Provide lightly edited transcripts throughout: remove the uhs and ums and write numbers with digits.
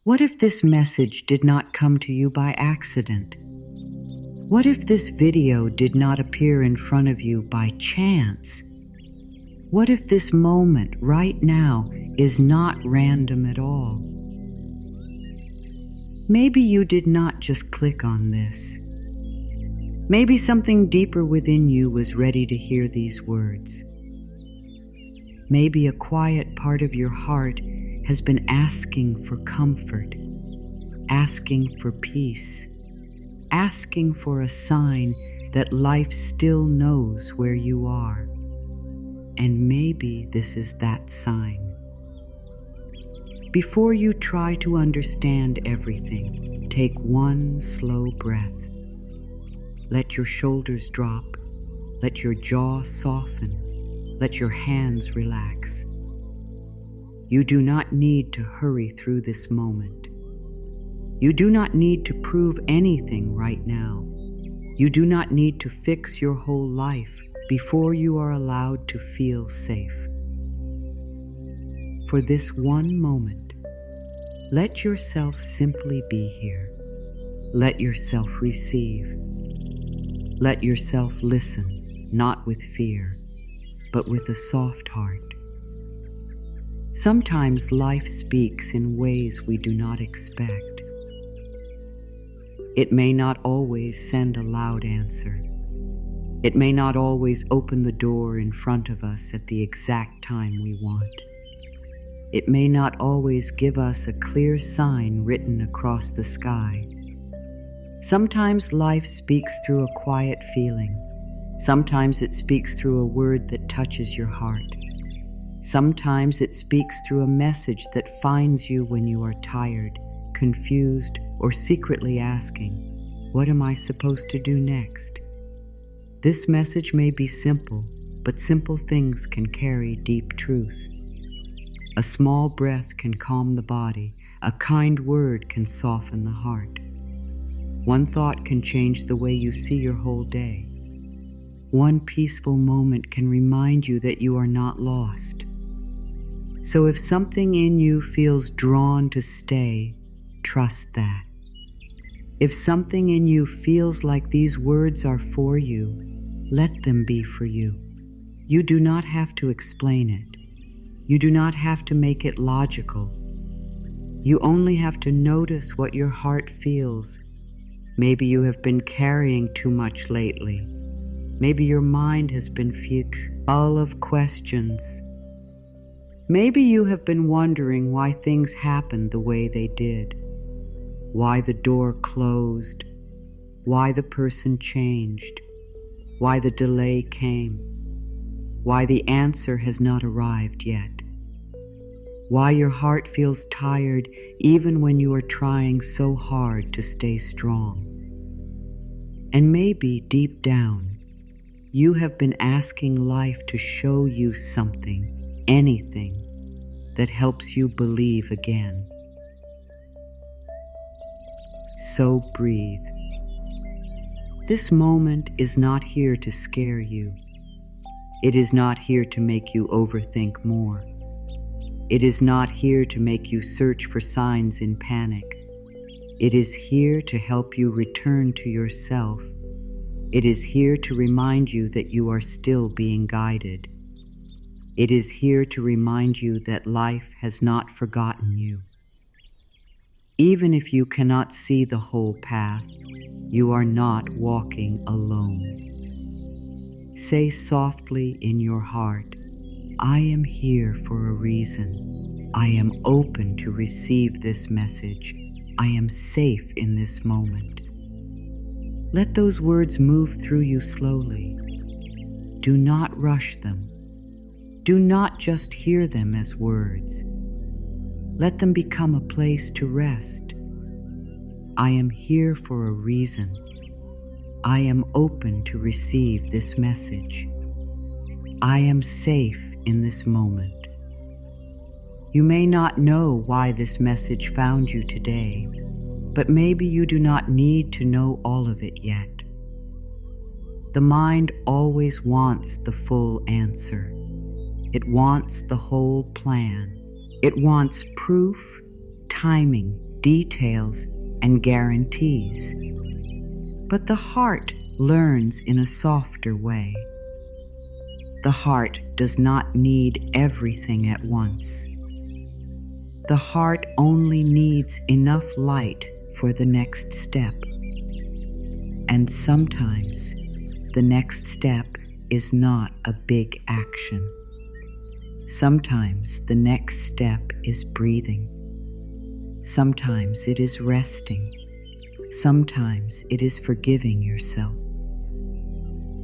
What if this message did not come to you by accident? What if this video did not appear in front of you by chance? What if this moment right now is not random at all? Maybe you did not just click on this. Maybe something deeper within you was ready to hear these words. Maybe a quiet part of your heart has been asking for comfort, asking for peace, asking for a sign that life still knows where you are. And maybe this is that sign. Before you try to understand everything, take one slow breath. Let your shoulders drop. Let your jaw soften. Let your hands relax. You do not need to hurry through this moment. You do not need to prove anything right now. You do not need to fix your whole life before you are allowed to feel safe. For this one moment, let yourself simply be here. Let yourself receive. Let yourself listen, not with fear, but with a soft heart. Sometimes life speaks in ways we do not expect. It may not always send a loud answer. It may not always open the door in front of us at the exact time we want. It may not always give us a clear sign written across the sky. Sometimes life speaks through a quiet feeling. Sometimes it speaks through a word that touches your heart. Sometimes it speaks through a message that finds you when you are tired, confused, or secretly asking, "What am I supposed to do next?" This message may be simple, but simple things can carry deep truth. A small breath can calm the body. A kind word can soften the heart. One thought can change the way you see your whole day. One peaceful moment can remind you that you are not lost. So if something in you feels drawn to stay, trust that. If something in you feels like these words are for you, let them be for you. You do not have to explain it. You do not have to make it logical. You only have to notice what your heart feels. Maybe you have been carrying too much lately. Maybe your mind has been full of questions. Maybe you have been wondering why things happened the way they did, why the door closed, why the person changed, why the delay came, why the answer has not arrived yet, why your heart feels tired even when you are trying so hard to stay strong. And maybe deep down, you have been asking life to show you something, anything, that helps you believe again. So breathe. This moment is not here to scare you. It is not here to make you overthink more. It is not here to make you search for signs in panic. It is here to help you return to yourself. It is here to remind you that you are still being guided. It is here to remind you that life has not forgotten you. Even if you cannot see the whole path, you are not walking alone. Say softly in your heart, "I am here for a reason. I am open to receive this message. I am safe in this moment." Let those words move through you slowly. Do not rush them. Do not just hear them as words. Let them become a place to rest. I am here for a reason. I am open to receive this message. I am safe in this moment. You may not know why this message found you today, but maybe you do not need to know all of it yet. The mind always wants the full answer. It wants the whole plan. It wants proof, timing, details and guarantees. But the heart learns in a softer way. The heart does not need everything at once. The heart only needs enough light for the next step. And sometimes the next step is not a big action. Sometimes the next step is breathing. Sometimes it is resting. Sometimes it is forgiving yourself.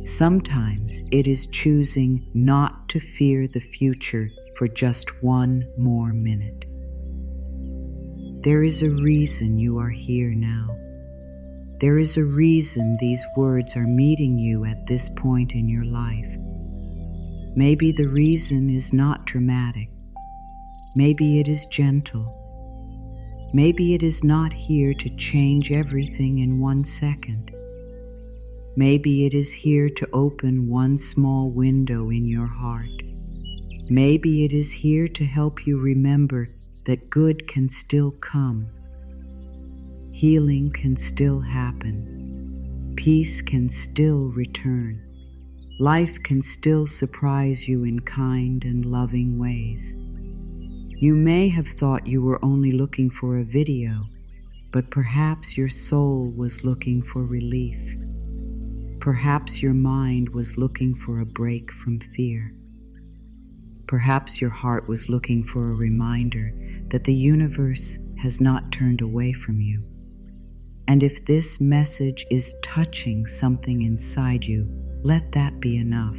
Sometimes it is choosing not to fear the future for just one more minute. There is a reason you are here now. There is a reason these words are meeting you at this point in your life. Maybe the reason is not dramatic. Maybe it is gentle. Maybe it is not here to change everything in 1 second. Maybe it is here to open one small window in your heart. Maybe it is here to help you remember that good can still come. Healing can still happen. Peace can still return. Life can still surprise you in kind and loving ways. You may have thought you were only looking for a video, but perhaps your soul was looking for relief. Perhaps your mind was looking for a break from fear. Perhaps your heart was looking for a reminder that the universe has not turned away from you. And if this message is touching something inside you, let that be enough.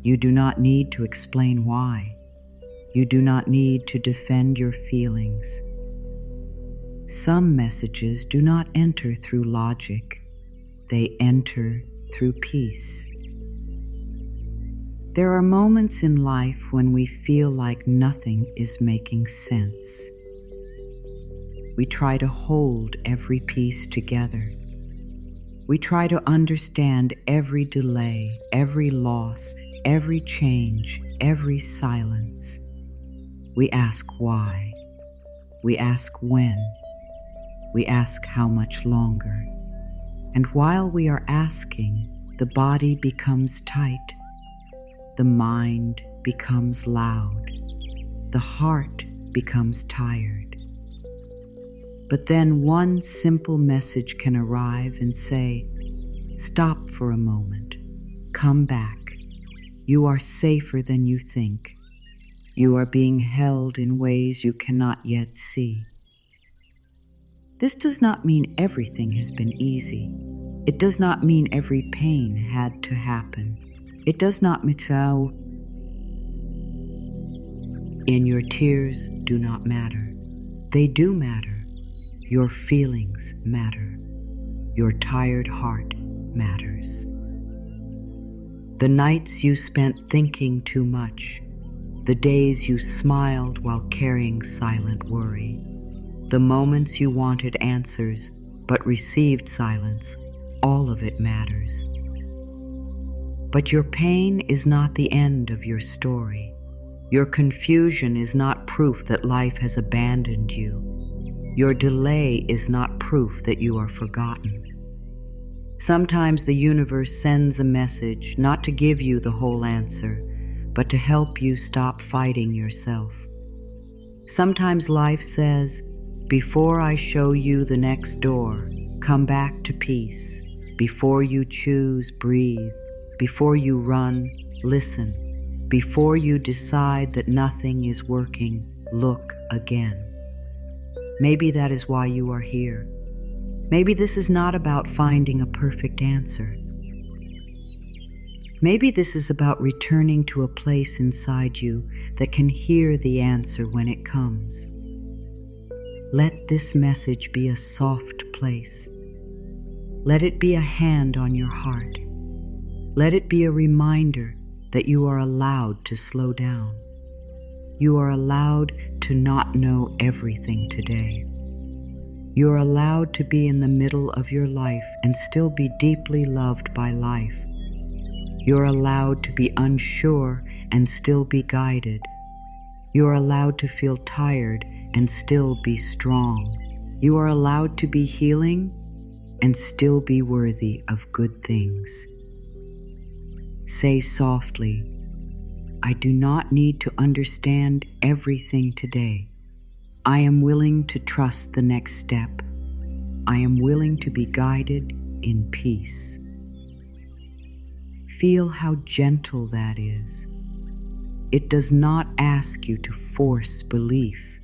You do not need to explain why. You do not need to defend your feelings. Some messages do not enter through logic. They enter through peace. There are moments in life when we feel like nothing is making sense. We try to hold every piece together. We try to understand every delay, every loss, every change, every silence. We ask why. We ask when. We ask how much longer. And while we are asking, the body becomes tight. The mind becomes loud. The heart becomes tired. But then one simple message can arrive and say, stop for a moment. Come back. You are safer than you think. You are being held in ways you cannot yet see. This does not mean everything has been easy. It does not mean every pain had to happen. It does not mean so. And your tears do not matter. They do matter. Your feelings matter. Your tired heart matters. The nights you spent thinking too much, the days you smiled while carrying silent worry, the moments you wanted answers but received silence, all of it matters. But your pain is not the end of your story. Your confusion is not proof that life has abandoned you. Your delay is not proof that you are forgotten. Sometimes the universe sends a message not to give you the whole answer, but to help you stop fighting yourself. Sometimes life says, before I show you the next door, come back to peace. Before you choose, breathe. Before you run, listen. Before you decide that nothing is working, look again. Maybe that is why you are here. Maybe this is not about finding a perfect answer. Maybe this is about returning to a place inside you that can hear the answer when it comes. Let this message be a soft place. Let it be a hand on your heart. Let it be a reminder that you are allowed to slow down. You are allowed to not know everything today. You are allowed to be in the middle of your life and still be deeply loved by life. You are allowed to be unsure and still be guided. You are allowed to feel tired and still be strong. You are allowed to be healing and still be worthy of good things. Say softly, I do not need to understand everything today. I am willing to trust the next step. I am willing to be guided in peace. Feel how gentle that is. It does not ask you to force belief.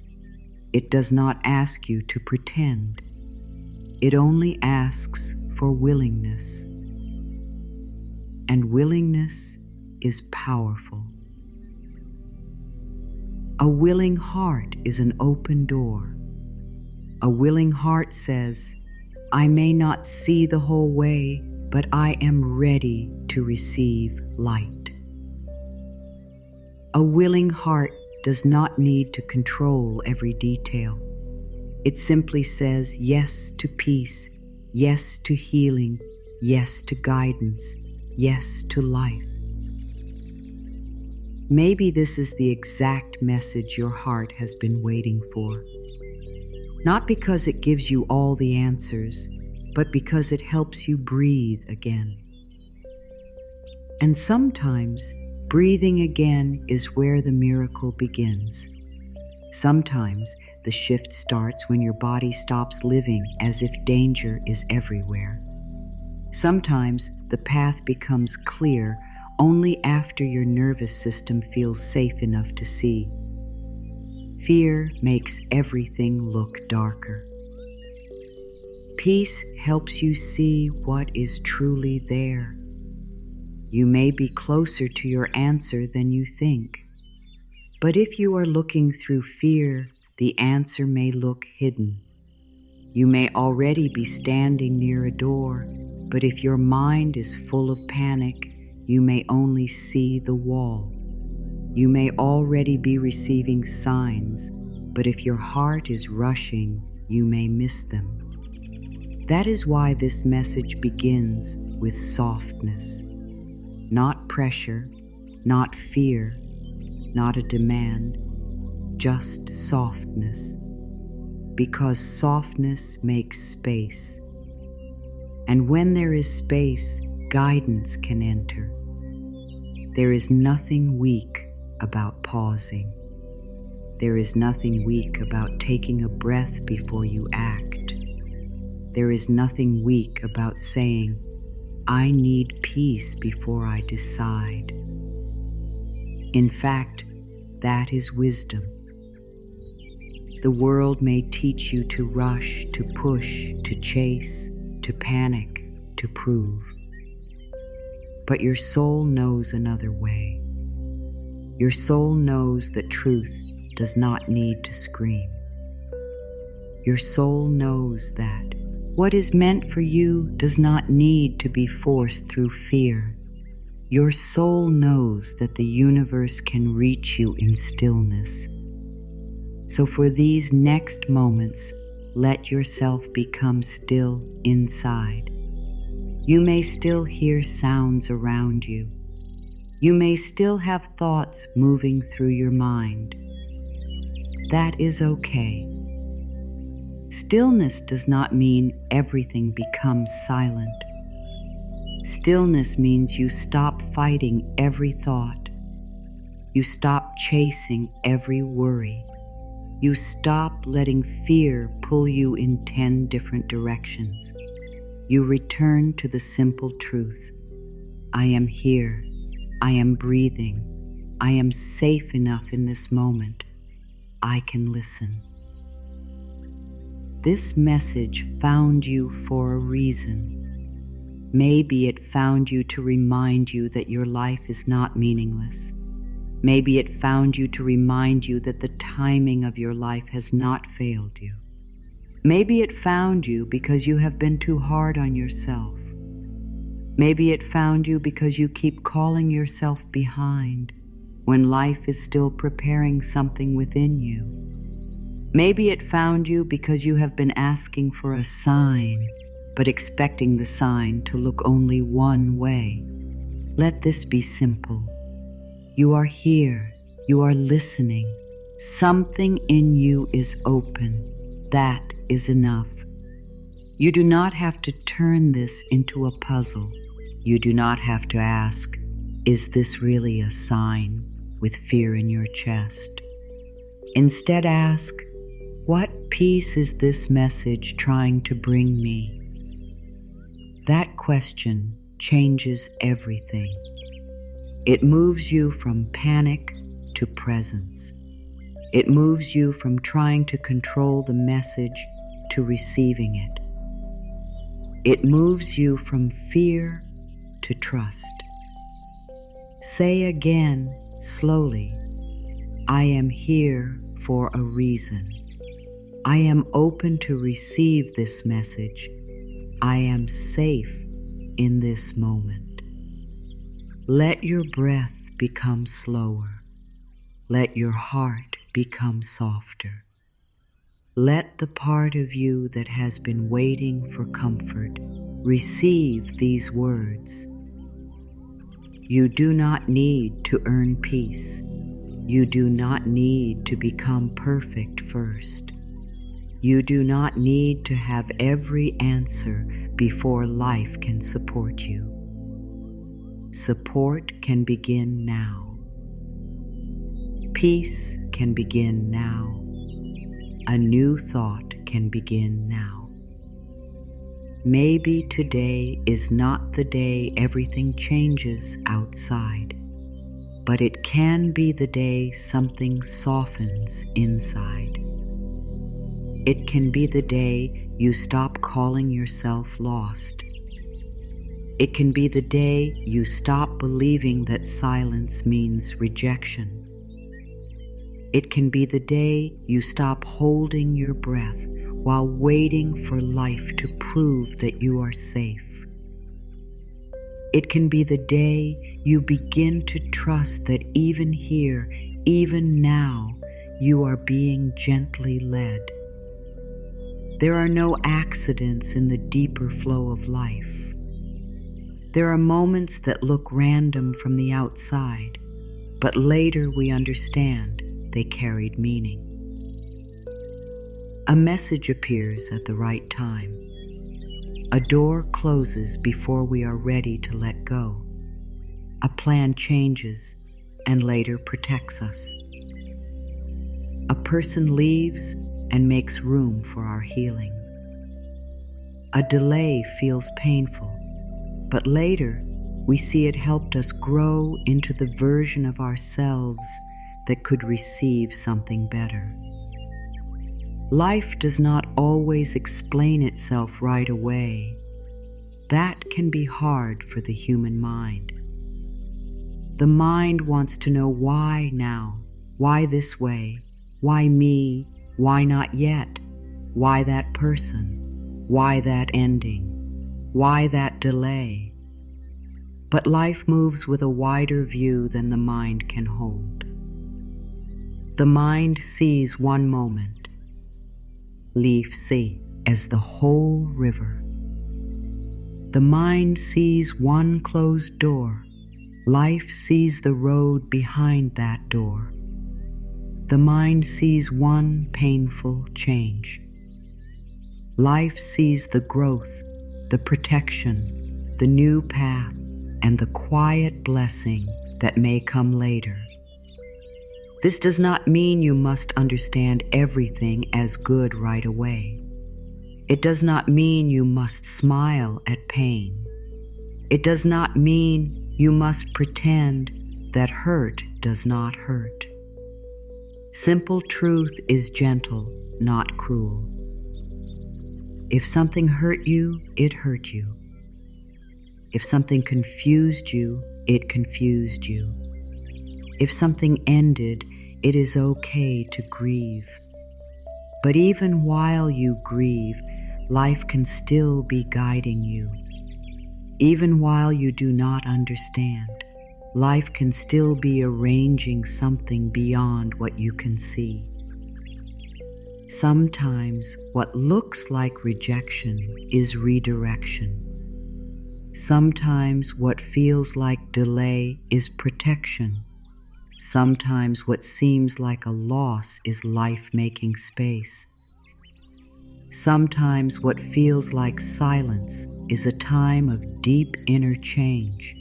It does not ask you to pretend. It only asks for willingness. And willingness is powerful. A willing heart is an open door. A willing heart says, I may not see the whole way, but I am ready to receive light. A willing heart does not need to control every detail. It simply says yes to peace, yes to healing, yes to guidance, yes to life. Maybe this is the exact message your heart has been waiting for. Not because it gives you all the answers, but because it helps you breathe again. And sometimes, breathing again is where the miracle begins. Sometimes, the shift starts when your body stops living as if danger is everywhere. Sometimes, the path becomes clear only after your nervous system feels safe enough to see. Fear makes everything look darker. Peace helps you see what is truly there. You may be closer to your answer than you think. But if you are looking through fear, the answer may look hidden. You may already be standing near a door, but if your mind is full of panic, you may only see the wall. You may already be receiving signs, but if your heart is rushing, you may miss them. That is why this message begins with softness. Not pressure, not fear, not a demand, just softness. Because softness makes space. And when there is space, guidance can enter. There is nothing weak about pausing. There is nothing weak about taking a breath before you act. There is nothing weak about saying, I need peace before I decide. In fact, that is wisdom. The world may teach you to rush, to push, to chase, to panic, to prove. But your soul knows another way. Your soul knows that truth does not need to scream. Your soul knows that what is meant for you does not need to be forced through fear. Your soul knows that the universe can reach you in stillness. So for these next moments, let yourself become still inside. You may still hear sounds around you. You may still have thoughts moving through your mind. That is okay. Stillness does not mean everything becomes silent. Stillness means you stop fighting every thought. You stop chasing every worry. You stop letting fear pull you in 10 different directions. You return to the simple truth. I am here. I am breathing. I am safe enough in this moment. I can listen. This message found you for a reason. Maybe it found you to remind you that your life is not meaningless. Maybe it found you to remind you that the timing of your life has not failed you. Maybe it found you because you have been too hard on yourself. Maybe it found you because you keep calling yourself behind when life is still preparing something within you. Maybe it found you because you have been asking for a sign, but expecting the sign to look only one way. Let this be simple. You are here. You are listening. Something in you is open. That is enough. You do not have to turn this into a puzzle. You do not have to ask, is this really a sign, with fear in your chest? Instead ask, what peace is this message trying to bring me? That question changes everything. It moves you from panic to presence. It moves you from trying to control the message to receiving it. It moves you from fear to trust. Say again, slowly, I am here for a reason. I am open to receive this message. I am safe in this moment. Let your breath become slower. Let your heart become softer. Let the part of you that has been waiting for comfort receive these words. You do not need to earn peace. You do not need to become perfect first. You do not need to have every answer before life can support you. Support can begin now. Peace can begin now. A new thought can begin now. Maybe today is not the day everything changes outside, but it can be the day something softens inside. It can be the day you stop calling yourself lost. It can be the day you stop believing that silence means rejection. It can be the day you stop holding your breath while waiting for life to prove that you are safe. It can be the day you begin to trust that even here, even now, you are being gently led. There are no accidents in the deeper flow of life. There are moments that look random from the outside, but later we understand they carried meaning. A message appears at the right time. A door closes before we are ready to let go. A plan changes and later protects us. A person leaves and makes room for our healing. A delay feels painful, but later we see it helped us grow into the version of ourselves that could receive something better. Life does not always explain itself right away. That can be hard for the human mind. The mind wants to know why now, why this way, why me, why not yet, why that person, why that ending, why that delay. But life moves with a wider view than the mind can hold. The mind sees one moment. Leaf see as the whole river. The mind sees one closed door. Life sees the road behind that door. The mind sees one painful change. Life sees the growth, the protection, the new path, and the quiet blessing that may come later. This does not mean you must understand everything as good right away. It does not mean you must smile at pain. It does not mean you must pretend that hurt does not hurt. Simple truth is gentle, not cruel. If something hurt you, it hurt you. If something confused you, it confused you. If something ended, it is okay to grieve. But even while you grieve, life can still be guiding you. Even while you do not understand, life can still be arranging something beyond what you can see. Sometimes what looks like rejection is redirection. Sometimes what feels like delay is protection. Sometimes what seems like a loss is life making space. Sometimes what feels like silence is a time of deep inner change.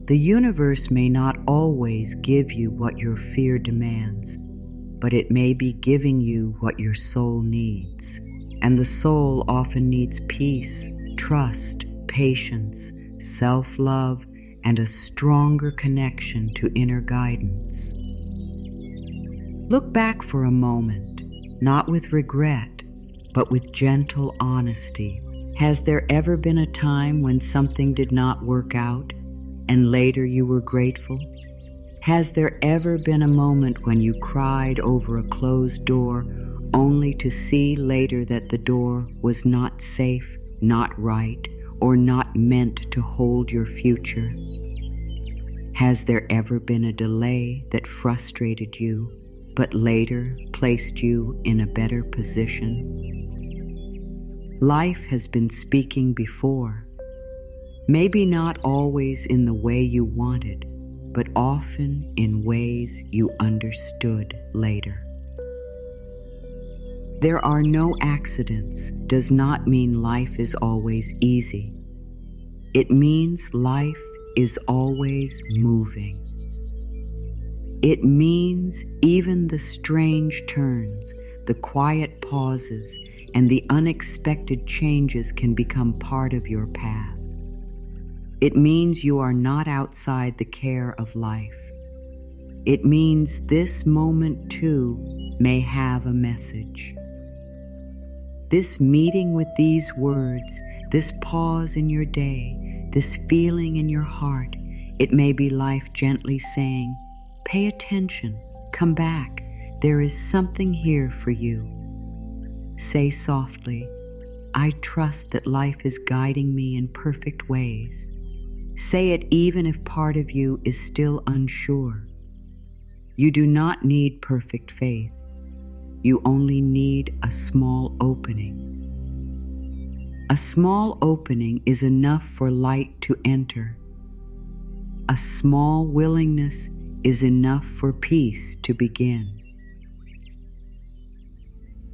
The universe may not always give you what your fear demands, but it may be giving you what your soul needs. And the soul often needs peace, trust, patience, self-love, and a stronger connection to inner guidance. Look back for a moment, not with regret, but with gentle honesty. Has there ever been a time when something did not work out, and later you were grateful? Has there ever been a moment when you cried over a closed door, only to see later that the door was not safe, not right, or not meant to hold your future? Has there ever been a delay that frustrated you, but later placed you in a better position? Life has been speaking before, maybe not always in the way you wanted, but often in ways you understood later. There are no accidents does not mean life is always easy. It means life is always moving. It means even the strange turns, the quiet pauses, and the unexpected changes can become part of your path. It means you are not outside the care of life. It means this moment too may have a message. This meeting with these words, this pause in your day, this feeling in your heart, it may be life gently saying, pay attention, come back, there is something here for you. Say softly, I trust that life is guiding me in perfect ways. Say it even if part of you is still unsure. You do not need perfect faith. You only need a small opening. A small opening is enough for light to enter. A small willingness is enough for peace to begin.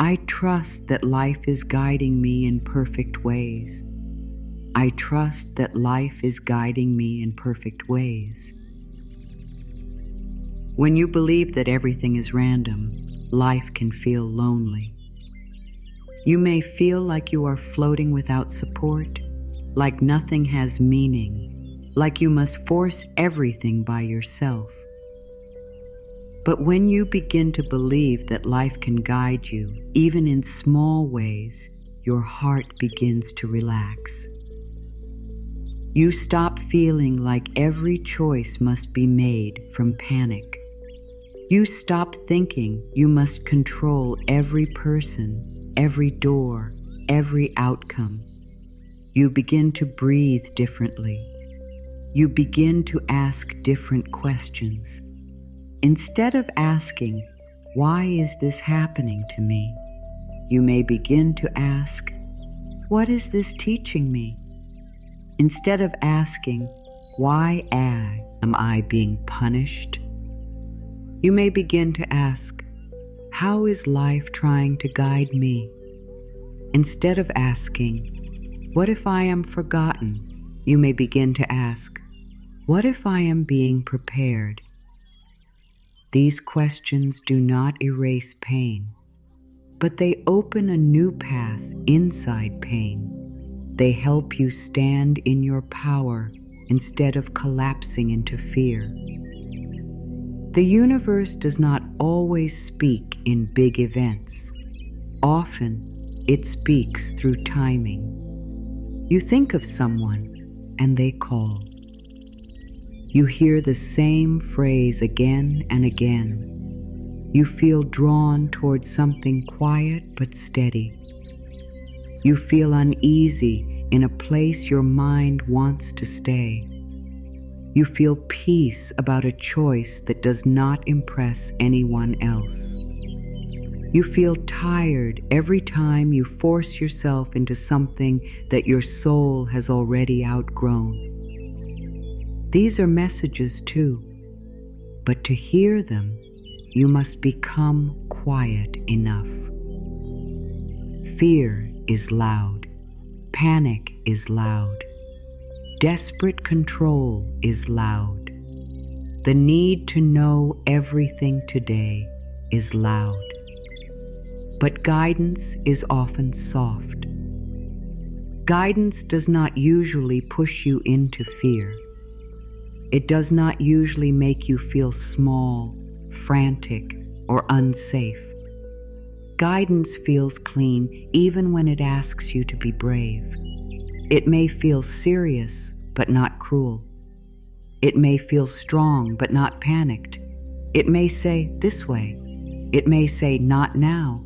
I trust that life is guiding me in perfect ways. I trust that life is guiding me in perfect ways. When you believe that everything is random, life can feel lonely. You may feel like you are floating without support, like nothing has meaning, like you must force everything by yourself. But when you begin to believe that life can guide you, even in small ways, your heart begins to relax. You stop feeling like every choice must be made from panic. You stop thinking you must control every person, every door, every outcome. You begin to breathe differently. You begin to ask different questions. Instead of asking, why is this happening to me? You may begin to ask, what is this teaching me? Instead of asking, why am I being punished? You may begin to ask, how is life trying to guide me? Instead of asking, what if I am forgotten? You may begin to ask, what if I am being prepared? These questions do not erase pain, but they open a new path inside pain. They help you stand in your power instead of collapsing into fear. The universe does not always speak in big events. Often, it speaks through timing. You think of someone, and they call. You hear the same phrase again and again. You feel drawn towards something quiet but steady. You feel uneasy in a place your mind wants to stay. You feel peace about a choice that does not impress anyone else. You feel tired every time you force yourself into something that your soul has already outgrown. These are messages too. but to hear them, you must become quiet enough. Fear is loud. Panic is loud. Desperate control is loud. The need to know everything today is loud. But guidance is often soft. Guidance does not usually push you into fear. It does not usually make you feel small, frantic, or unsafe. Guidance feels clean even when it asks you to be brave. It may feel serious, but not cruel. It may feel strong, but not panicked. It may say, "This way." It may say, "Not now."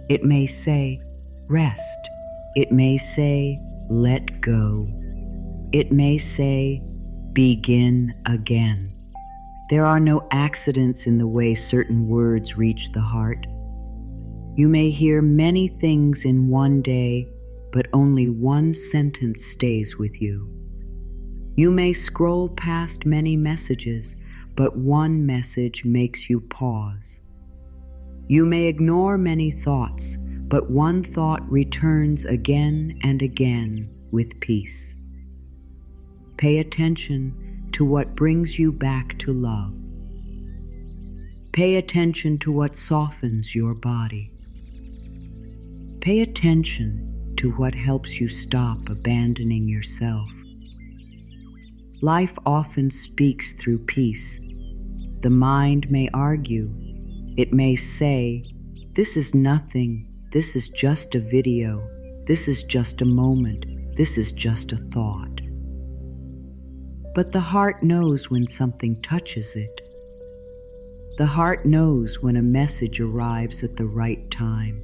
It may say, "Rest." It may say, "Let go." It may say, "Begin again." There are no accidents in the way certain words reach the heart. You may hear many things in one day, but only one sentence stays with you. You may scroll past many messages, but one message makes you pause. You may ignore many thoughts, but one thought returns again and again with peace. Pay attention to what brings you back to love. Pay attention to what softens your body. Pay attention to what helps you stop abandoning yourself. Life often speaks through peace. The mind may argue. It may say, "This is nothing. This is just a video. This is just a moment. This is just a thought." But the heart knows when something touches it. The heart knows when a message arrives at the right time.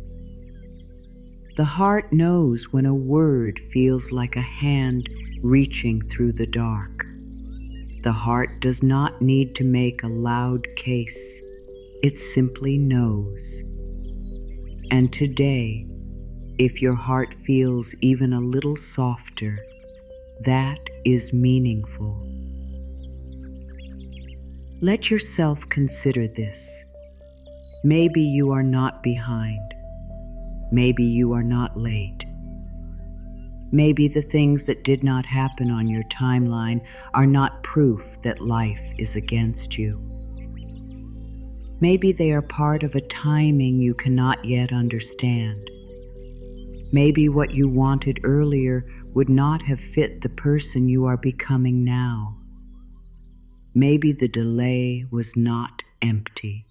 The heart knows when a word feels like a hand reaching through the dark. The heart does not need to make a loud case. It simply knows. And today, if your heart feels even a little softer, that is meaningful. Let yourself consider this. Maybe you are not behind. Maybe you are not late. Maybe the things that did not happen on your timeline are not proof that life is against you. Maybe they are part of a timing you cannot yet understand. Maybe what you wanted earlier would not have fit the person you are becoming now. Maybe the delay was not empty.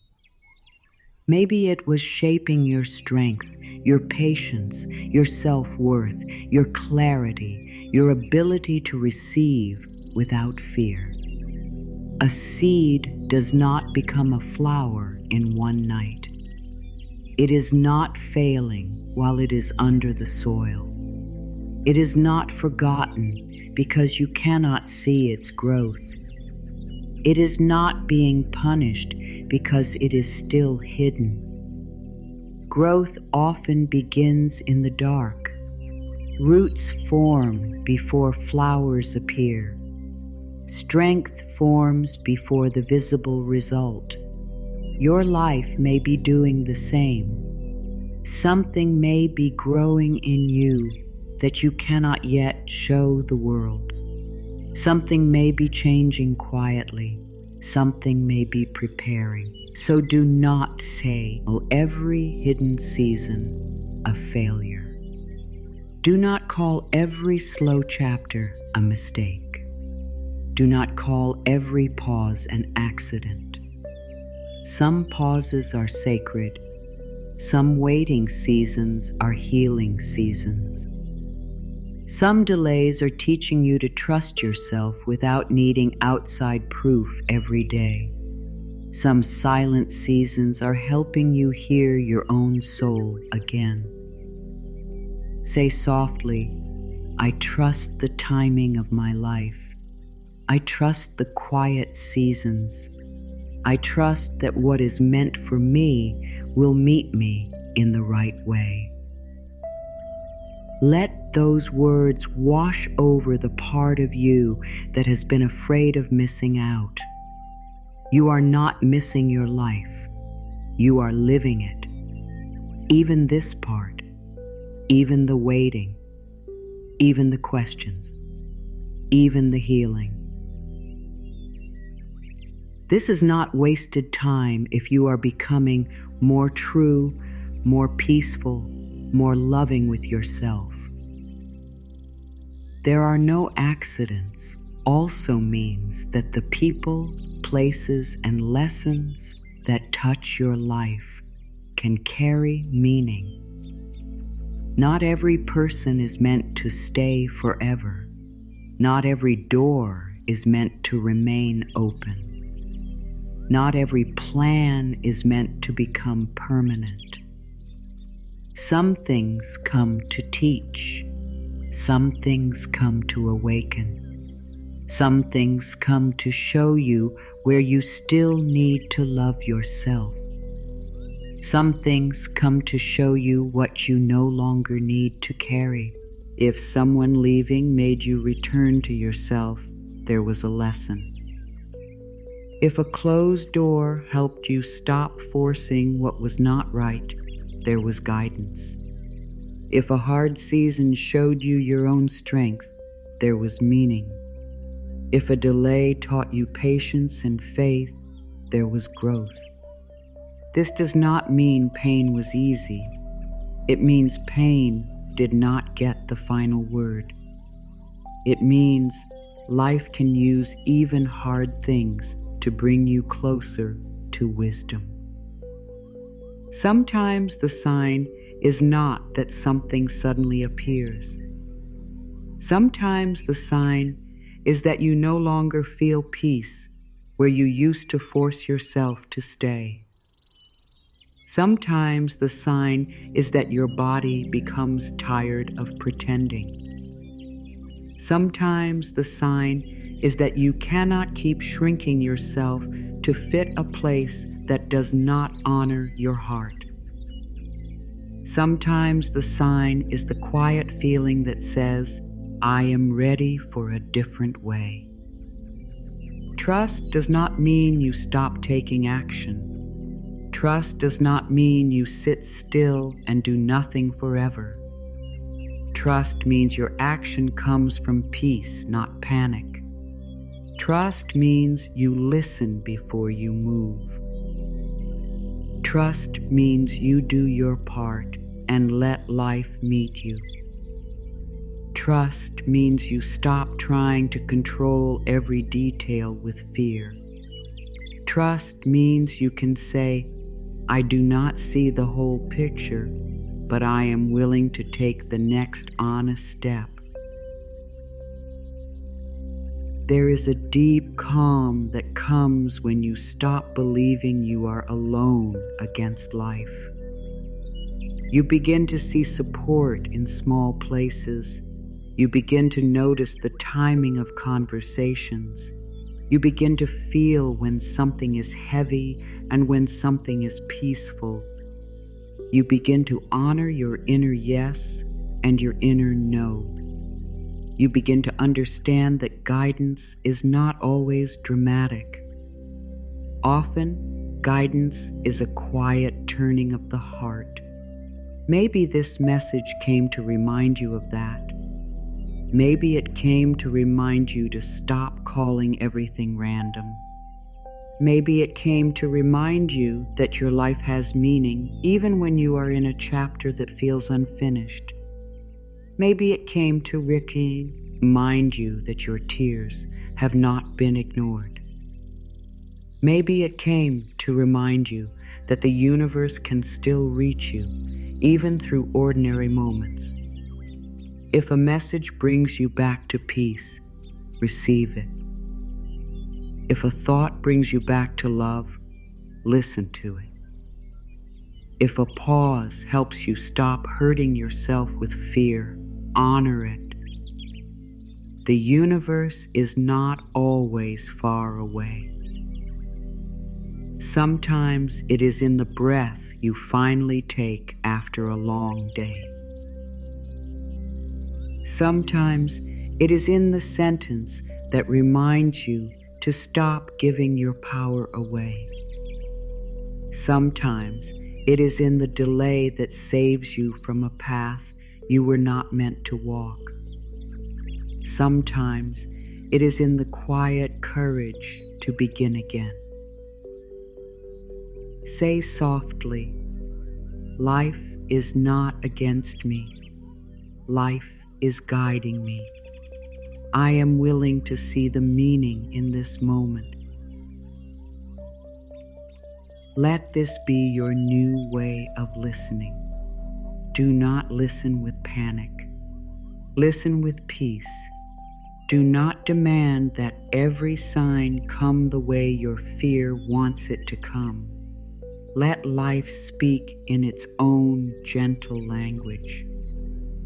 Maybe it was shaping your strength, your patience, your self-worth, your clarity, your ability to receive without fear. A seed does not become a flower in one night. It is not failing while it is under the soil. It is not forgotten because you cannot see its growth. It is not being punished because it is still hidden. Growth often begins in the dark. Roots form before flowers appear. Strength forms before the visible result. Your life may be doing the same. Something may be growing in you that you cannot yet show the world. Something may be changing quietly. Something may be preparing. So do not say every hidden season a failure. Do not call every slow chapter a mistake. Do not call every pause an accident. Some pauses are sacred. Some waiting seasons are healing seasons. Some delays are teaching you to trust yourself without needing outside proof every day. Some silent seasons are helping you hear your own soul again. Say softly, "I trust the timing of my life. I trust the quiet seasons. I trust that what is meant for me will meet me in the right way." Let those words wash over the part of you that has been afraid of missing out. You are not missing your life. You are living it. Even this part, even the waiting, even the questions, even the healing. This is not wasted time if you are becoming more true, more peaceful, more loving with yourself. There are no accidents also means that the people, places, and lessons that touch your life can carry meaning. Not every person is meant to stay forever. Not every door is meant to remain open. Not every plan is meant to become permanent. Some things come to teach. Some things come to awaken. Some things come to show you where you still need to love yourself. Some things come to show you what you no longer need to carry. If someone leaving made you return to yourself, there was a lesson. If a closed door helped you stop forcing what was not right, there was guidance. If a hard season showed you your own strength, there was meaning. If a delay taught you patience and faith, there was growth. This does not mean pain was easy. It means pain did not get the final word. It means life can use even hard things to bring you closer to wisdom. Sometimes the sign is not that something suddenly appears. Sometimes the sign is that you no longer feel peace where you used to force yourself to stay. Sometimes the sign is that your body becomes tired of pretending. Sometimes the sign is that you cannot keep shrinking yourself to fit a place that does not honor your heart. Sometimes the sign is the quiet feeling that says, I am ready for a different way. Trust does not mean you stop taking action. Trust does not mean you sit still and do nothing forever. Trust means your action comes from peace, not panic. Trust means you listen before you move. Trust means you do your part and let life meet you. Trust means you stop trying to control every detail with fear. Trust means you can say, I do not see the whole picture, but I am willing to take the next honest step. There is a deep calm that comes when you stop believing you are alone against life. You begin to see support in small places. You begin to notice the timing of conversations. You begin to feel when something is heavy and when something is peaceful. You begin to honor your inner yes and your inner no. You begin to understand that guidance is not always dramatic. Often, guidance is a quiet turning of the heart. Maybe this message came to remind you of that. Maybe it came to remind you to stop calling everything random. Maybe it came to remind you that your life has meaning even when you are in a chapter that feels unfinished. Maybe it came to remind you that your tears have not been ignored. Maybe it came to remind you that the universe can still reach you, even through ordinary moments. If a message brings you back to peace, receive it. If a thought brings you back to love, listen to it. If a pause helps you stop hurting yourself with fear, honor it. The universe is not always far away. Sometimes it is in the breath you finally take after a long day. Sometimes it is in the sentence that reminds you to stop giving your power away. Sometimes it is in the delay that saves you from a path you were not meant to walk. Sometimes it is in the quiet courage to begin again. Say softly, "Life is not against me. Life is guiding me. I am willing to see the meaning in this moment." Let this be your new way of listening. Do not listen with panic. Listen with peace. Do not demand that every sign come the way your fear wants it to come. Let life speak in its own gentle language.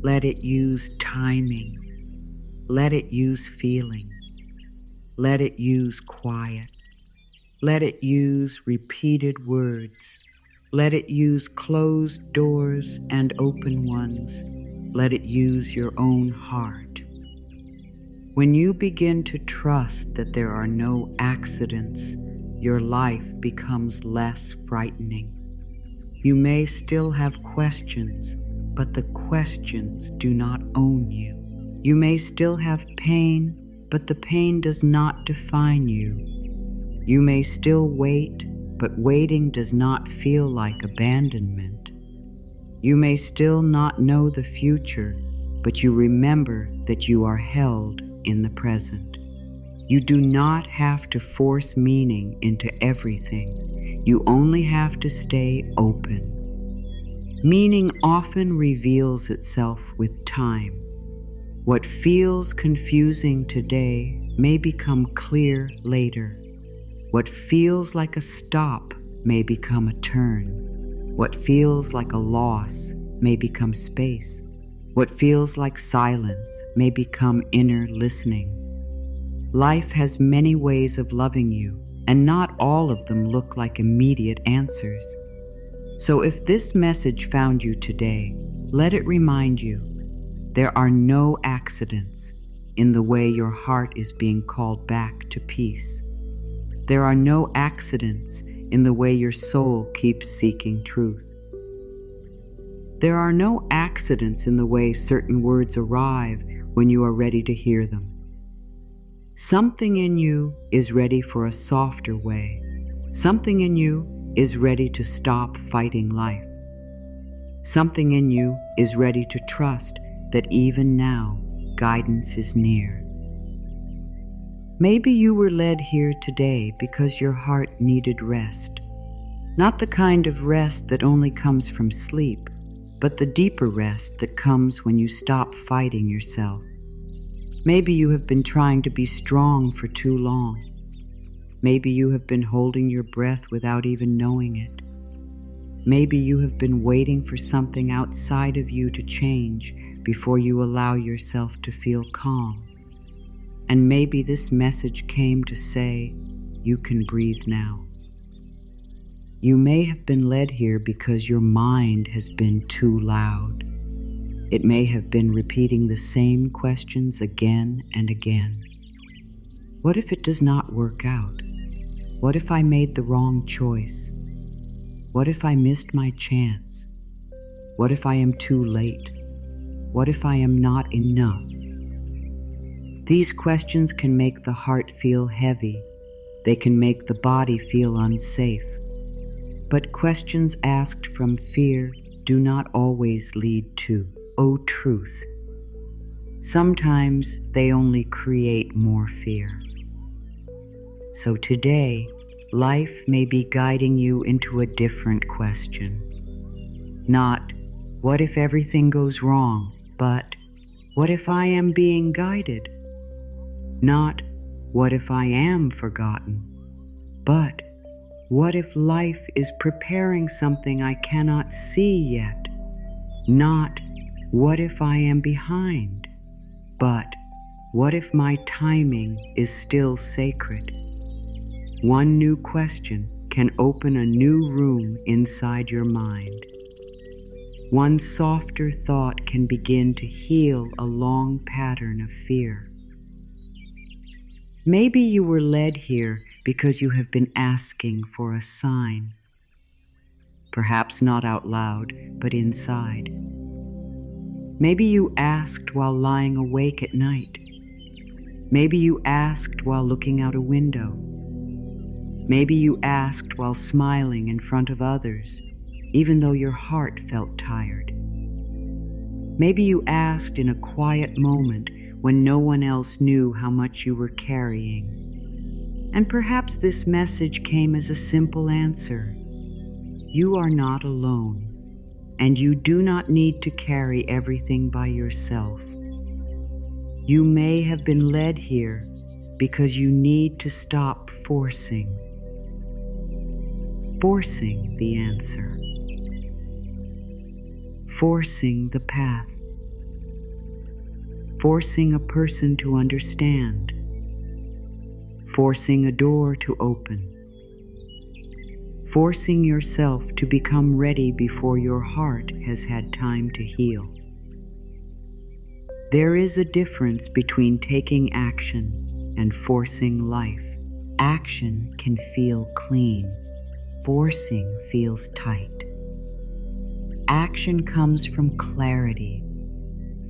Let it use timing. Let it use feeling. Let it use quiet. Let it use repeated words. Let it use closed doors and open ones. Let it use your own heart. When you begin to trust that there are no accidents, your life becomes less frightening. You may still have questions, but the questions do not own you. You may still have pain, but the pain does not define you. You may still wait, but waiting does not feel like abandonment. You may still not know the future, but you remember that you are held in the present. You do not have to force meaning into everything. You only have to stay open. Meaning often reveals itself with time. What feels confusing today may become clear later. What feels like a stop may become a turn. What feels like a loss may become space. What feels like silence may become inner listening. Life has many ways of loving you, and not all of them look like immediate answers. So if this message found you today, let it remind you, there are no accidents in the way your heart is being called back to peace. There are no accidents in the way your soul keeps seeking truth. There are no accidents in the way certain words arrive when you are ready to hear them. Something in you is ready for a softer way. Something in you is ready to stop fighting life. Something in you is ready to trust that even now, guidance is near. Maybe you were led here today because your heart needed rest. Not the kind of rest that only comes from sleep, but the deeper rest that comes when you stop fighting yourself. Maybe you have been trying to be strong for too long. Maybe you have been holding your breath without even knowing it. Maybe you have been waiting for something outside of you to change before you allow yourself to feel calm. And maybe this message came to say, you can breathe now. You may have been led here because your mind has been too loud. It may have been repeating the same questions again and again. What if it does not work out? What if I made the wrong choice? What if I missed my chance? What if I am too late? What if I am not enough? These questions can make the heart feel heavy. They can make the body feel unsafe. But questions asked from fear do not always lead to, "Oh, truth." Sometimes they only create more fear. So today, life may be guiding you into a different question. Not, what if everything goes wrong, but what if I am being guided? Not, what if I am forgotten? But, what if life is preparing something I cannot see yet? Not, what if I am behind? But, what if my timing is still sacred? One new question can open a new room inside your mind. One softer thought can begin to heal a long pattern of fear. Maybe you were led here because you have been asking for a sign. Perhaps not out loud, but inside. Maybe you asked while lying awake at night. Maybe you asked while looking out a window. Maybe you asked while smiling in front of others, even though your heart felt tired. Maybe you asked in a quiet moment when no one else knew how much you were carrying. And perhaps this message came as a simple answer. You are not alone, and you do not need to carry everything by yourself. You may have been led here because you need to stop forcing the answer, forcing the path, forcing a person to understand, forcing a door to open, forcing yourself to become ready before your heart has had time to heal. There is a difference between taking action and forcing life. Action can feel clean. Forcing feels tight. Action comes from clarity.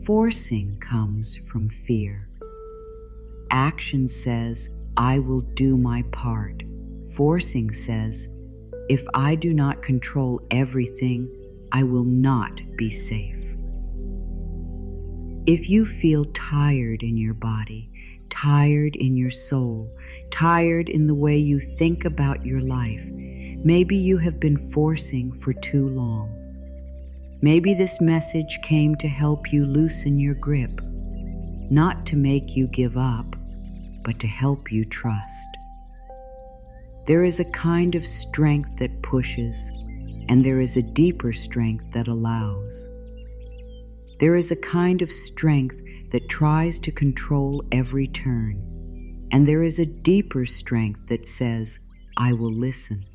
Forcing comes from fear. Action says, I will do my part. Forcing says, if I do not control everything, I will not be safe. If you feel tired in your body, tired in your soul, tired in the way you think about your life, maybe you have been forcing for too long. Maybe this message came to help you loosen your grip, not to make you give up, but to help you trust. There is a kind of strength that pushes, and there is a deeper strength that allows. There is a kind of strength that tries to control every turn, and there is a deeper strength that says, I will listen.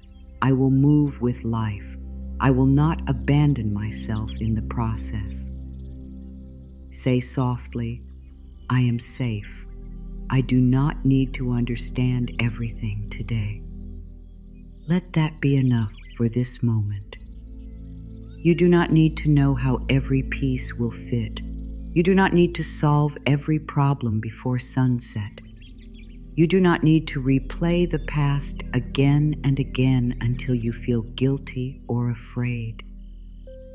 I will move with life. I will not abandon myself in the process. Say softly, I am safe. I do not need to understand everything today. Let that be enough for this moment. You do not need to know how every piece will fit. You do not need to solve every problem before sunset. You do not need to replay the past again and again until you feel guilty or afraid.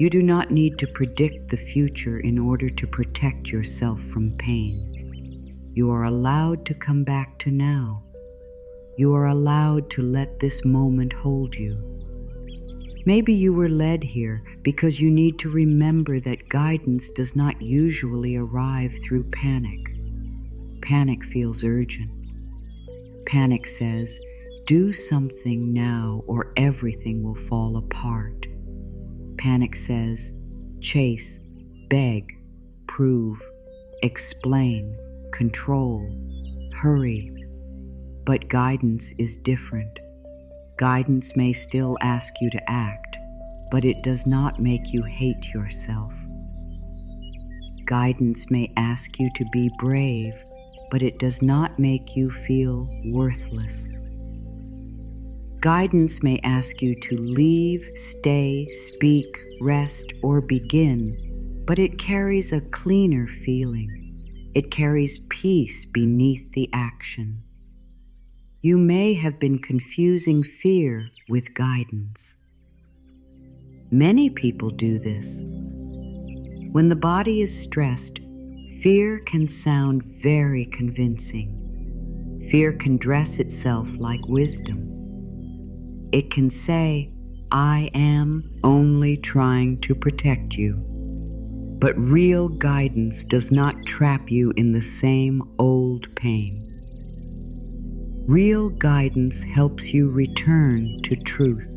You do not need to predict the future in order to protect yourself from pain. You are allowed to come back to now. You are allowed to let this moment hold you. Maybe you were led here because you need to remember that guidance does not usually arrive through panic. Panic feels urgent. Panic says, do something now or everything will fall apart. Panic says, chase, beg, prove, explain, control, hurry. But guidance is different. Guidance may still ask you to act, but it does not make you hate yourself. Guidance may ask you to be brave, but it does not make you feel worthless. Guidance may ask you to leave, stay, speak, rest, or begin, but it carries a cleaner feeling. It carries peace beneath the action. You may have been confusing fear with guidance. Many people do this. When the body is stressed, fear can sound very convincing. Fear can dress itself like wisdom. It can say, I am only trying to protect you. But real guidance does not trap you in the same old pain. Real guidance helps you return to truth.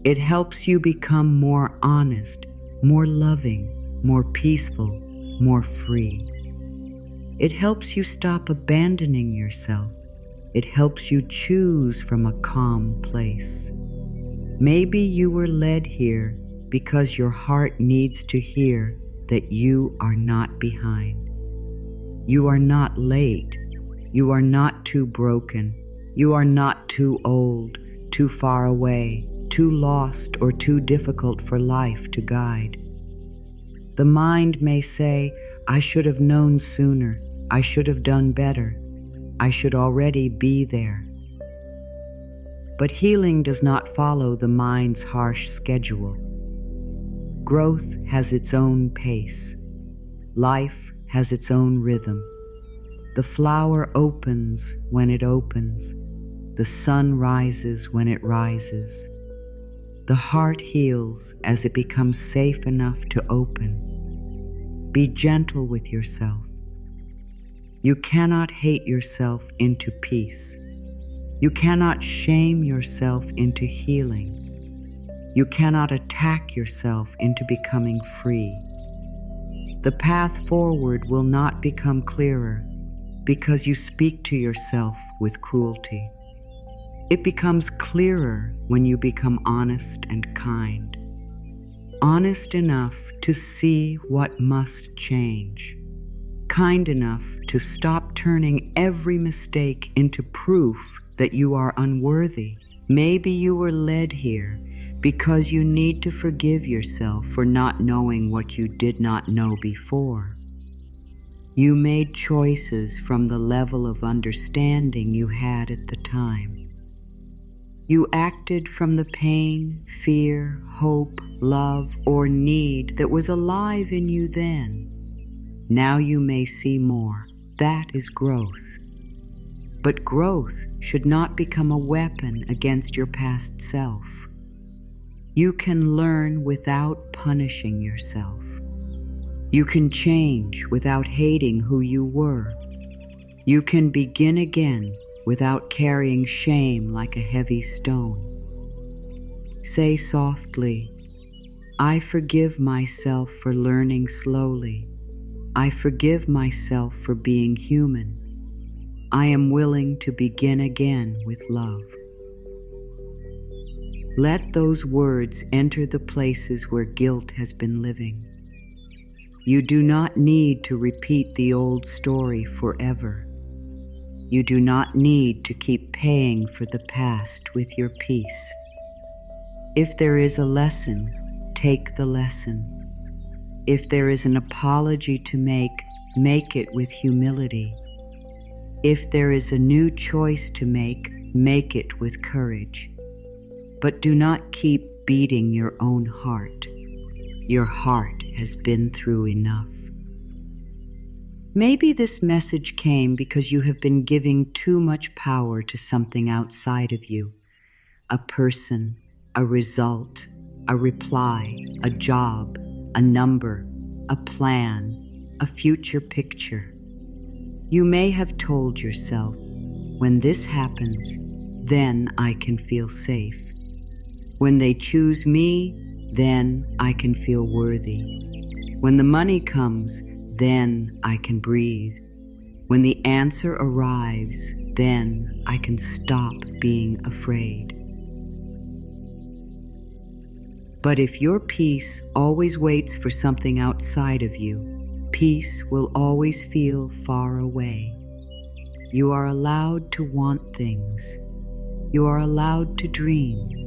It helps you become more honest, more loving, more peaceful, more free. It helps you stop abandoning yourself. It helps you choose from a calm place. Maybe you were led here because your heart needs to hear that you are not behind. You are not late. You are not too broken. You are not too old, too far away, too lost, or too difficult for life to guide. The mind may say, I should have known sooner. I should have done better. I should already be there. But healing does not follow the mind's harsh schedule. Growth has its own pace. Life has its own rhythm. The flower opens when it opens. The sun rises when it rises. The heart heals as it becomes safe enough to open. Be gentle with yourself. You cannot hate yourself into peace. You cannot shame yourself into healing. You cannot attack yourself into becoming free. The path forward will not become clearer because you speak to yourself with cruelty. It becomes clearer when you become honest and kind. Honest enough to see what must change. Kind enough to stop turning every mistake into proof that you are unworthy. Maybe you were led here because you need to forgive yourself for not knowing what you did not know before. You made choices from the level of understanding you had at the time. You acted from the pain, fear, hope, love, or need that was alive in you then. Now you may see more. That is growth. But growth should not become a weapon against your past self. You can learn without punishing yourself. You can change without hating who you were. You can begin again without carrying shame like a heavy stone. Say softly, I forgive myself for learning slowly. I forgive myself for being human. I am willing to begin again with love. Let those words enter the places where guilt has been living. You do not need to repeat the old story forever. You do not need to keep paying for the past with your peace. If there is a lesson, take the lesson. If there is an apology to make it with humility. If there is a new choice to make it with courage. But do not keep beating your own heart. Your heart has been through enough. Maybe this message came because you have been giving too much power to something outside of you. A person, a result, a reply, a job, a number, a plan, a future picture. You may have told yourself, when this happens, then I can feel safe. When they choose me, then I can feel worthy. When the money comes, then I can breathe. When the answer arrives, then I can stop being afraid. But if your peace always waits for something outside of you, peace will always feel far away. You are allowed to want things. You are allowed to dream.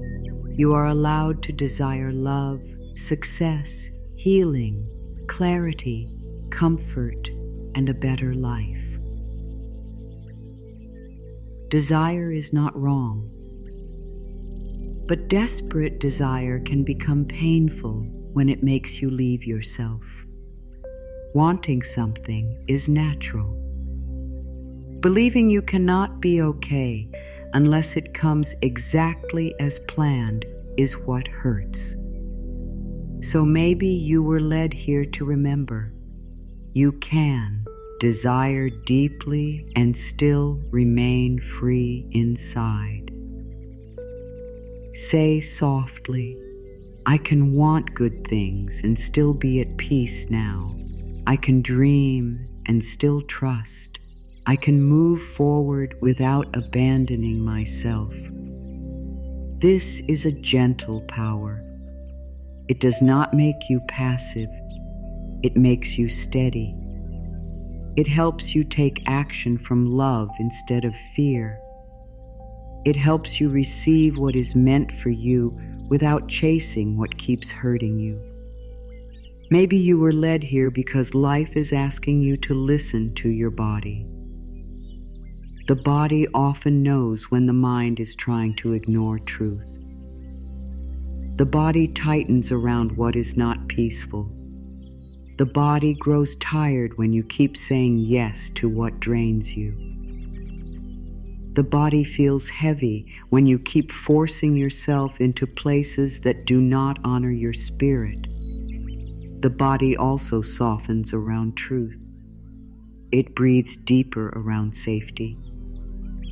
You are allowed to desire love, success, healing, clarity, comfort, and a better life. Desire is not wrong. But desperate desire can become painful when it makes you leave yourself. Wanting something is natural. Believing you cannot be okay unless it comes exactly as planned is what hurts. So maybe you were led here to remember, you can desire deeply and still remain free inside. Say softly, I can want good things and still be at peace now. I can dream and still trust. I can move forward without abandoning myself. This is a gentle power. It does not make you passive. It makes you steady. It helps you take action from love instead of fear. It helps you receive what is meant for you without chasing what keeps hurting you. Maybe you were led here because life is asking you to listen to your body. The body often knows when the mind is trying to ignore truth. The body tightens around what is not peaceful. The body grows tired when you keep saying yes to what drains you. The body feels heavy when you keep forcing yourself into places that do not honor your spirit. The body also softens around truth. It breathes deeper around safety.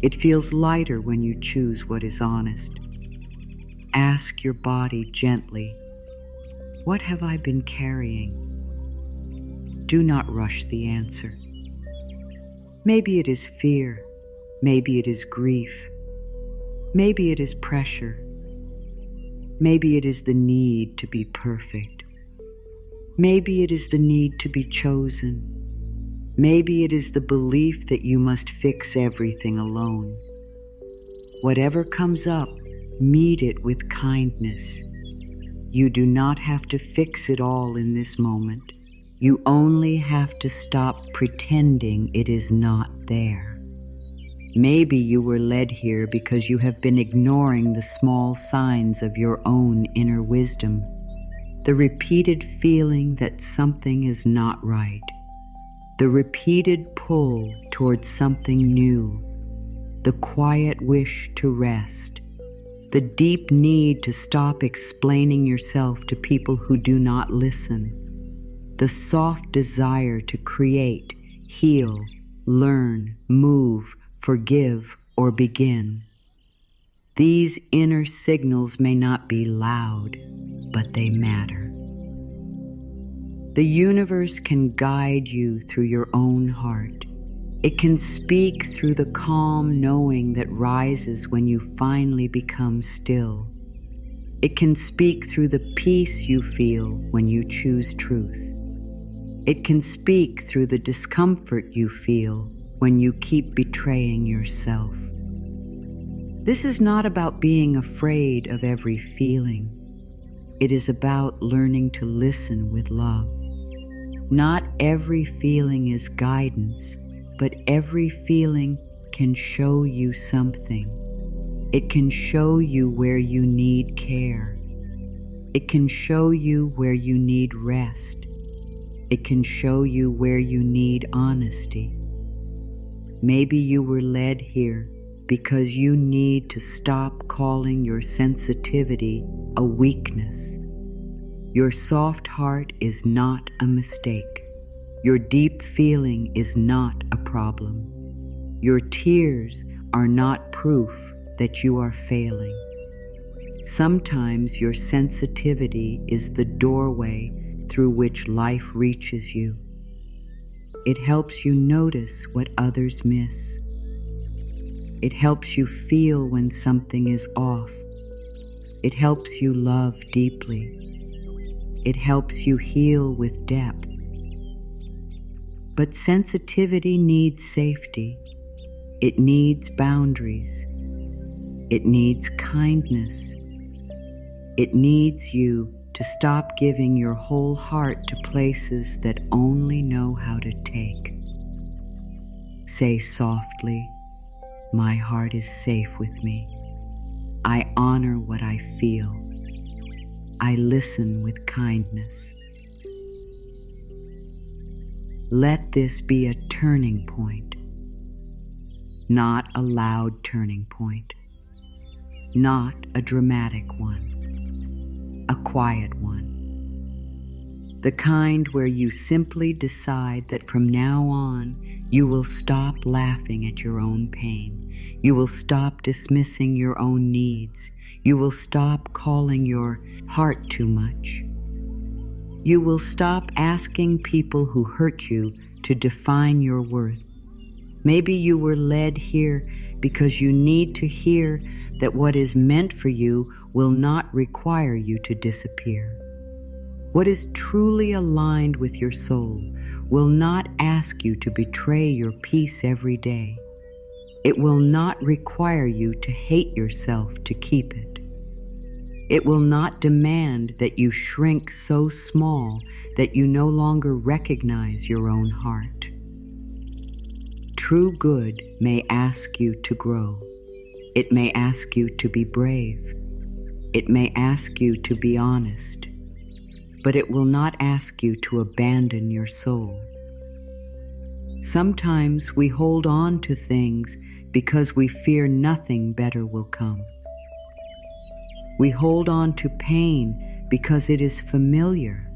It feels lighter when you choose what is honest. Ask your body gently, what have I been carrying? Do not rush the answer. Maybe it is fear. Maybe it is grief. Maybe it is pressure. Maybe it is the need to be perfect. Maybe it is the need to be chosen. Maybe it is the belief that you must fix everything alone. Whatever comes up, meet it with kindness. You do not have to fix it all in this moment. You only have to stop pretending it is not there. Maybe you were led here because you have been ignoring the small signs of your own inner wisdom, the repeated feeling that something is not right, the repeated pull towards something new, the quiet wish to rest, the deep need to stop explaining yourself to people who do not listen, the soft desire to create, heal, learn, move, forgive, or begin. These inner signals may not be loud, but they matter. The universe can guide you through your own heart. It can speak through the calm knowing that rises when you finally become still. It can speak through the peace you feel when you choose truth. It can speak through the discomfort you feel when you keep betraying yourself. This is not about being afraid of every feeling. It is about learning to listen with love. Not every feeling is guidance, but every feeling can show you something. It can show you where you need care. It can show you where you need rest. It can show you where you need honesty. Maybe you were led here because you need to stop calling your sensitivity a weakness. Your soft heart is not a mistake. Your deep feeling is not a problem. Your tears are not proof that you are failing. Sometimes your sensitivity is the doorway through which life reaches you. It helps you notice what others miss. It helps you feel when something is off. It helps you love deeply. It helps you heal with depth. But sensitivity needs safety. It needs boundaries. It needs kindness. It needs you to stop giving your whole heart to places that only know how to take. Say softly, my heart is safe with me. I honor what I feel. I listen with kindness. Let this be a turning point, not a loud turning point, not a dramatic one, a quiet one. The kind where you simply decide that from now on you will stop laughing at your own pain. You will stop dismissing your own needs. You will stop calling your heart too much. You will stop asking people who hurt you to define your worth. Maybe you were led here because you need to hear that what is meant for you will not require you to disappear. What is truly aligned with your soul will not ask you to betray your peace every day. It will not require you to hate yourself to keep it. It will not demand that you shrink so small that you no longer recognize your own heart. True good may ask you to grow. It may ask you to be brave. It may ask you to be honest. But it will not ask you to abandon your soul. Sometimes we hold on to things because we fear nothing better will come. We hold on to pain because it is familiar.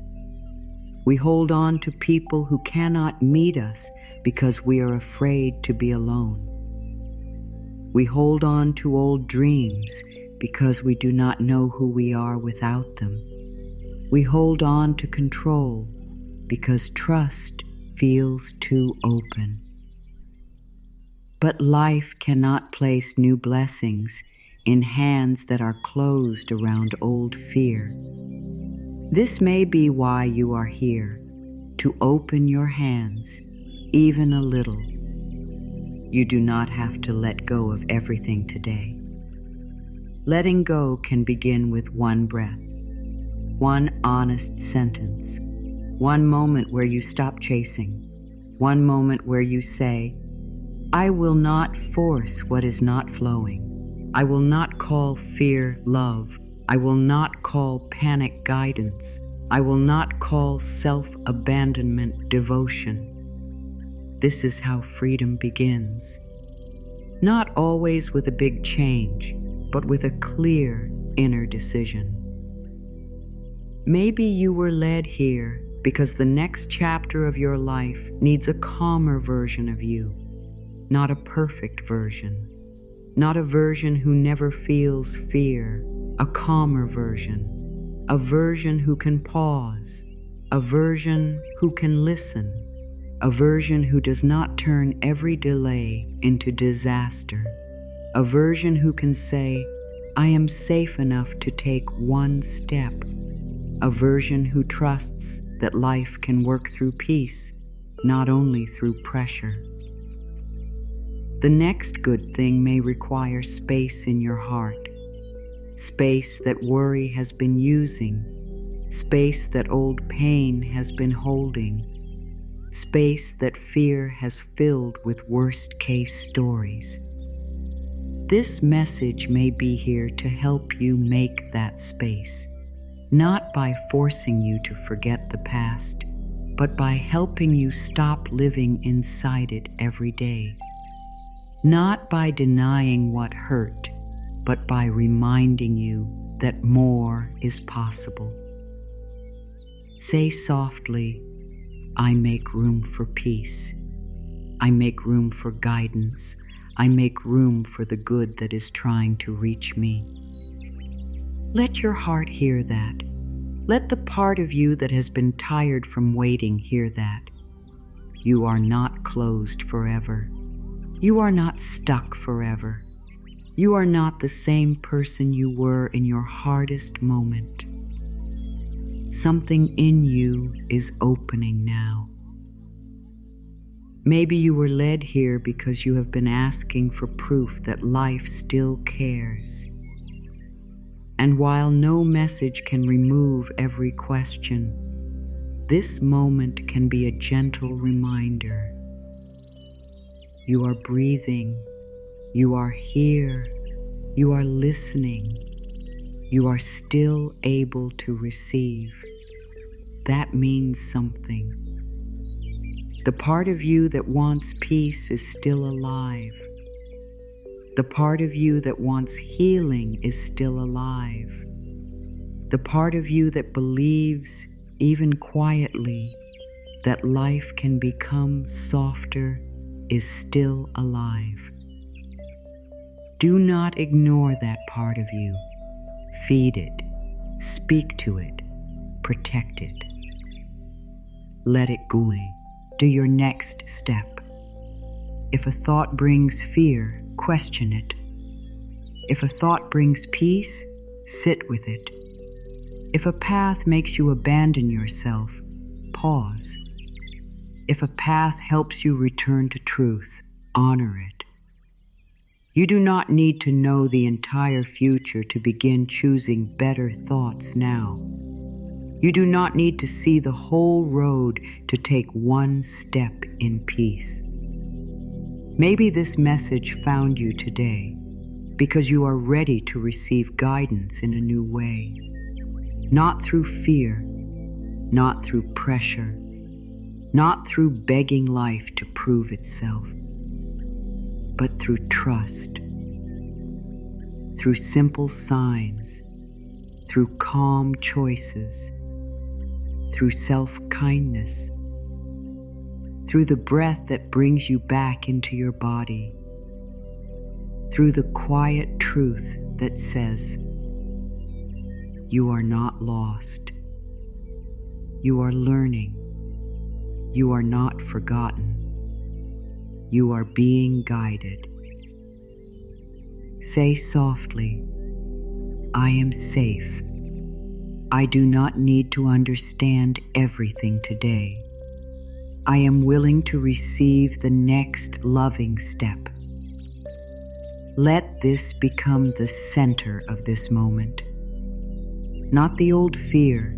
We hold on to people who cannot meet us because we are afraid to be alone. We hold on to old dreams because we do not know who we are without them. We hold on to control because trust feels too open. But life cannot place new blessings in hands that are closed around old fear. This may be why you are here, to open your hands, even a little. You do not have to let go of everything today. Letting go can begin with one breath, one honest sentence, one moment where you stop chasing, one moment where you say, I will not force what is not flowing. I will not call fear love. I will not call panic guidance. I will not call self-abandonment devotion. This is how freedom begins. Not always with a big change, but with a clear inner decision. Maybe you were led here because the next chapter of your life needs a calmer version of you, not a perfect version. Not a version who never feels fear, a calmer version, a version who can pause, a version who can listen, a version who does not turn every delay into disaster, a version who can say, I am safe enough to take one step, a version who trusts that life can work through peace, not only through pressure. The next good thing may require space in your heart, space that worry has been using, space that old pain has been holding, space that fear has filled with worst-case stories. This message may be here to help you make that space, not by forcing you to forget the past, but by helping you stop living inside it every day. Not by denying what hurt, but by reminding you that more is possible. Say softly, I make room for peace. I make room for guidance. I make room for the good that is trying to reach me. Let your heart hear that. Let the part of you that has been tired from waiting hear that. You are not closed forever. You are not stuck forever. You are not the same person you were in your hardest moment. Something in you is opening now. Maybe you were led here because you have been asking for proof that life still cares. And while no message can remove every question, this moment can be a gentle reminder. You are breathing, you are here, you are listening, you are still able to receive. That means something. The part of you that wants peace is still alive. The part of you that wants healing is still alive. The part of you that believes, even quietly, that life can become softer is still alive. Do not ignore that part of you. Feed it, speak to it, protect it. Let it go. Do your next step. If a thought brings fear, question it. If a thought brings peace, sit with it. If a path makes you abandon yourself, pause. If a path helps you return to truth, honor it. You do not need to know the entire future to begin choosing better thoughts now. You do not need to see the whole road to take one step in peace. Maybe this message found you today because you are ready to receive guidance in a new way. Not through fear, not through pressure, not through begging life to prove itself, but through trust, through simple signs, through calm choices, through self-kindness, through the breath that brings you back into your body, through the quiet truth that says, you are not lost, you are learning, you are not forgotten, you are being guided. Say softly, I am safe. I do not need to understand everything today. I am willing to receive the next loving step. Let this become the center of this moment. Not the old fear,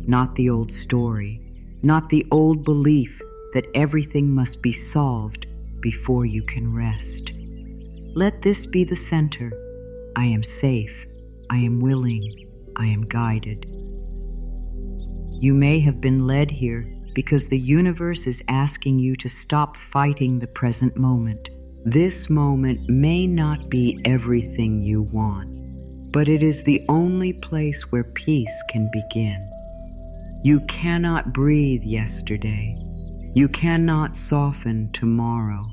not the old story, not the old belief that everything must be solved before you can rest. Let this be the center. I am safe. I am willing. I am guided. You may have been led here because the universe is asking you to stop fighting the present moment. This moment may not be everything you want, but it is the only place where peace can begin. You cannot breathe yesterday. You cannot soften tomorrow.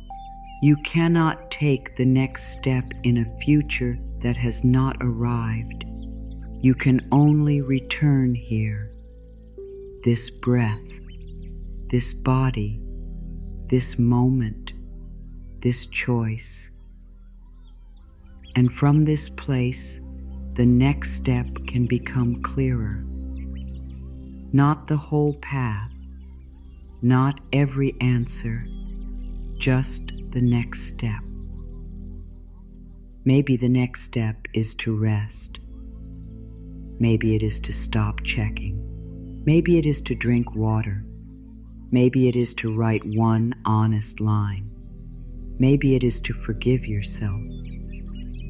You cannot take the next step in a future that has not arrived. You can only return here. This breath, this body, this moment, this choice. And from this place, the next step can become clearer. Not the whole path, not every answer, just the next step. Maybe the next step is to rest. Maybe it is to stop checking. Maybe it is to drink water. Maybe it is to write one honest line. Maybe it is to forgive yourself.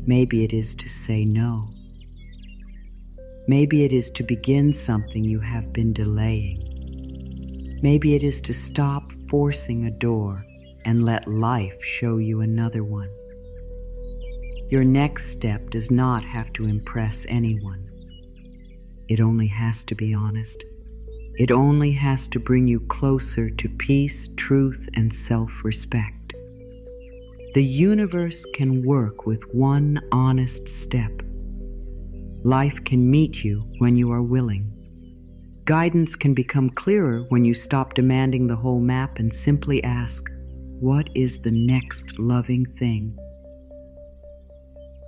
Maybe it is to say no. Maybe it is to begin something you have been delaying. Maybe it is to stop forcing a door and let life show you another one. Your next step does not have to impress anyone. It only has to be honest. It only has to bring you closer to peace, truth, and self-respect. The universe can work with one honest step. Life can meet you when you are willing. Guidance can become clearer when you stop demanding the whole map and simply ask, what is the next loving thing?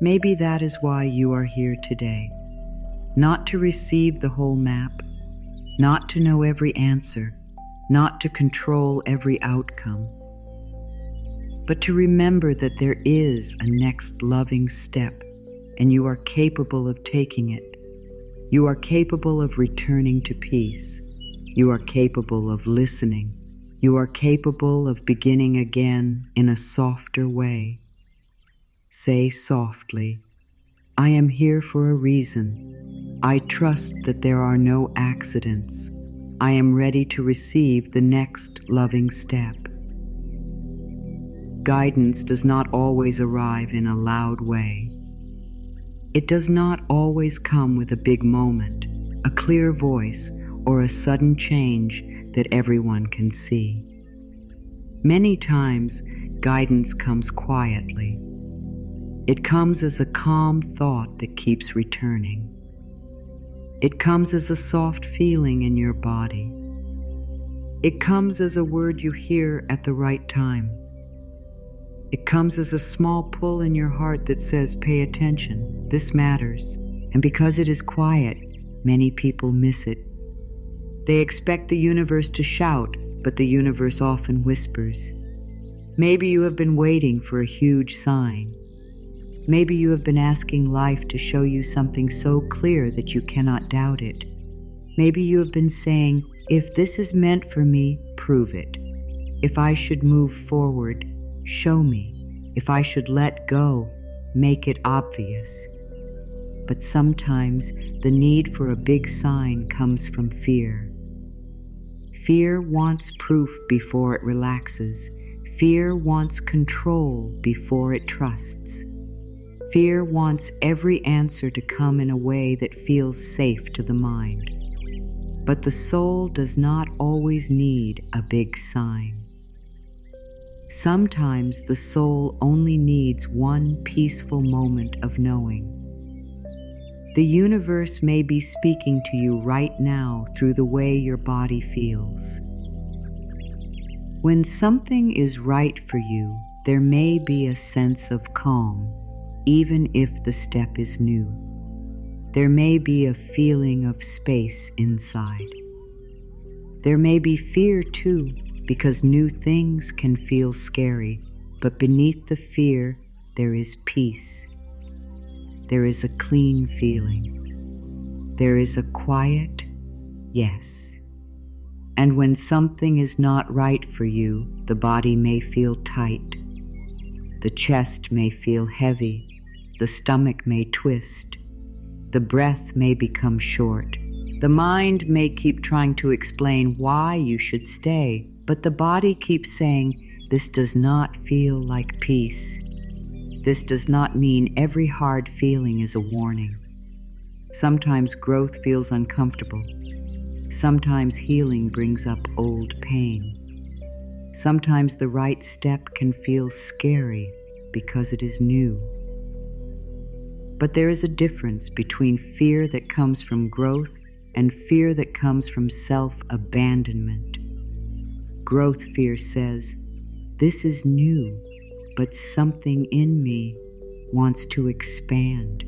Maybe that is why you are here today. Not to receive the whole map, not to know every answer, not to control every outcome, but to remember that there is a next loving step and you are capable of taking it. You are capable of returning to peace. You are capable of listening. You are capable of beginning again in a softer way. Say softly, I am here for a reason. I trust that there are no accidents. I am ready to receive the next loving step. Guidance does not always arrive in a loud way. It does not always come with a big moment, a clear voice, or a sudden change that everyone can see. Many times, guidance comes quietly. It comes as a calm thought that keeps returning. It comes as a soft feeling in your body. It comes as a word you hear at the right time. It comes as a small pull in your heart that says, pay attention, this matters. And because it is quiet, many people miss it. They expect the universe to shout, but the universe often whispers. Maybe you have been waiting for a huge sign. Maybe you have been asking life to show you something so clear that you cannot doubt it. Maybe you have been saying, if this is meant for me, prove it. If I should move forward, show me. If I should let go, make it obvious. But sometimes the need for a big sign comes from fear. Fear wants proof before it relaxes. Fear wants control before it trusts. Fear wants every answer to come in a way that feels safe to the mind. But the soul does not always need a big sign. Sometimes the soul only needs one peaceful moment of knowing. The universe may be speaking to you right now through the way your body feels. When something is right for you, there may be a sense of calm, even if the step is new. There may be a feeling of space inside. There may be fear too, because new things can feel scary, but beneath the fear, there is peace. There is a clean feeling. There is a quiet yes. And when something is not right for you, the body may feel tight. The chest may feel heavy. The stomach may twist. The breath may become short. The mind may keep trying to explain why you should stay, but the body keeps saying, this does not feel like peace. This does not mean every hard feeling is a warning. Sometimes growth feels uncomfortable. Sometimes healing brings up old pain. Sometimes the right step can feel scary because it is new. But there is a difference between fear that comes from growth and fear that comes from self-abandonment. Growth fear says, this is new, but something in me wants to expand.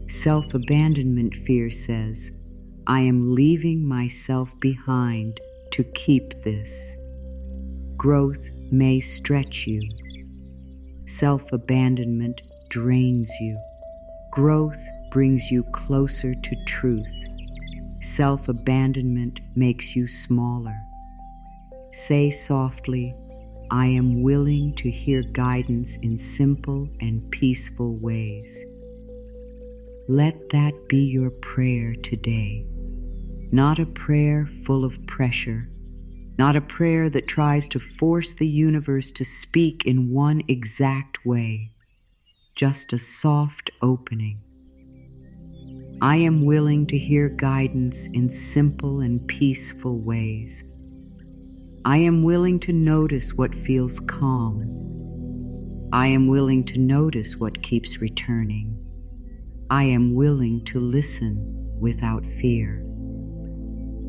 Self-abandonment fear says, I am leaving myself behind to keep this. Growth may stretch you. Self-abandonment drains you. Growth brings you closer to truth. Self-abandonment makes you smaller. Say softly, I am willing to hear guidance in simple and peaceful ways. Let that be your prayer today. Not a prayer full of pressure, not a prayer that tries to force the universe to speak in one exact way, just a soft opening. I am willing to hear guidance in simple and peaceful ways. I am willing to notice what feels calm. I am willing to notice what keeps returning. I am willing to listen without fear.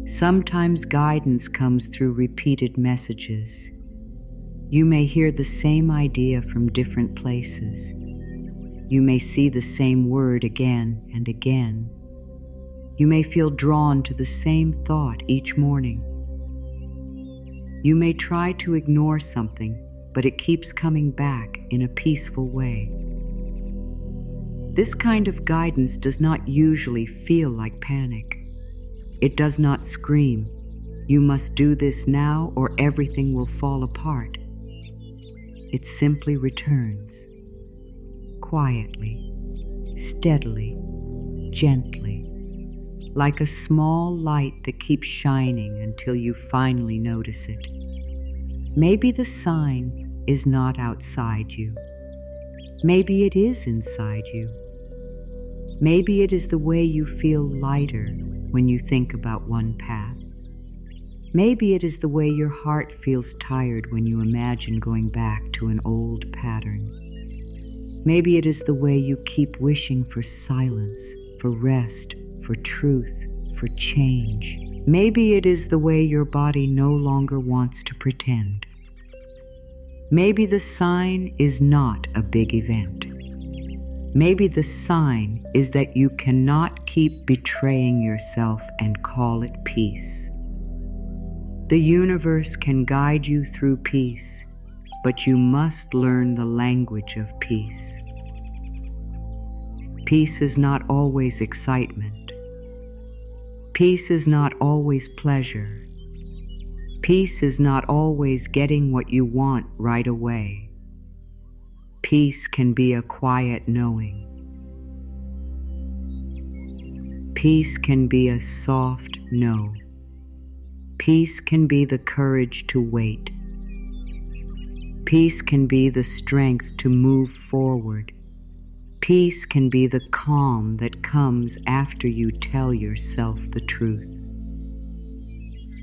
Sometimes guidance comes through repeated messages. You may hear the same idea from different places. You may see the same word again and again. You may feel drawn to the same thought each morning. You may try to ignore something, but it keeps coming back in a peaceful way. This kind of guidance does not usually feel like panic. It does not scream, you must do this now or everything will fall apart. It simply returns, quietly, steadily, gently, like a small light that keeps shining until you finally notice it. Maybe the sign is not outside you. Maybe it is inside you. Maybe it is the way you feel lighter when you think about one path. Maybe it is the way your heart feels tired when you imagine going back to an old pattern. Maybe it is the way you keep wishing for silence, for rest, for truth, for change. Maybe it is the way your body no longer wants to pretend. Maybe the sign is not a big event. Maybe the sign is that you cannot keep betraying yourself and call it peace. The universe can guide you through peace, but you must learn the language of peace. Peace is not always excitement. Peace is not always pleasure. Peace is not always getting what you want right away. Peace can be a quiet knowing. Peace can be a soft no. Peace can be the courage to wait. Peace can be the strength to move forward. Peace can be the calm that comes after you tell yourself the truth.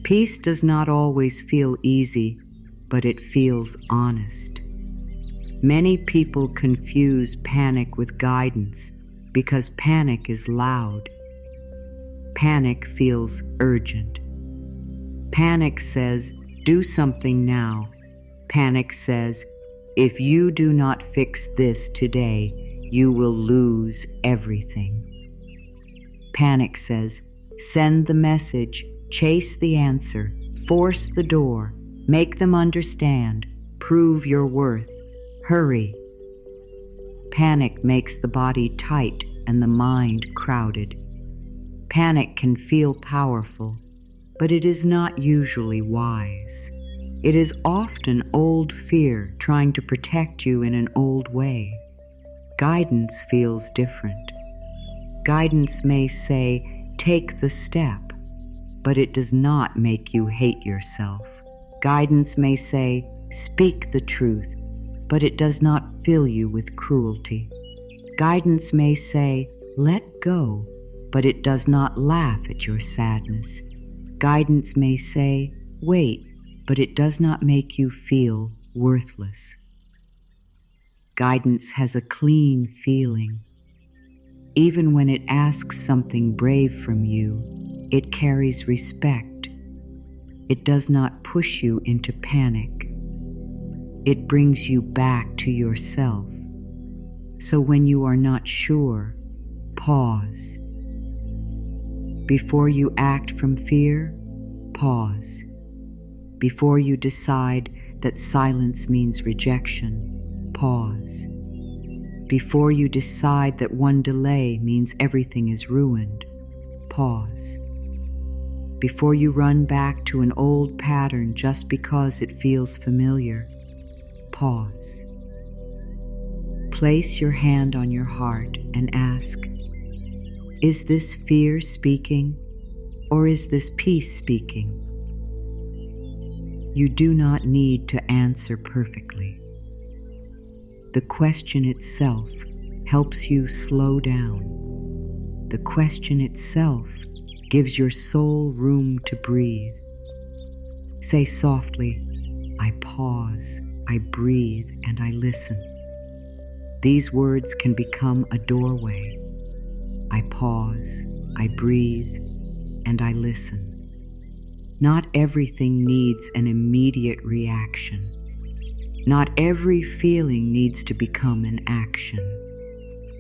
Peace does not always feel easy, but it feels honest. Many people confuse panic with guidance because panic is loud. Panic feels urgent. Panic says, do something now. Panic says, if you do not fix this today, you will lose everything. Panic says, send the message, chase the answer, force the door, make them understand, prove your worth, hurry. Panic makes the body tight and the mind crowded. Panic can feel powerful, but it is not usually wise. It is often old fear trying to protect you in an old way. Guidance feels different. Guidance may say, take the step, but it does not make you hate yourself. Guidance may say, speak the truth, but it does not fill you with cruelty. Guidance may say, let go, but it does not laugh at your sadness. Guidance may say, wait, but it does not make you feel worthless. Guidance has a clean feeling. Even when it asks something brave from you, it carries respect. It does not push you into panic. It brings you back to yourself. So when you are not sure, pause. Before you act from fear, pause. Before you decide that silence means rejection, pause. Before you decide that one delay means everything is ruined, pause. Before you run back to an old pattern just because it feels familiar, pause. Place your hand on your heart and ask, is this fear speaking, or is this peace speaking? You do not need to answer perfectly. The question itself helps you slow down. The question itself gives your soul room to breathe. Say softly, I pause, I breathe, and I listen. These words can become a doorway. I pause, I breathe, and I listen. Not everything needs an immediate reaction. Not every feeling needs to become an action.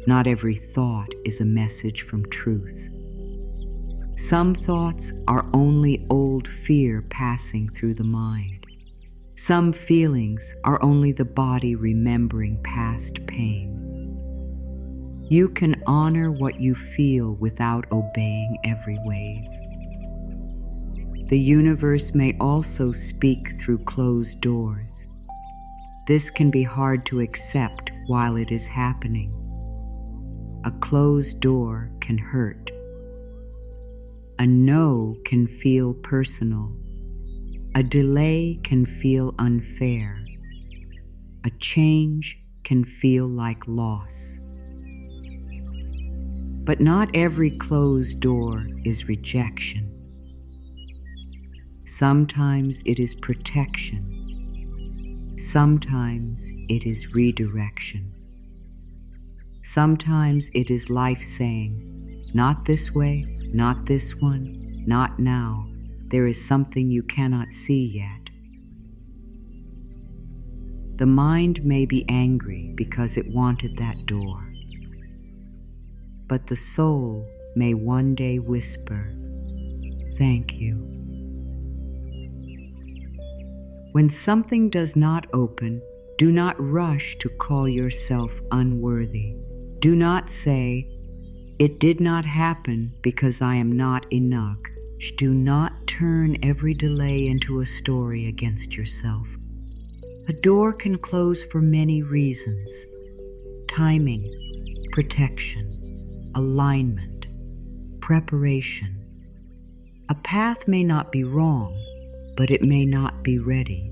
Not every thought is a message from truth. Some thoughts are only old fear passing through the mind. Some feelings are only the body remembering past pain. You can honor what you feel without obeying every wave. The universe may also speak through closed doors. This can be hard to accept while it is happening. A closed door can hurt. A no can feel personal. A delay can feel unfair. A change can feel like loss. But not every closed door is rejection. Sometimes it is protection. Sometimes it is redirection. Sometimes it is life saying, not this way, not this one, not now. There is something you cannot see yet. The mind may be angry because it wanted that door. but the soul may one day whisper, "Thank you." When something does not open, do not rush to call yourself unworthy. Do not say, "It did not happen because I am not enough." Do not turn every delay into a story against yourself. A door can close for many reasons: timing, protection, alignment, preparation. A path may not be wrong, but it may not be ready.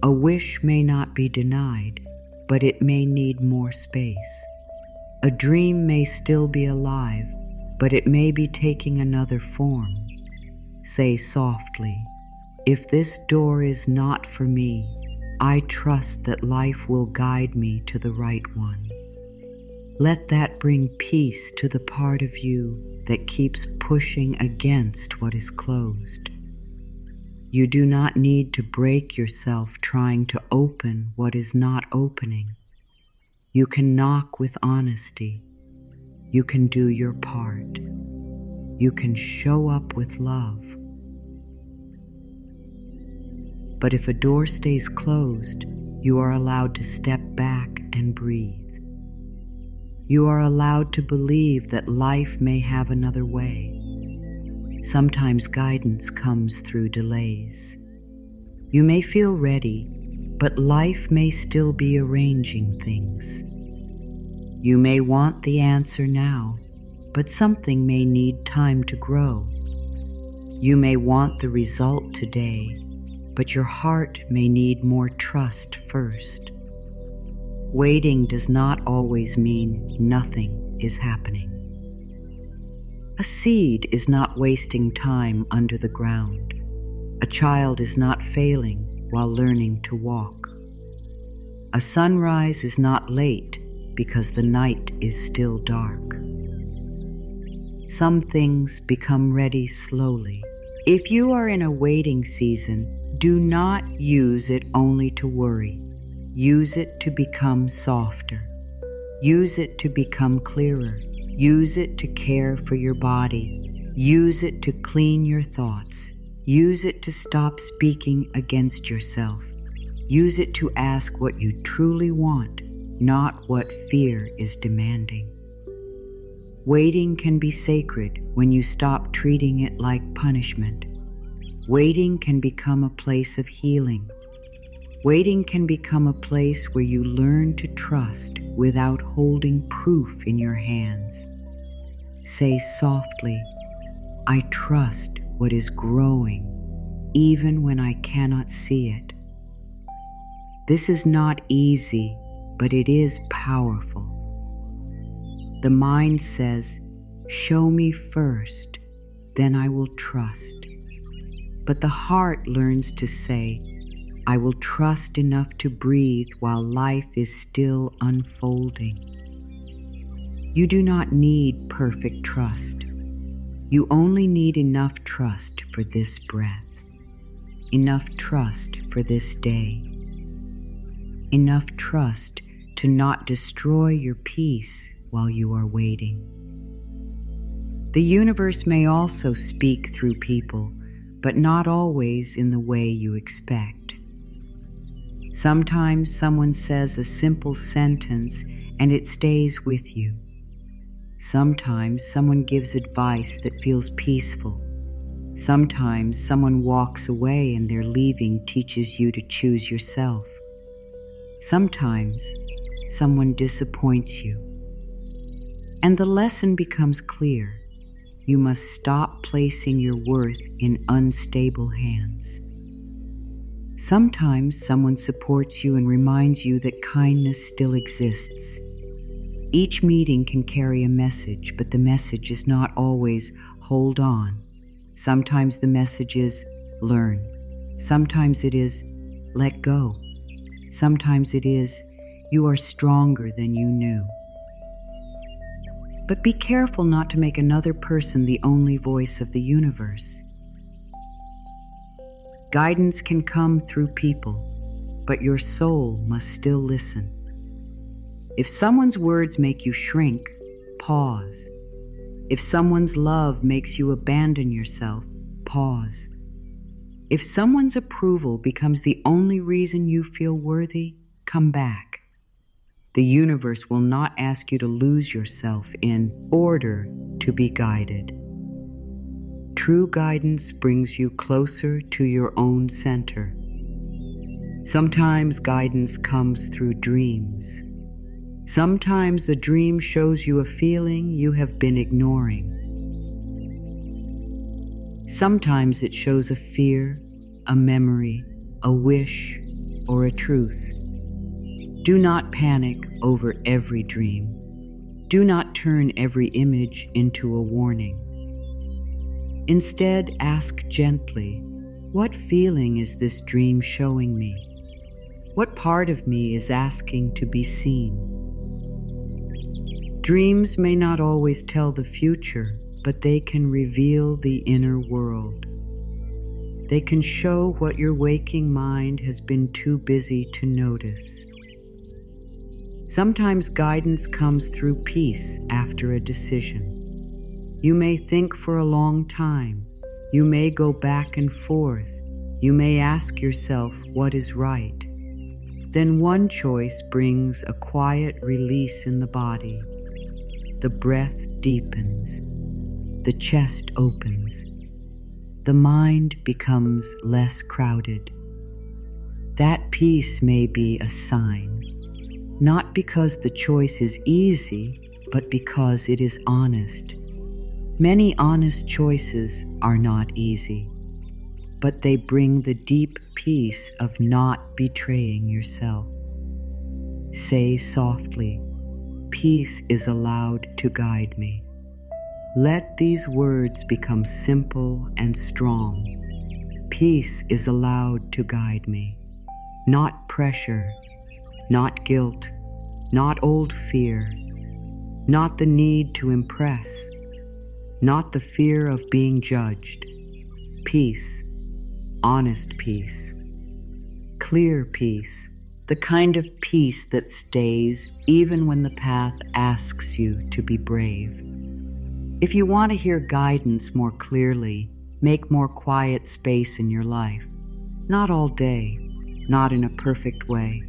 A wish may not be denied, but it may need more space. A dream may still be alive, but it may be taking another form. Say softly, "If this door is not for me, I trust that life will guide me to the right one." Let that bring peace to the part of you that keeps pushing against what is closed. You do not need to break yourself trying to open what is not opening. You can knock with honesty. You can do your part. You can show up with love. But if a door stays closed, you are allowed to step back and breathe. You are allowed to believe that life may have another way. Sometimes guidance comes through delays. You may feel ready, but life may still be arranging things. You may want the answer now, but something may need time to grow. You may want the result today, but your heart may need more trust first. Waiting does not always mean nothing is happening. A seed is not wasting time under the ground. A child is not failing while learning to walk. A sunrise is not late because the night is still dark. Some things become ready slowly. If you are in a waiting season, do not use it only to worry. Use it to become softer. Use it to become clearer. Use it to care for your body. Use it to clean your thoughts. Use it to stop speaking against yourself. Use it to ask what you truly want, not what fear is demanding. Waiting can be sacred when you stop treating it like punishment. Waiting can become a place of healing. Waiting can become a place where you learn to trust without holding proof in your hands. Say softly, "I trust what is growing, even when I cannot see it." This is not easy, but it is powerful. The mind says, "Show me first, then I will trust." But the heart learns to say, "I will trust enough to breathe while life is still unfolding." You do not need perfect trust. You only need enough trust for this breath, enough trust for this day, enough trust to not destroy your peace while you are waiting. The universe may also speak through people, but not always in the way you expect. Sometimes someone says a simple sentence and it stays with you. Sometimes someone gives advice that feels peaceful. Sometimes someone walks away and their leaving teaches you to choose yourself. Sometimes someone disappoints you. And the lesson becomes clear. You must stop placing your worth in unstable hands. Sometimes someone supports you and reminds you that kindness still exists. Each meeting can carry a message, but the message is not always hold on. Sometimes the message is learn. Sometimes it is let go. Sometimes it is you are stronger than you knew. But be careful not to make another person the only voice of the universe. Guidance can come through people, but your soul must still listen. If someone's words make you shrink, pause. If someone's love makes you abandon yourself, pause. If someone's approval becomes the only reason you feel worthy, come back. The universe will not ask you to lose yourself in order to be guided. True guidance brings you closer to your own center. Sometimes guidance comes through dreams. Sometimes a dream shows you a feeling you have been ignoring. Sometimes it shows a fear, a memory, a wish, or a truth. Do not panic over every dream. Do not turn every image into a warning. Instead, ask gently, what feeling is this dream showing me? What part of me is asking to be seen? Dreams may not always tell the future, but they can reveal the inner world. They can show what your waking mind has been too busy to notice. Sometimes guidance comes through peace after a decision. You may think for a long time. You may go back and forth. You may ask yourself what is right. Then one choice brings a quiet release in the body. The breath deepens. The chest opens. The mind becomes less crowded. That peace may be a sign, not because the choice is easy, but because it is honest. Many honest choices are not easy, but they bring the deep peace of not betraying yourself. Say softly, peace is allowed to guide me. Let these words become simple and strong. Peace is allowed to guide me. Not pressure, not guilt, not old fear, not the need to impress, not the fear of being judged. Peace, honest peace, clear peace, the kind of peace that stays even when the path asks you to be brave. If you want to hear guidance more clearly, make more quiet space in your life. Not all day, not in a perfect way,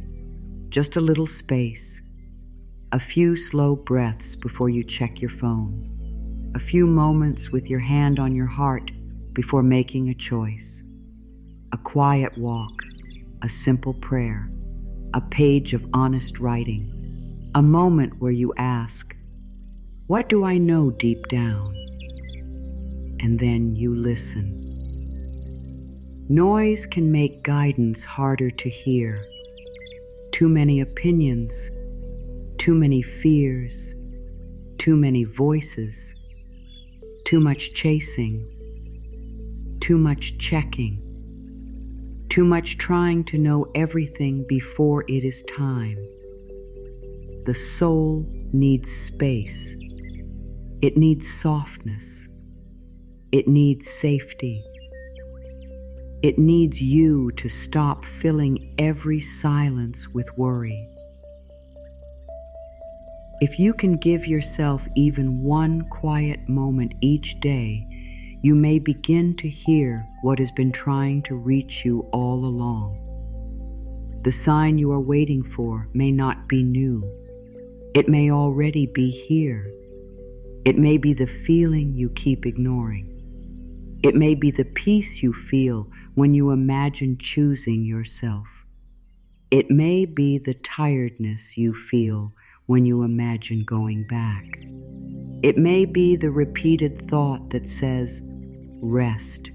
just a little space. A few slow breaths before you check your phone. A few moments with your hand on your heart before making a choice. A quiet walk, a simple prayer, a page of honest writing. A moment where you ask, what do I know deep down? And then you listen. Noise can make guidance harder to hear. Too many opinions, too many fears, too many voices, too much chasing, too much checking, too much trying to know everything before it is time. The soul needs space. It needs softness. It needs safety. It needs you to stop filling every silence with worry. If you can give yourself even one quiet moment each day, you may begin to hear what has been trying to reach you all along. The sign you are waiting for may not be new. It may already be here. It may be the feeling you keep ignoring. It may be the peace you feel when you imagine choosing yourself. It may be the tiredness you feel when you imagine going back. It may be the repeated thought that says, rest.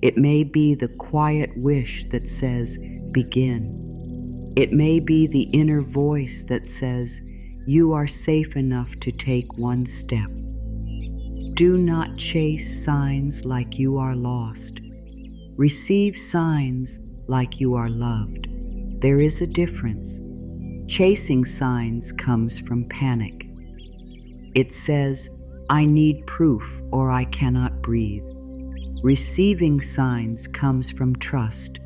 It may be the quiet wish that says, begin. It may be the inner voice that says, you are safe enough to take one step. Do not chase signs like you are lost. Receive signs like you are loved. There is a difference. Chasing signs comes from panic. It says, I need proof or I cannot breathe. Receiving signs comes from trust.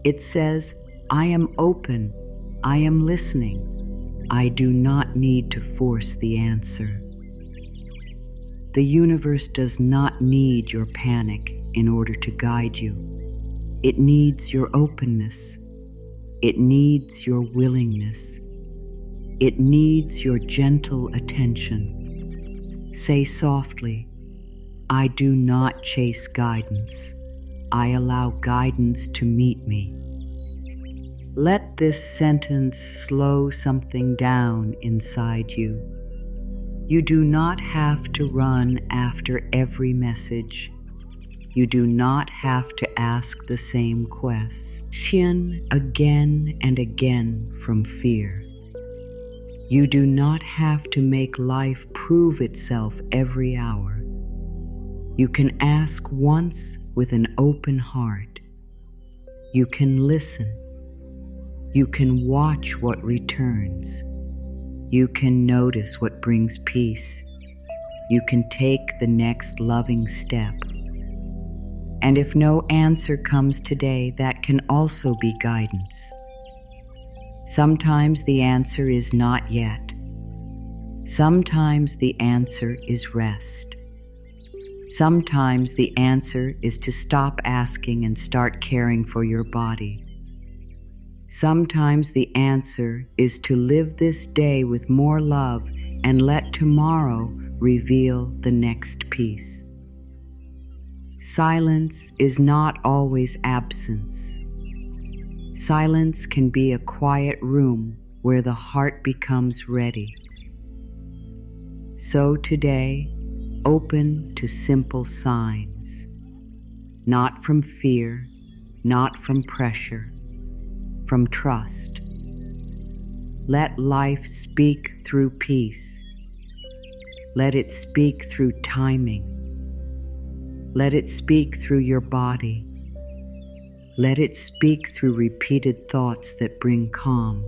It says, I am open. I am listening. I do not need to force the answer. The universe does not need your panic in order to guide you. It needs your openness. It needs your willingness. It needs your gentle attention. Say softly, I do not chase guidance. I allow guidance to meet me. Let this sentence slow something down inside you. You do not have to run after every message. You do not have to ask the same question again and again from fear. You do not have to make life prove itself every hour. You can ask once with an open heart. You can listen. You can watch what returns. You can notice what brings peace. You can take the next loving step. And if no answer comes today, that can also be guidance. Sometimes the answer is not yet. Sometimes the answer is rest. Sometimes the answer is to stop asking and start caring for your body. Sometimes the answer is to live this day with more love and let tomorrow reveal the next piece. Silence is not always absence. Silence can be a quiet room where the heart becomes ready. So today, open to simple signs, not from fear, not from pressure, from trust. Let life speak through peace. Let it speak through timing. Let it speak through your body. Let it speak through repeated thoughts that bring calm.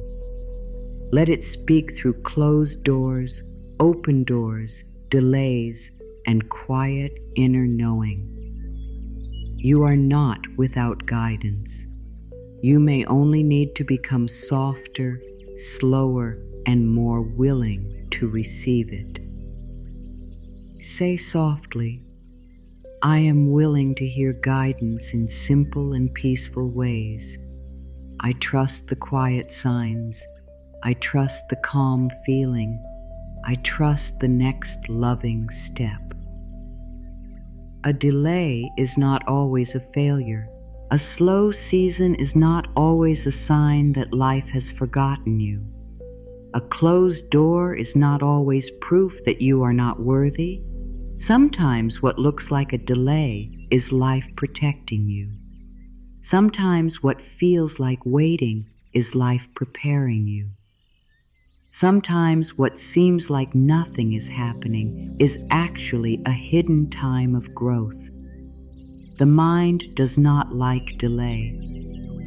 Let it speak through closed doors, open doors, delays, and quiet inner knowing. You are not without guidance. You may only need to become softer, slower, and more willing to receive it. Say softly, I am willing to hear guidance in simple and peaceful ways. I trust the quiet signs. I trust the calm feeling. I trust the next loving step. A delay is not always a failure. A slow season is not always a sign that life has forgotten you. A closed door is not always proof that you are not worthy. Sometimes what looks like a delay is life protecting you. Sometimes what feels like waiting is life preparing you. Sometimes what seems like nothing is happening is actually a hidden time of growth. The mind does not like delay.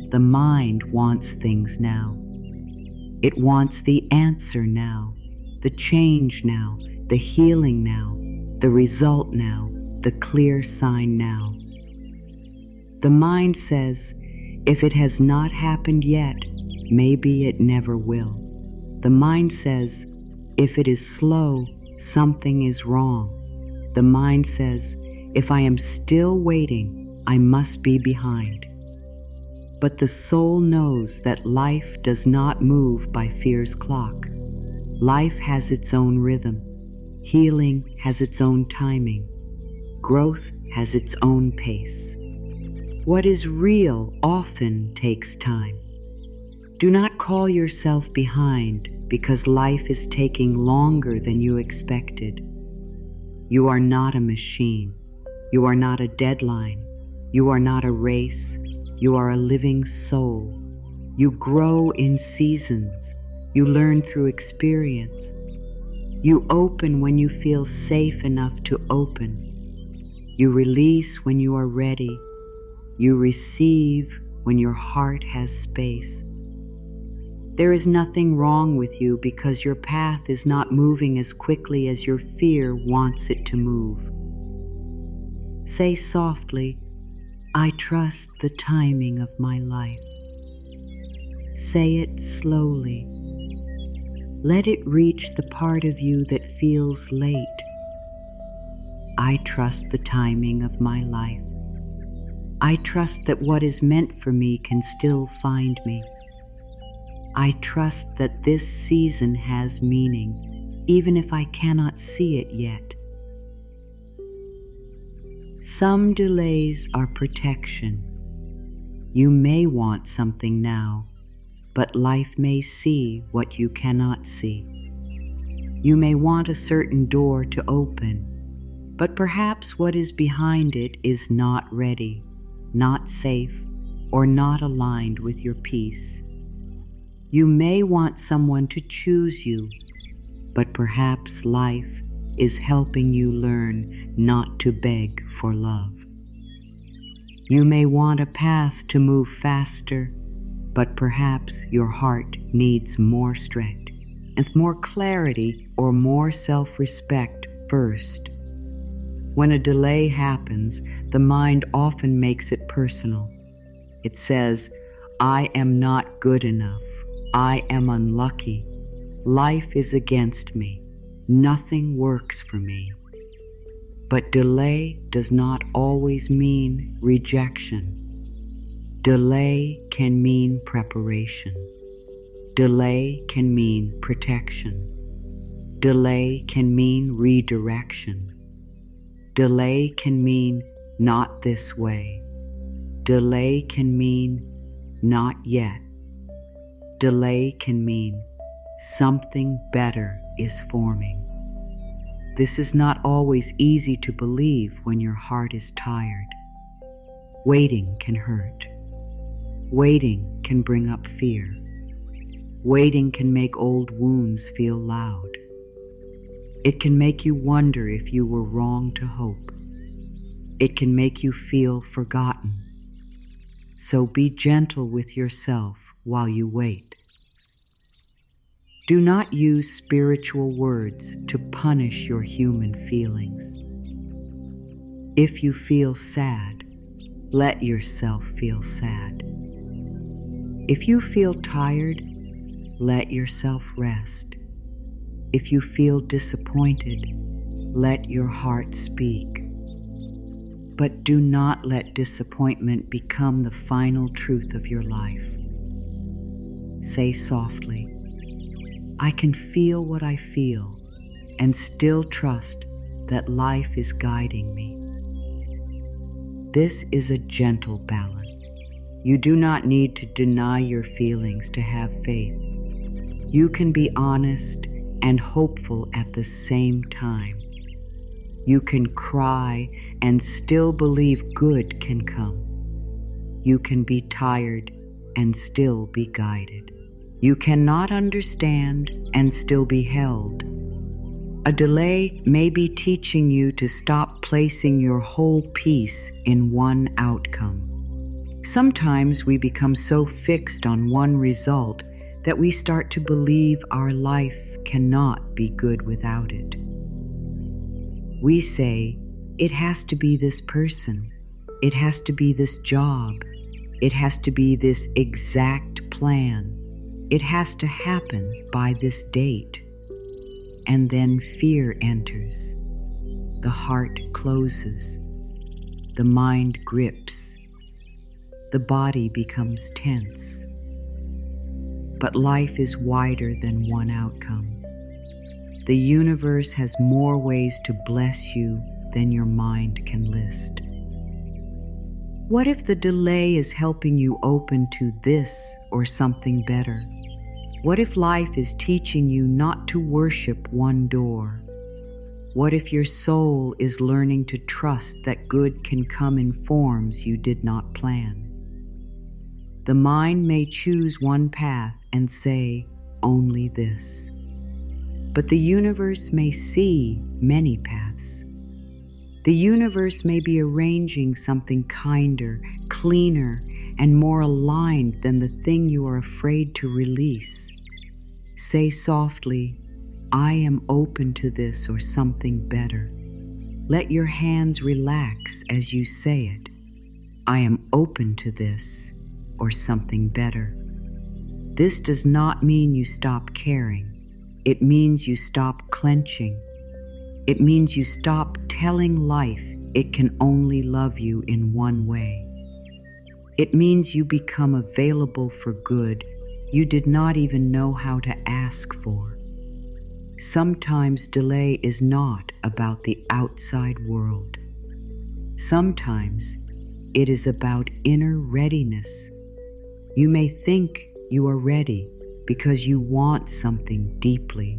The mind wants things now. It wants the answer now, the change now, the healing now, the result now, the clear sign now. The mind says, if it has not happened yet, maybe it never will. The mind says, if it is slow, something is wrong. The mind says, if I am still waiting, I must be behind. But the soul knows that life does not move by fear's clock. Life has its own rhythm. Healing has its own timing. Growth has its own pace. What is real often takes time. Do not call yourself behind because life is taking longer than you expected. You are not a machine. You are not a deadline. You are not a race. You are a living soul. You grow in seasons. You learn through experience. You open when you feel safe enough to open. You release when you are ready. You receive when your heart has space. There is nothing wrong with you because your path is not moving as quickly as your fear wants it to move. Say softly, I trust the timing of my life. Say it slowly. Let it reach the part of you that feels late. I trust the timing of my life. I trust that what is meant for me can still find me. I trust that this season has meaning, even if I cannot see it yet. Some delays are protection. You may want something now, but life may see what you cannot see. You may want a certain door to open, but perhaps what is behind it is not ready, not safe, or not aligned with your peace. You may want someone to choose you, but perhaps life is helping you learn not to beg for love. You may want a path to move faster, but perhaps your heart needs more strength and more clarity or more self-respect first. When a delay happens, the mind often makes it personal. It says, I am not good enough. I am unlucky. Life is against me. Nothing works for me. But delay does not always mean rejection. Delay can mean preparation. Delay can mean protection. Delay can mean redirection. Delay can mean not this way. Delay can mean not yet. Delay can mean something better is forming. This is not always easy to believe when your heart is tired. Waiting can hurt. Waiting can bring up fear. Waiting can make old wounds feel loud. It can make you wonder if you were wrong to hope. It can make you feel forgotten. So be gentle with yourself while you wait. Do not use spiritual words to punish your human feelings. If you feel sad, let yourself feel sad. If you feel tired, let yourself rest. If you feel disappointed, let your heart speak. But do not let disappointment become the final truth of your life. Say softly, I can feel what I feel and still trust that life is guiding me. This is a gentle balance. You do not need to deny your feelings to have faith. You can be honest and hopeful at the same time. You can cry and still believe good can come. You can be tired and still be guided. You cannot understand and still be held. A delay may be teaching you to stop placing your whole peace in one outcome. Sometimes we become so fixed on one result that we start to believe our life cannot be good without it. We say, it has to be this person, it has to be this job, it has to be this exact plan, it has to happen by this date. And then fear enters, the heart closes, the mind grips, the body becomes tense. But life is wider than one outcome. The universe has more ways to bless you than your mind can list. What if the delay is helping you open to this or something better? What if life is teaching you not to worship one door? What if your soul is learning to trust that good can come in forms you did not plan? The mind may choose one path and say, only this. But the universe may see many paths. The universe may be arranging something kinder, cleaner, and more aligned than the thing you are afraid to release. Say softly, I am open to this or something better. Let your hands relax as you say it. I am open to this or something better. This does not mean you stop caring. It means you stop clenching. It means you stop telling life it can only love you in one way. It means you become available for good you did not even know how to ask for. Sometimes delay is not about the outside world. Sometimes it is about inner readiness. You may think you are ready because you want something deeply,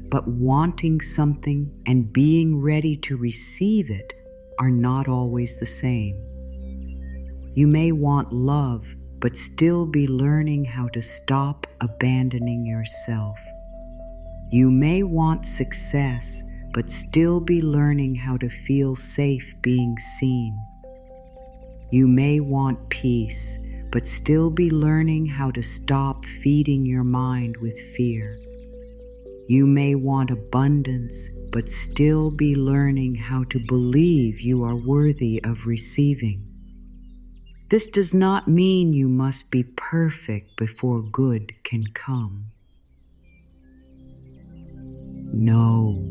but wanting something and being ready to receive it are not always the same. You may want love, but still be learning how to stop abandoning yourself. You may want success, but still be learning how to feel safe being seen. You may want peace, but still be learning how to stop feeding your mind with fear. You may want abundance, but still be learning how to believe you are worthy of receiving. This does not mean you must be perfect before good can come. No.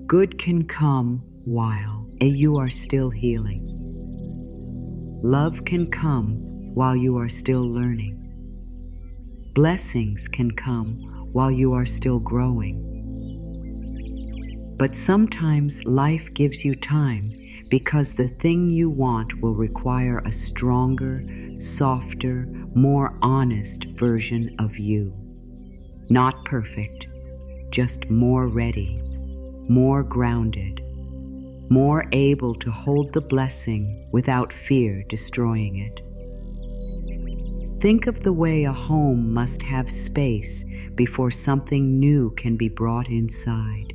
Good can come while you are still healing. Love can come while you are still learning. Blessings can come while you are still growing. But sometimes life gives you time because the thing you want will require a stronger, softer, more honest version of you. Not perfect, just more ready, more grounded, more able to hold the blessing without fear destroying it. Think of the way a home must have space before something new can be brought inside.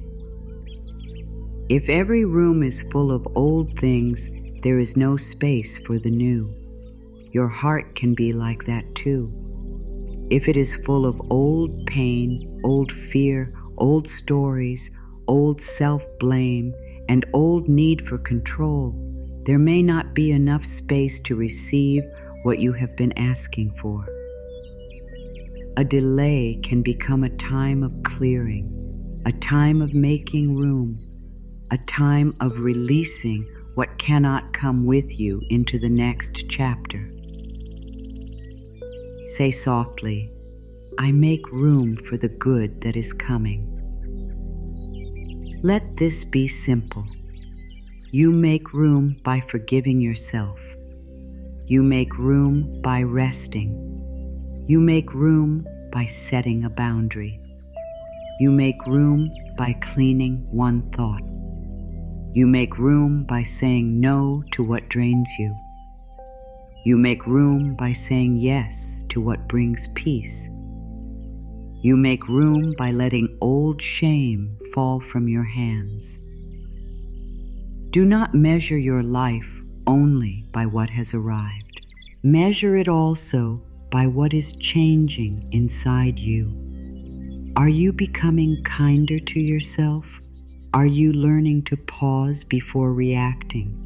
If every room is full of old things, there is no space for the new. Your heart can be like that too. If it is full of old pain, old fear, old stories, old self-blame, and old need for control, there may not be enough space to receive what you have been asking for. A delay can become a time of clearing, a time of making room, a time of releasing what cannot come with you into the next chapter. Say softly, I make room for the good that is coming. Let this be simple. You make room by forgiving yourself. You make room by resting. You make room by setting a boundary. You make room by cleaning one thought. You make room by saying no to what drains you. You make room by saying yes to what brings peace. You make room by letting old shame fall from your hands. Do not measure your life only by what has arrived. Measure it also by what is changing inside you. Are you becoming kinder to yourself? Are you learning to pause before reacting?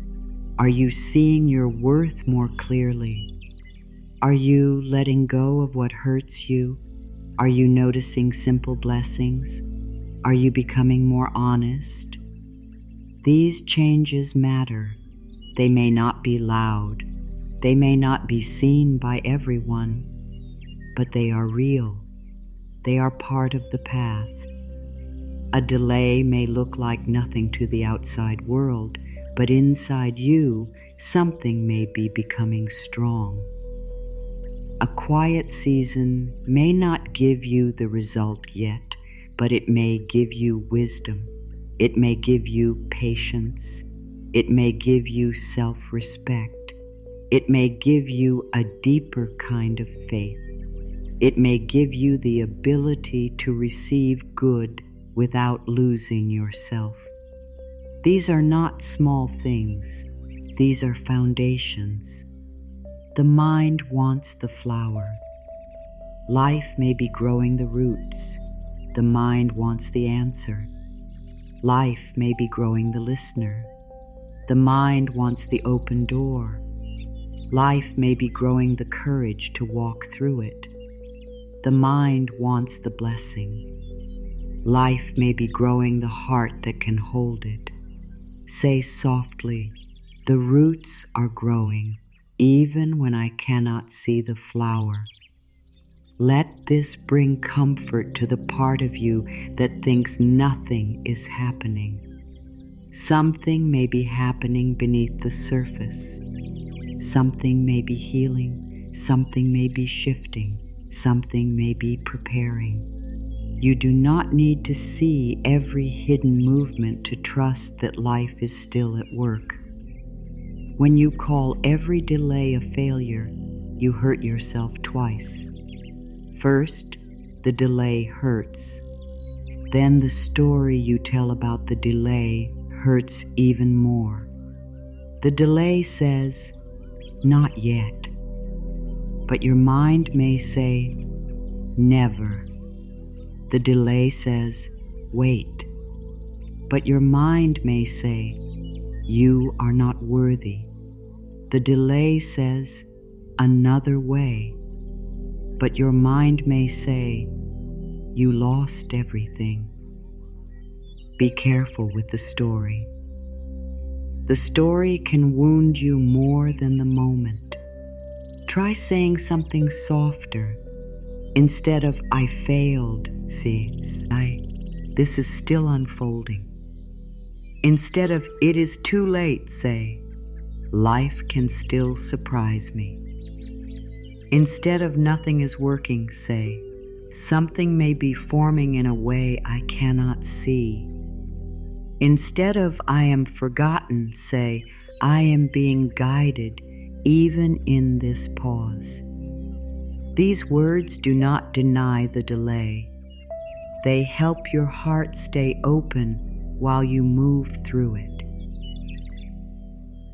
Are you seeing your worth more clearly? Are you letting go of what hurts you? Are you noticing simple blessings? Are you becoming more honest? These changes matter. They may not be loud. They may not be seen by everyone, but they are real. They are part of the path. A delay may look like nothing to the outside world, but inside you, something may be becoming strong. A quiet season may not give you the result yet, but it may give you wisdom. It may give you patience. It may give you self-respect. It may give you a deeper kind of faith. It may give you the ability to receive good without losing yourself. These are not small things. These are foundations. The mind wants the flower. Life may be growing the roots. The mind wants the answer. Life may be growing the listener. The mind wants the open door. Life may be growing the courage to walk through it. The mind wants the blessing. Life may be growing the heart that can hold it. Say softly, the roots are growing, even when I cannot see the flower. Let this bring comfort to the part of you that thinks nothing is happening. Something may be happening beneath the surface. Something may be healing, something may be shifting, something may be preparing. You do not need to see every hidden movement to trust that life is still at work. When you call every delay a failure, you hurt yourself twice. First, the delay hurts. Then the story you tell about the delay hurts even more. The delay says, "Not yet." But your mind may say, "Never." The delay says, "Wait." But your mind may say, "You are not worthy." The delay says, "Another way." But your mind may say, "You lost everything." Be careful with the story. The story can wound you more than the moment. Try saying something softer. Instead of "I failed," say, "This is still unfolding." Instead of "It is too late," say, "Life can still surprise me." Instead of "Nothing is working," say, "Something may be forming in a way I cannot see." Instead of "I am forgotten," say, "I am being guided even in this pause." These words do not deny the delay. They help your heart stay open while you move through it.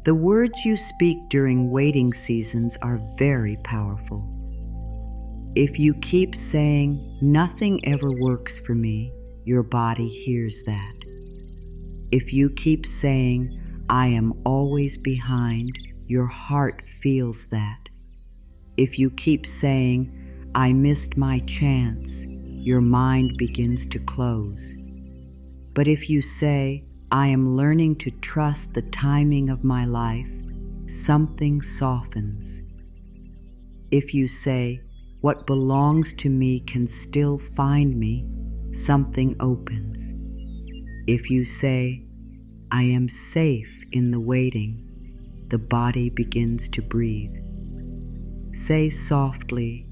The words you speak during waiting seasons are very powerful. If you keep saying, "Nothing ever works for me," your body hears that. If you keep saying, "I am always behind," your heart feels that. If you keep saying, "I missed my chance," your mind begins to close. But if you say, "I am learning to trust the timing of my life," something softens. If you say, "What belongs to me can still find me," something opens. If you say, "I am safe in the waiting," the body begins to breathe. Say softly,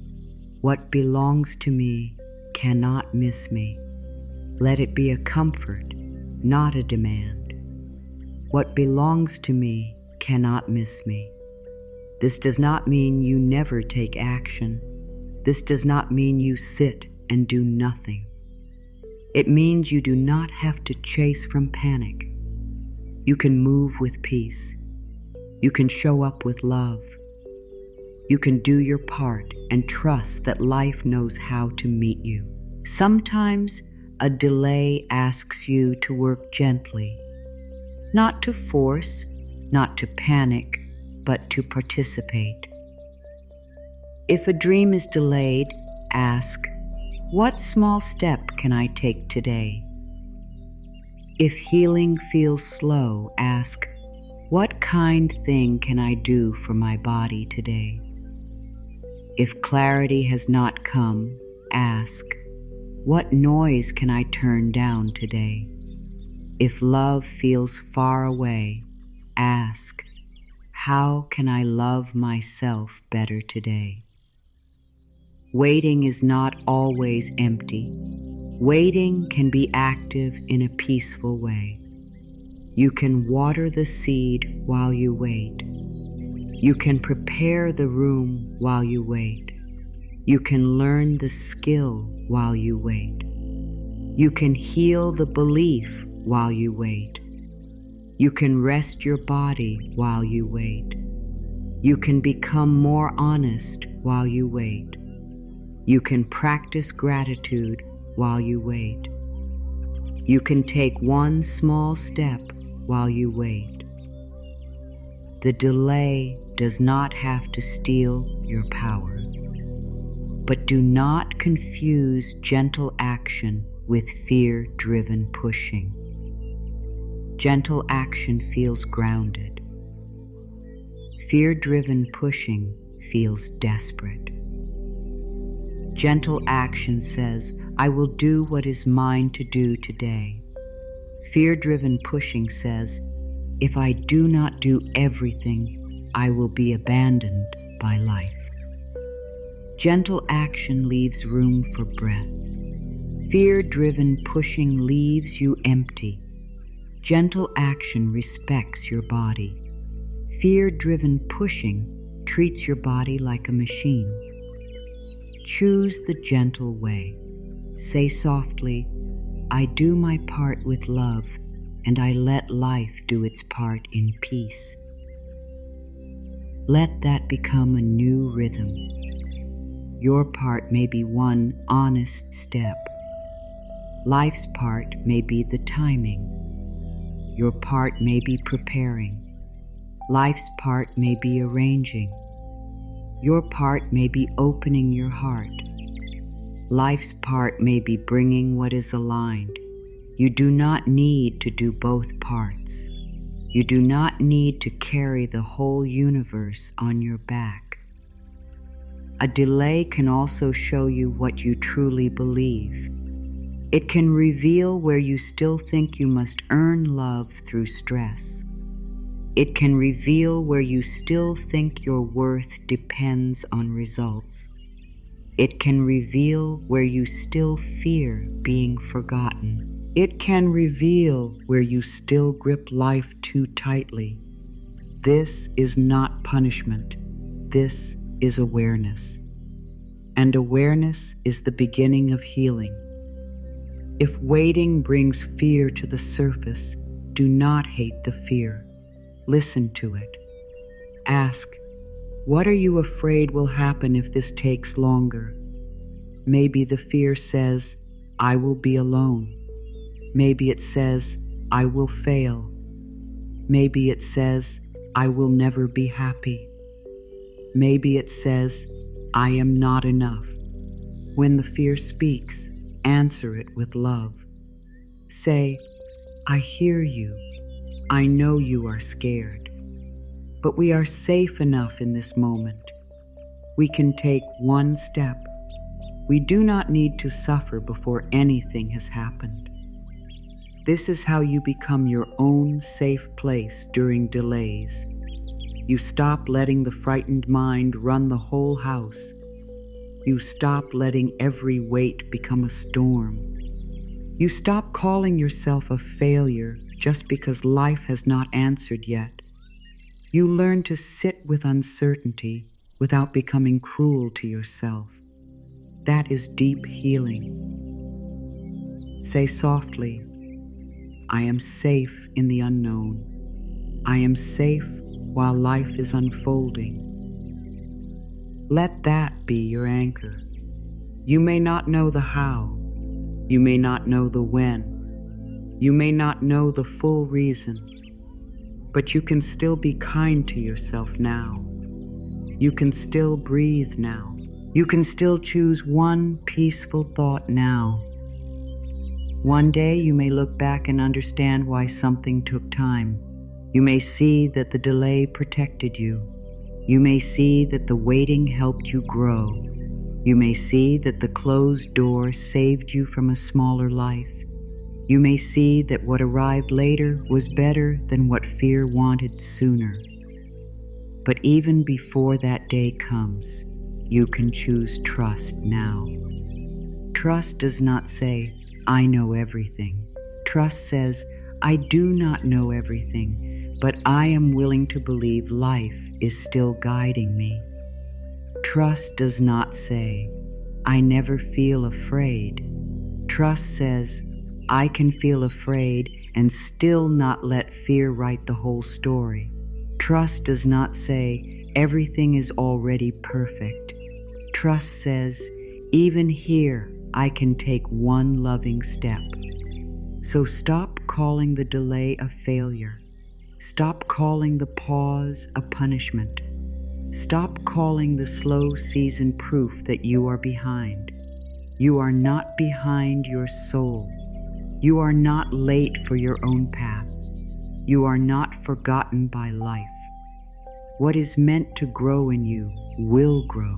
"What belongs to me cannot miss me." Let it be a comfort, not a demand. What belongs to me cannot miss me. This does not mean you never take action. This does not mean you sit and do nothing. It means you do not have to chase from panic. You can move with peace. You can show up with love. You can do your part and trust that life knows how to meet you. Sometimes a delay asks you to work gently, not to force, not to panic, but to participate. If a dream is delayed, ask, "What small step can I take today?" If healing feels slow, ask, "What kind thing can I do for my body today?" If clarity has not come, ask, "What noise can I turn down today?" If love feels far away, ask, "How can I love myself better today?" Waiting is not always empty. Waiting can be active in a peaceful way. You can water the seed while you wait. You can prepare the room while you wait. You can learn the skill while you wait. You can heal the belief while you wait. You can rest your body while you wait. You can become more honest while you wait. You can practice gratitude while you wait. You can take one small step while you wait. The delay does not have to steal your power. But do not confuse gentle action with fear-driven pushing. Gentle action feels grounded. Fear-driven pushing feels desperate. Gentle action says, I will do what is mine to do today. Fear-driven pushing says, if I do not do everything, I will be abandoned by life. Gentle action leaves room for breath. Fear-driven pushing leaves you empty. Gentle action respects your body. Fear-driven pushing treats your body like a machine. Choose the gentle way. Say softly, I do my part with love, and I let life do its part in peace. Let that become a new rhythm. Your part may be one honest step. Life's part may be the timing. Your part may be preparing. Life's part may be arranging. Your part may be opening your heart. Life's part may be bringing what is aligned. You do not need to do both parts. You do not need to carry the whole universe on your back. A delay can also show you what you truly believe. It can reveal where you still think you must earn love through stress. It can reveal where you still think your worth depends on results. It can reveal where you still fear being forgotten. It can reveal where you still grip life too tightly. This is not punishment. This is awareness. And awareness is the beginning of healing. If waiting brings fear to the surface, do not hate the fear. Listen to it. Ask, what are you afraid will happen if this takes longer? Maybe the fear says, I will be alone. Maybe it says, I will fail. Maybe it says, I will never be happy. Maybe it says, I am not enough. When the fear speaks, answer it with love. Say, I hear you. I know you are scared. But we are safe enough in this moment. We can take one step. We do not need to suffer before anything has happened. This is how you become your own safe place during delays. You stop letting the frightened mind run the whole house. You stop letting every weight become a storm. You stop calling yourself a failure just because life has not answered yet. You learn to sit with uncertainty without becoming cruel to yourself. That is deep healing. Say softly, I am safe in the unknown. I am safe while life is unfolding. Let that be your anchor. You may not know the how. You may not know the when. You may not know the full reason. But you can still be kind to yourself now. You can still breathe now. You can still choose one peaceful thought now. One day you may look back and understand why something took time. You may see that the delay protected you. You may see that the waiting helped you grow. You may see that the closed door saved you from a smaller life. You may see that what arrived later was better than what fear wanted sooner. But even before that day comes, you can choose trust now. Trust does not say, I know everything. Trust says, I do not know everything, but I am willing to believe life is still guiding me. Trust does not say, I never feel afraid. Trust says, I can feel afraid and still not let fear write the whole story. Trust does not say, everything is already perfect. Trust says, even here, I can take one loving step. So stop calling the delay a failure. Stop calling the pause a punishment. Stop calling the slow season proof that you are behind. You are not behind your soul. You are not late for your own path. You are not forgotten by life. What is meant to grow in you will grow.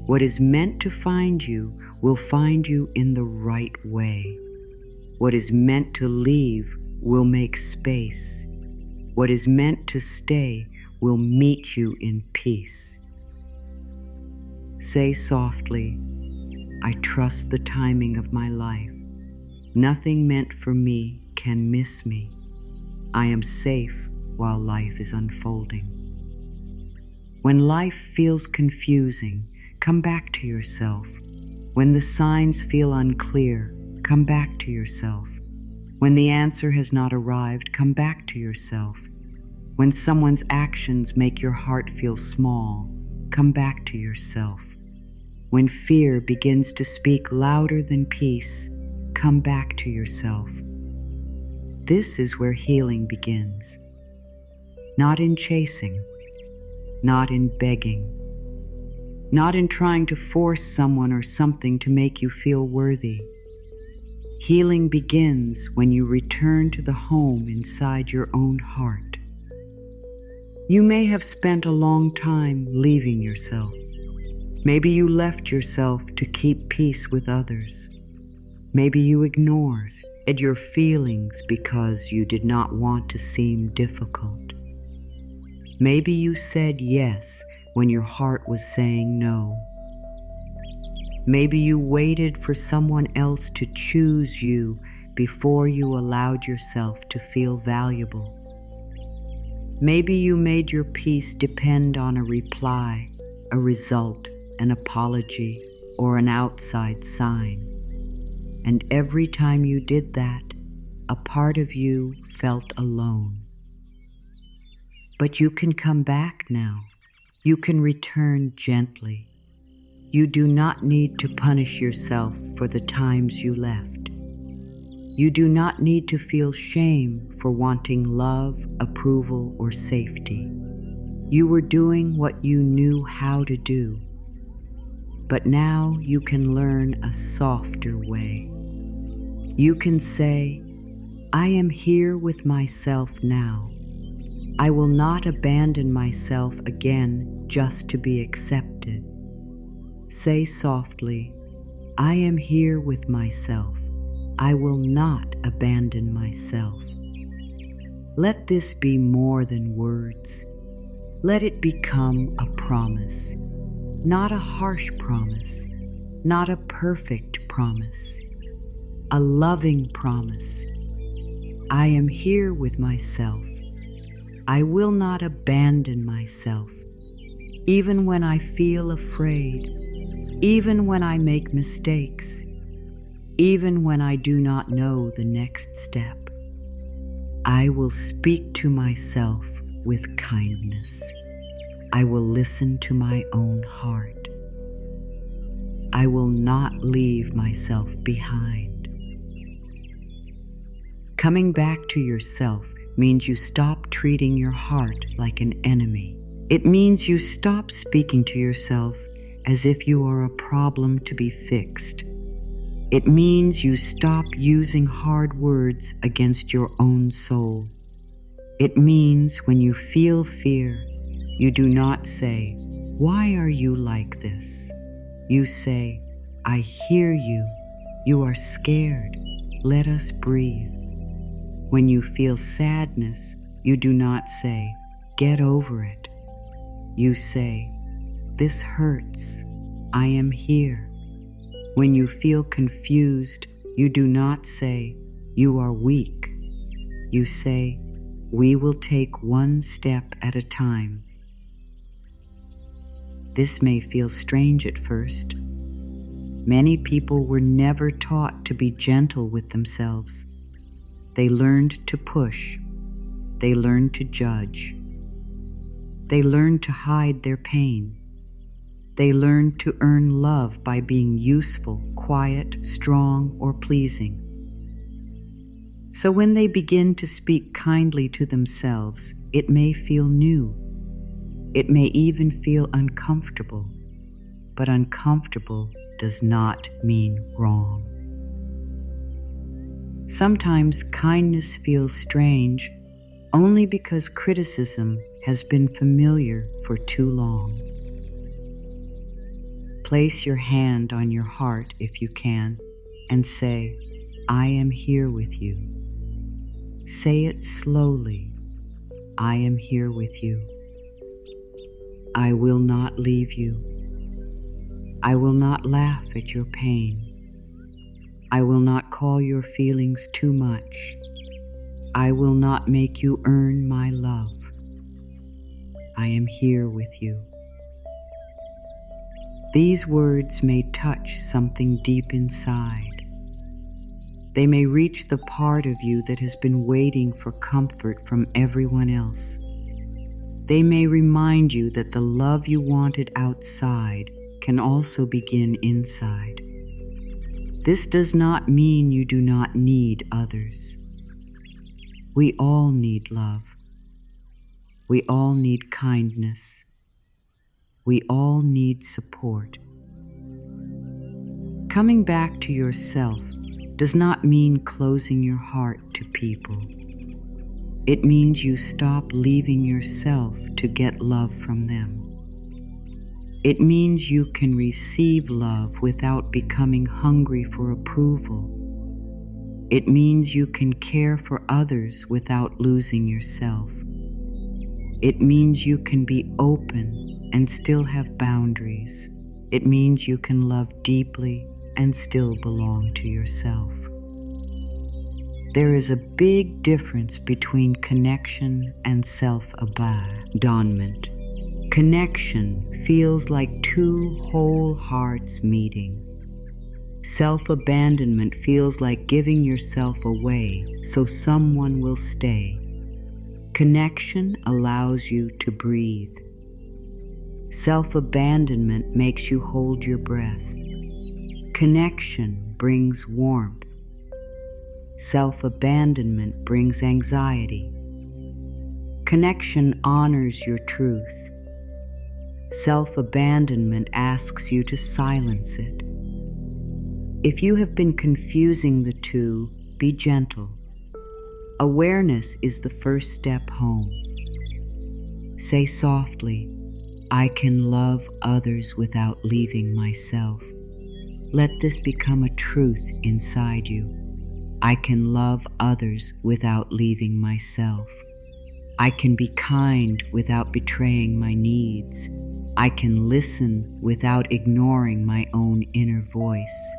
What is meant to find you will find you in the right way. What is meant to leave will make space. What is meant to stay will meet you in peace. Say softly, I trust the timing of my life. Nothing meant for me can miss me. I am safe while life is unfolding. When life feels confusing, come back to yourself. When the signs feel unclear, come back to yourself. When the answer has not arrived, come back to yourself. When someone's actions make your heart feel small, come back to yourself. When fear begins to speak louder than peace, come back to yourself. This is where healing begins. Not in chasing, not in begging, not in trying to force someone or something to make you feel worthy. Healing begins when you return to the home inside your own heart. You may have spent a long time leaving yourself. Maybe you left yourself to keep peace with others. Maybe you ignored your feelings because you did not want to seem difficult. Maybe you said yes when your heart was saying no. Maybe you waited for someone else to choose you before you allowed yourself to feel valuable. Maybe you made your peace depend on a reply, a result, an apology, or an outside sign. And every time you did that, a part of you felt alone. But you can come back now. You can return gently. You do not need to punish yourself for the times you left. You do not need to feel shame for wanting love, approval, or safety. You were doing what you knew how to do. But now you can learn a softer way. You can say, I am here with myself now. I will not abandon myself again just to be accepted. Say softly, I am here with myself. I will not abandon myself. Let this be more than words. Let it become a promise, not a harsh promise, not a perfect promise, a loving promise. I am here with myself. I will not abandon myself, even when I feel afraid, even when I make mistakes, even when I do not know the next step. I will speak to myself with kindness. I will listen to my own heart. I will not leave myself behind. Coming back to yourself means you stop treating your heart like an enemy. It means you stop speaking to yourself as if you are a problem to be fixed. It means you stop using hard words against your own soul. It means when you feel fear, you do not say, "Why are you like this?" You say, "I hear you. You are scared. Let us breathe." When you feel sadness, you do not say, "Get over it." You say, "This hurts. I am here." When you feel confused, you do not say, "You are weak." You say, "We will take one step at a time." This may feel strange at first. Many people were never taught to be gentle with themselves. They learned to push. They learned to judge. They learned to hide their pain. They learned to earn love by being useful, quiet, strong, or pleasing. So when they begin to speak kindly to themselves, it may feel new. It may even feel uncomfortable, but uncomfortable does not mean wrong. Sometimes kindness feels strange only because criticism has been familiar for too long. Place your hand on your heart if you can and say, I am here with you. Say it slowly. I am here with you. I will not leave you. I will not laugh at your pain. I will not call your feelings too much. I will not make you earn my love. I am here with you. These words may touch something deep inside. They may reach the part of you that has been waiting for comfort from everyone else. They may remind you that the love you wanted outside can also begin inside. This does not mean you do not need others. We all need love. We all need kindness. We all need support. Coming back to yourself does not mean closing your heart to people. It means you stop leaving yourself to get love from them. It means you can receive love without becoming hungry for approval. It means you can care for others without losing yourself. It means you can be open and still have boundaries. It means you can love deeply and still belong to yourself. There is a big difference between connection and self-abandonment. Connection feels like two whole hearts meeting. Self-abandonment feels like giving yourself away so someone will stay. Connection allows you to breathe. Self-abandonment makes you hold your breath. Connection brings warmth. Self-abandonment brings anxiety. Connection honors your truth. Self-abandonment asks you to silence it. If you have been confusing the two, be gentle. Awareness is the first step home. Say softly, I can love others without leaving myself. Let this become a truth inside you. I can love others without leaving myself. I can be kind without betraying my needs. I can listen without ignoring my own inner voice.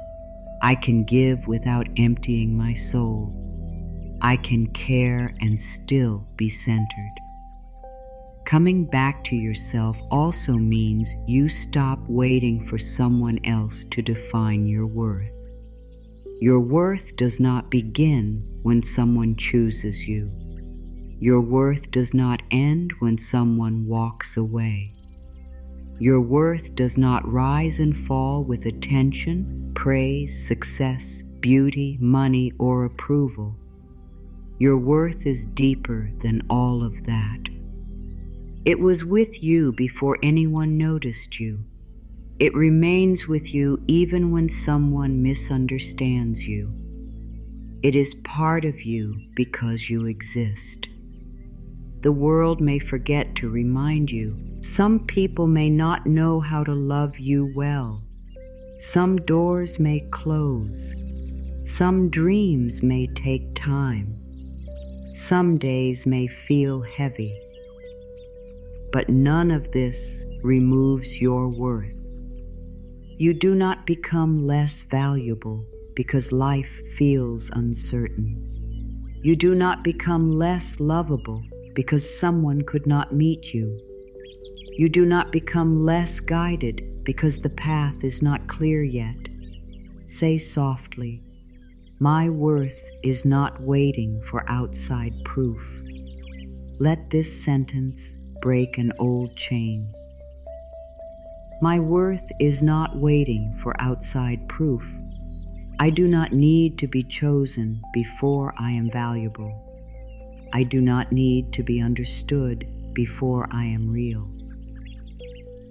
I can give without emptying my soul. I can care and still be centered. Coming back to yourself also means you stop waiting for someone else to define your worth. Your worth does not begin when someone chooses you. Your worth does not end when someone walks away. Your worth does not rise and fall with attention, praise, success, beauty, money, or approval. Your worth is deeper than all of that. It was with you before anyone noticed you. It remains with you even when someone misunderstands you. It is part of you because you exist. The world may forget to remind you. Some people may not know how to love you well. Some doors may close. Some dreams may take time. Some days may feel heavy. But none of this removes your worth. You do not become less valuable because life feels uncertain. You do not become less lovable because someone could not meet you. You do not become less guided because the path is not clear yet. Say softly, my worth is not waiting for outside proof. Let this sentence break an old chain. My worth is not waiting for outside proof. I do not need to be chosen before I am valuable. I do not need to be understood before I am real.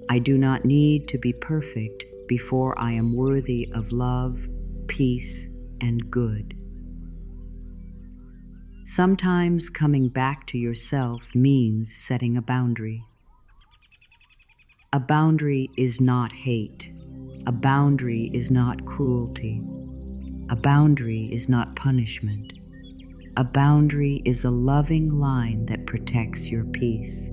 I do not need to be perfect before I am worthy of love, peace, and good. Sometimes coming back to yourself means setting a boundary. A boundary is not hate. A boundary is not cruelty. A boundary is not punishment. A boundary is a loving line that protects your peace.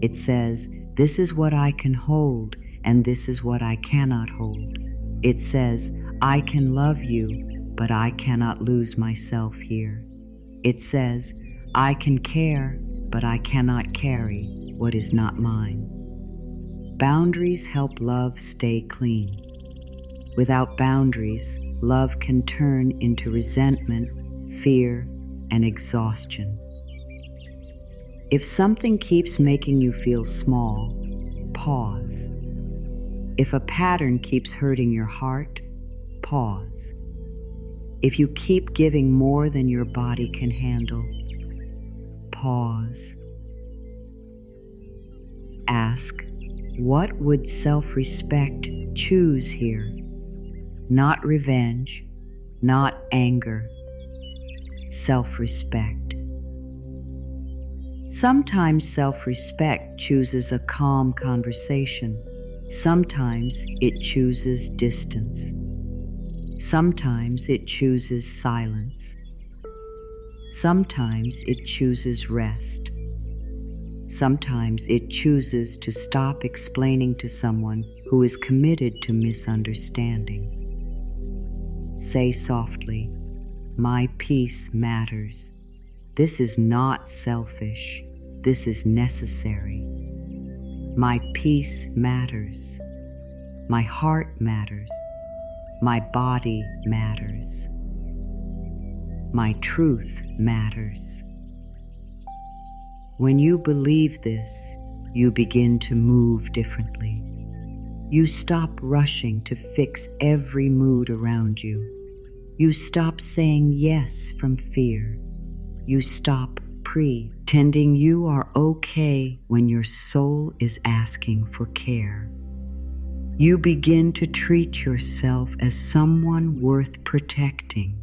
It says, this is what I can hold, and this is what I cannot hold. It says, I can love you, but I cannot lose myself here. It says, I can care, but I cannot carry what is not mine. Boundaries help love stay clean. Without boundaries, love can turn into resentment, fear, and exhaustion. If something keeps making you feel small, pause. If a pattern keeps hurting your heart, pause. If you keep giving more than your body can handle, pause. Ask, what would self-respect choose here? Not revenge, not anger, self-respect. Sometimes self-respect chooses a calm conversation. Sometimes it chooses distance. Sometimes it chooses silence. Sometimes it chooses rest. Sometimes it chooses to stop explaining to someone who is committed to misunderstanding. Say softly, my peace matters. This is not selfish. This is necessary. My peace matters. My heart matters. My body matters. My truth matters. When you believe this, you begin to move differently. You stop rushing to fix every mood around you. You stop saying yes from fear. You stop pretending you are okay when your soul is asking for care. You begin to treat yourself as someone worth protecting.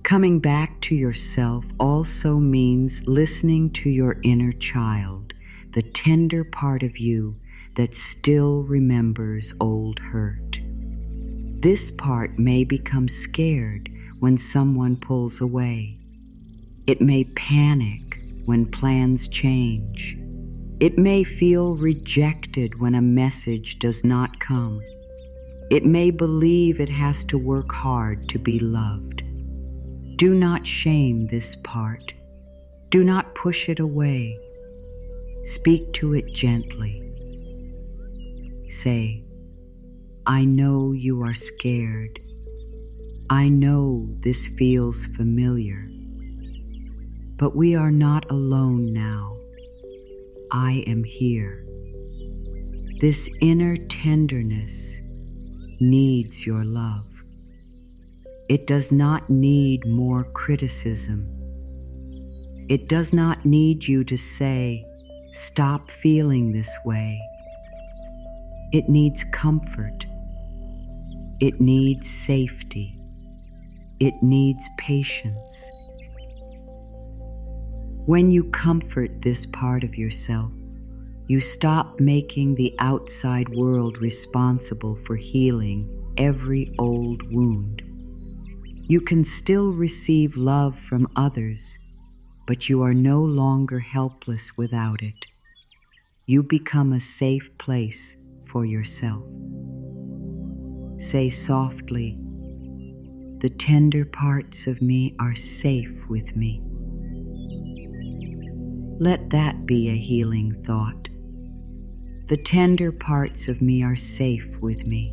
Coming back to yourself also means listening to your inner child, the tender part of you that still remembers old hurt. This part may become scared when someone pulls away. It may panic when plans change. It may feel rejected when a message does not come. It may believe it has to work hard to be loved. Do not shame this part. Do not push it away. Speak to it gently. Say, I know you are scared. I know this feels familiar. But we are not alone now. I am here. This inner tenderness needs your love. It does not need more criticism. It does not need you to say, stop feeling this way. It needs comfort. It needs safety. It needs patience. When you comfort this part of yourself, you stop making the outside world responsible for healing every old wound. You can still receive love from others, but you are no longer helpless without it. You become a safe place for yourself. Say softly, the tender parts of me are safe with me. Let that be a healing thought. The tender parts of me are safe with me.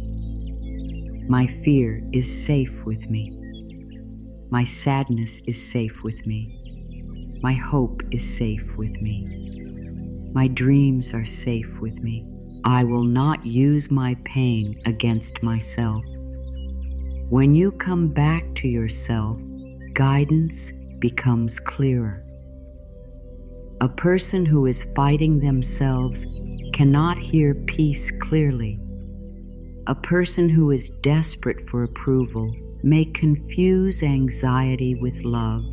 My fear is safe with me. My sadness is safe with me. My hope is safe with me. My dreams are safe with me. I will not use my pain against myself. When you come back to yourself, guidance becomes clearer. A person who is fighting themselves cannot hear peace clearly. A person who is desperate for approval may confuse anxiety with love.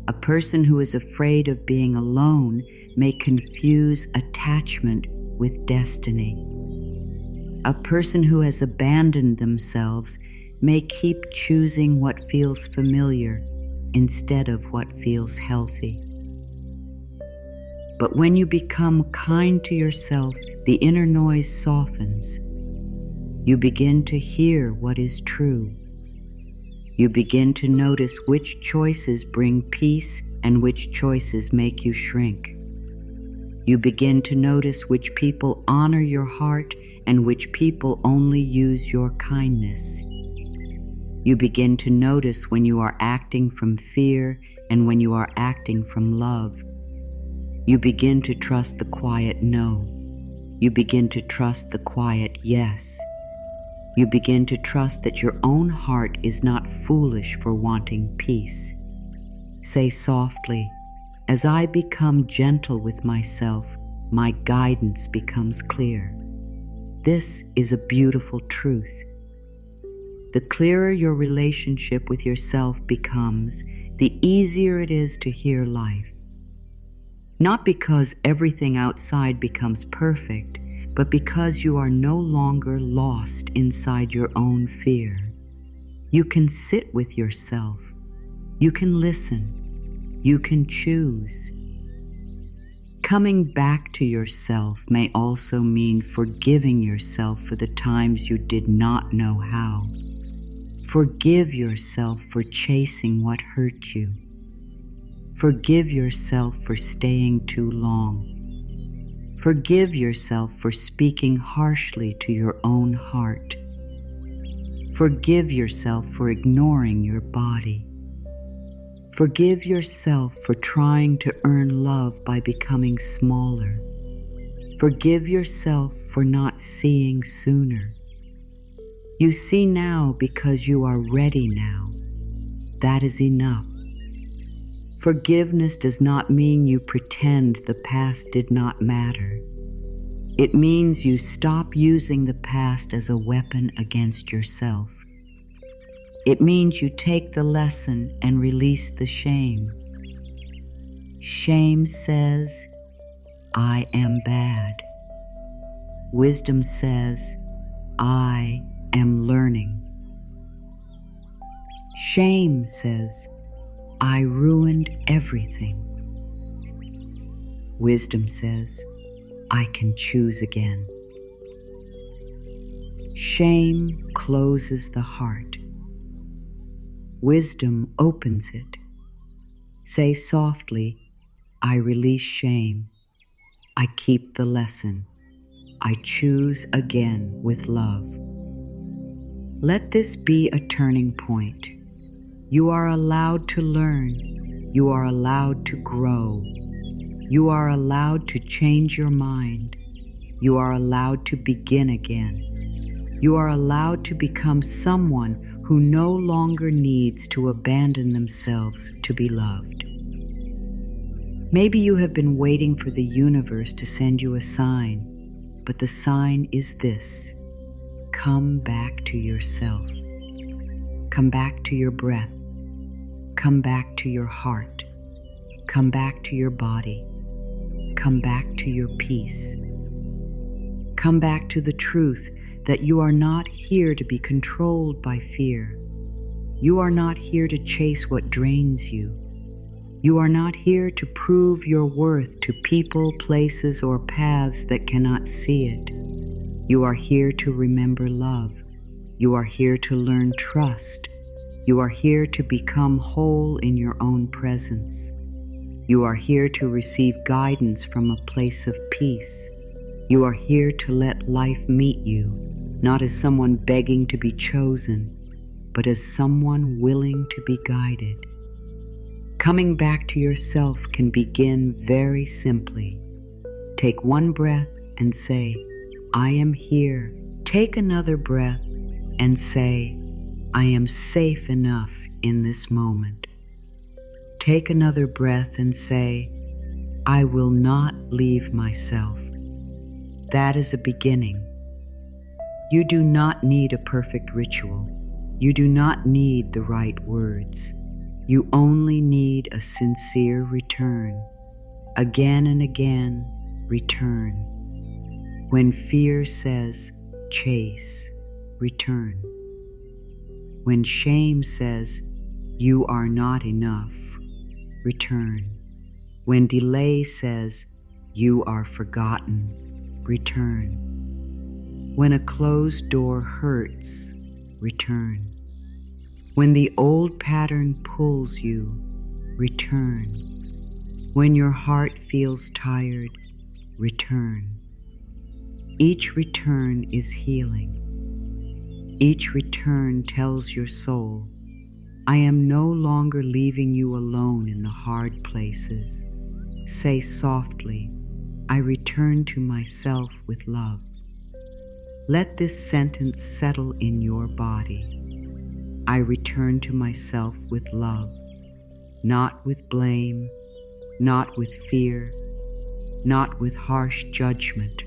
A person who is afraid of being alone may confuse attachment with destiny. A person who has abandoned themselves may keep choosing what feels familiar instead of what feels healthy. But when you become kind to yourself, the inner noise softens. You begin to hear what is true. You begin to notice which choices bring peace and which choices make you shrink. You begin to notice which people honor your heart and which people only use your kindness. You begin to notice when you are acting from fear and when you are acting from love. You begin to trust the quiet no. You begin to trust the quiet yes. You begin to trust that your own heart is not foolish for wanting peace. Say softly, as I become gentle with myself, my guidance becomes clear. This is a beautiful truth. The clearer your relationship with yourself becomes, the easier it is to hear life. Not because everything outside becomes perfect, but because you are no longer lost inside your own fear. You can sit with yourself. You can listen. You can choose. Coming back to yourself may also mean forgiving yourself for the times you did not know how. Forgive yourself for chasing what hurt you. Forgive yourself for staying too long. Forgive yourself for speaking harshly to your own heart. Forgive yourself for ignoring your body. Forgive yourself for trying to earn love by becoming smaller. Forgive yourself for not seeing sooner. You see now because you are ready now. That is enough. Forgiveness does not mean you pretend the past did not matter. It means you stop using the past as a weapon against yourself. It means you take the lesson and release the shame. Shame says, I am bad. Wisdom says, I am learning. Shame says, I ruined everything. Wisdom says, I can choose again. Shame closes the heart. Wisdom opens it. Say softly, I release shame. I keep the lesson. I choose again with love. Let this be a turning point. You are allowed to learn. You are allowed to grow. You are allowed to change your mind. You are allowed to begin again. You are allowed to become someone who no longer needs to abandon themselves to be loved. Maybe you have been waiting for the universe to send you a sign, but the sign is this: come back to yourself. Come back to your breath. Come back to your heart. Come back to your body. Come back to your peace. Come back to the truth that you are not here to be controlled by fear. You are not here to chase what drains you. You are not here to prove your worth to people, places, or paths that cannot see it. You are here to remember love. You are here to learn trust. You are here to become whole in your own presence. You are here to receive guidance from a place of peace. You are here to let life meet you, not as someone begging to be chosen, but as someone willing to be guided. Coming back to yourself can begin very simply. Take one breath and say, I am here. Take another breath and say, I am safe enough in this moment. Take another breath and say, I will not leave myself. That is a beginning. You do not need a perfect ritual. You do not need the right words. You only need a sincere return. Again and again, return. When fear says, chase, return. When shame says, you are not enough, return. When delay says, you are forgotten, return. When a closed door hurts, return. When the old pattern pulls you, return. When your heart feels tired, return. Each return is healing. Each return tells your soul, I am no longer leaving you alone in the hard places. Say softly, I return to myself with love. Let this sentence settle in your body. I return to myself with love, not with blame, not with fear, not with harsh judgment,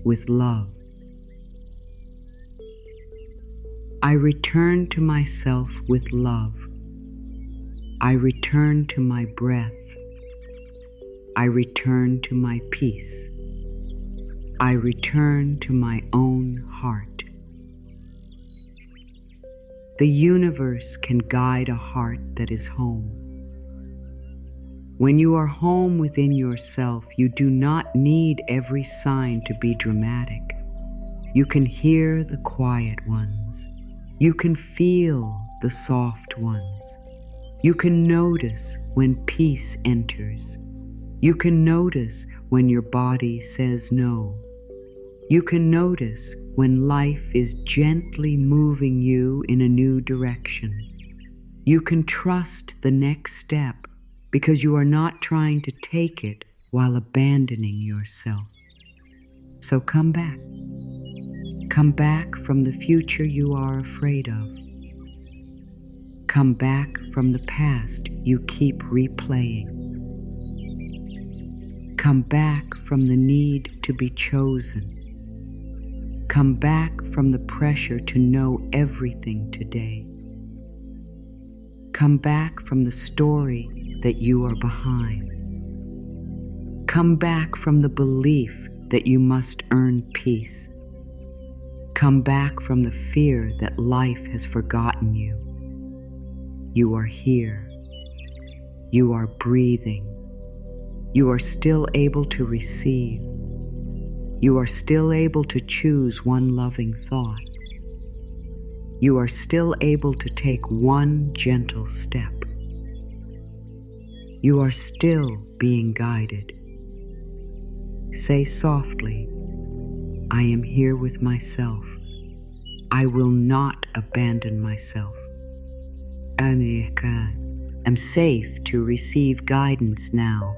with love. I return to myself with love. I return to my breath. I return to my peace. I return to my own heart. The universe can guide a heart that is home. When you are home within yourself, you do not need every sign to be dramatic. You can hear the quiet ones. You can feel the soft ones. You can notice when peace enters. You can notice when your body says no. You can notice when life is gently moving you in a new direction. You can trust the next step because you are not trying to take it while abandoning yourself. So come back. Come back from the future you are afraid of. Come back from the past you keep replaying. Come back from the need to be chosen. Come back from the pressure to know everything today. Come back from the story that you are behind. Come back from the belief that you must earn peace. Come back from the fear that life has forgotten you. You are here. You are breathing. You are still able to receive. You are still able to choose one loving thought. You are still able to take one gentle step. You are still being guided. Say softly, I am here with myself. I will not abandon myself. I am safe to receive guidance now.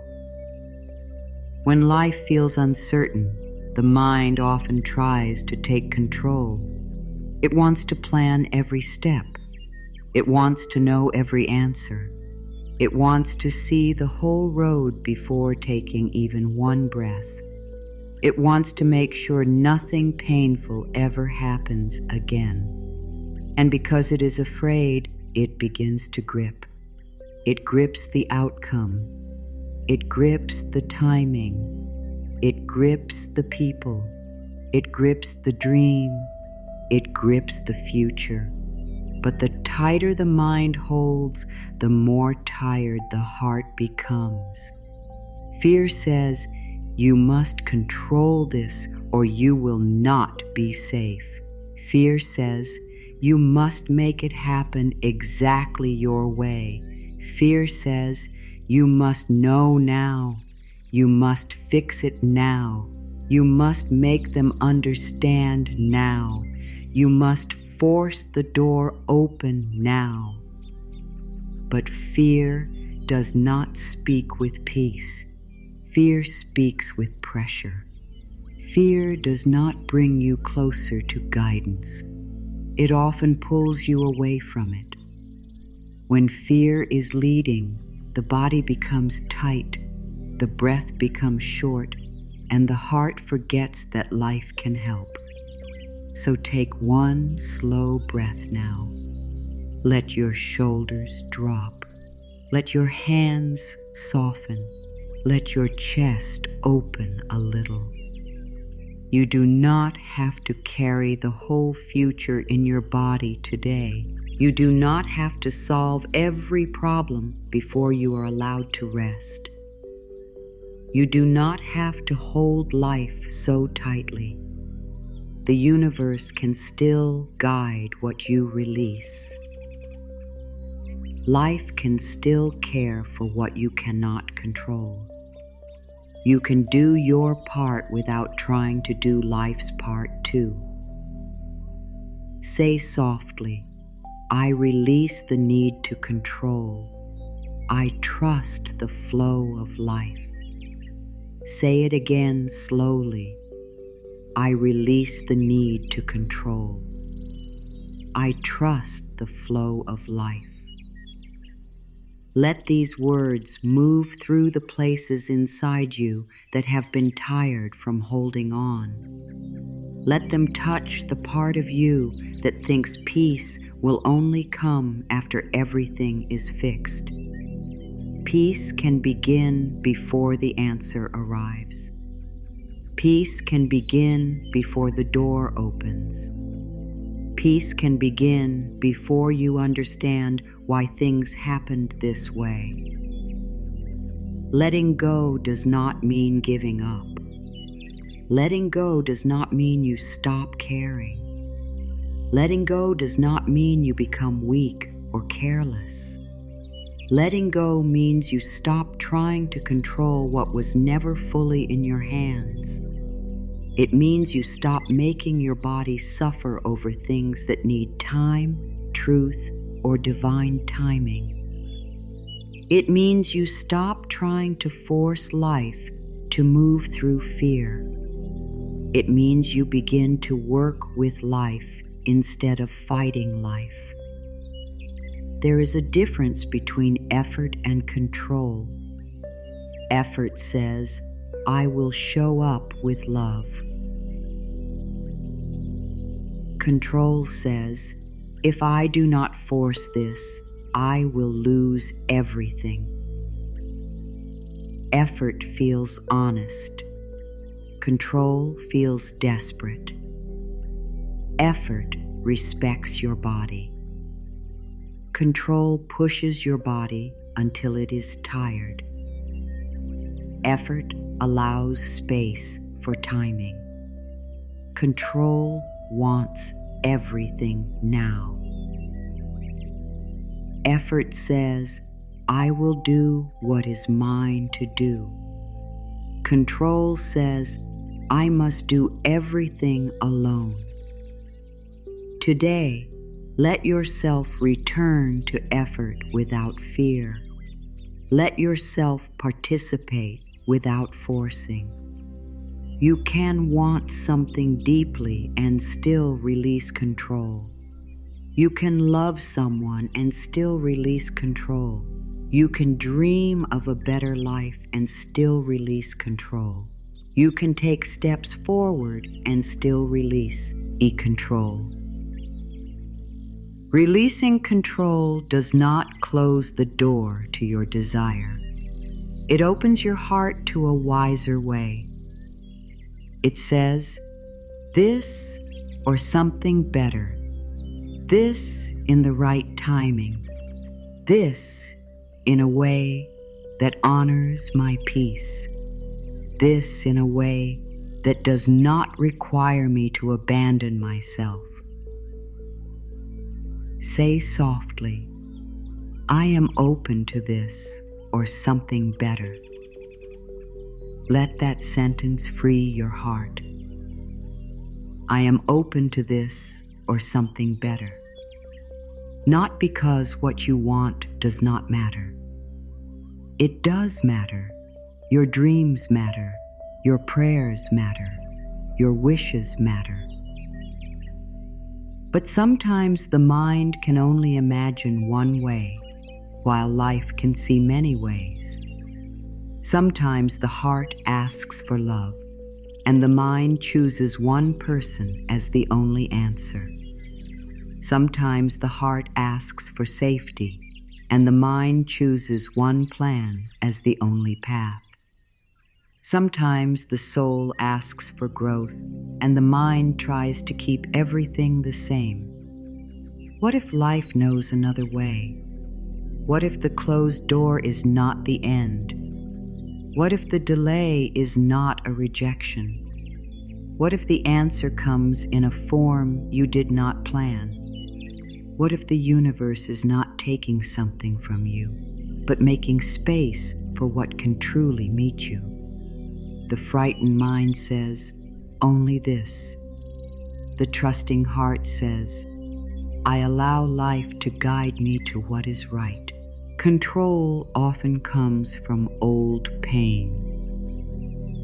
When life feels uncertain, the mind often tries to take control. It wants to plan every step. It wants to know every answer. It wants to see the whole road before taking even one breath. It wants to make sure nothing painful ever happens again. And because it is afraid, it begins to grip. It grips the outcome. It grips the timing. It grips the people. It grips the dream. It grips the future. But the tighter the mind holds, the more tired the heart becomes. Fear says, you must control this or you will not be safe. Fear says, you must make it happen exactly your way. Fear says, you must know now. You must fix it now. You must make them understand now. You must force the door open now. But fear does not speak with peace. Fear speaks with pressure. Fear does not bring you closer to guidance. It often pulls you away from it. When fear is leading, the body becomes tight, the breath becomes short, and the heart forgets that life can help. So take one slow breath now. Let your shoulders drop. Let your hands soften. Let your chest open a little. You do not have to carry the whole future in your body today. You do not have to solve every problem before you are allowed to rest. You do not have to hold life so tightly. The universe can still guide what you release. Life can still care for what you cannot control. You can do your part without trying to do life's part too. Say softly, I release the need to control. I trust the flow of life. Say it again slowly. I release the need to control. I trust the flow of life. Let these words move through the places inside you that have been tired from holding on. Let them touch the part of you that thinks peace will only come after everything is fixed. Peace can begin before the answer arrives. Peace can begin before the door opens. Peace can begin before you understand why things happened this way. Letting go does not mean giving up. Letting go does not mean you stop caring. Letting go does not mean you become weak or careless. Letting go means you stop trying to control what was never fully in your hands. It means you stop making your body suffer over things that need time, truth, or divine timing. It means you stop trying to force life to move through fear. It means you begin to work with life instead of fighting life. There is a difference between effort and control. Effort says, I will show up with love. Control says, if I do not force this, I will lose everything. Effort feels honest. Control feels desperate. Effort respects your body. Control pushes your body until it is tired. Effort allows space for timing. Control wants everything now. Effort says, I will do what is mine to do. Control says, I must do everything alone. Today, let yourself return to effort without fear. Let yourself participate without forcing. You can want something deeply and still release control. You can love someone and still release control. You can dream of a better life and still release control. You can take steps forward and still release control. Releasing control does not close the door to your desire. It opens your heart to a wiser way. It says, this or something better. This in the right timing. This in a way that honors my peace. This in a way that does not require me to abandon myself. Say softly, I am open to this or something better. Let that sentence free your heart. I am open to this or something better. Not because what you want does not matter. It does matter. Your dreams matter. Your prayers matter. Your wishes matter. But sometimes the mind can only imagine one way, while life can see many ways. Sometimes the heart asks for love. and the mind chooses one person as the only answer. Sometimes the heart asks for safety, and the mind chooses one plan as the only path. Sometimes the soul asks for growth, and the mind tries to keep everything the same. What if life knows another way? What if the closed door is not the end? What if the delay is not a rejection? What if the answer comes in a form you did not plan? What if the universe is not taking something from you, but making space for what can truly meet you? The frightened mind says, only this. The trusting heart says, I allow life to guide me to what is right. Control often comes from old pain.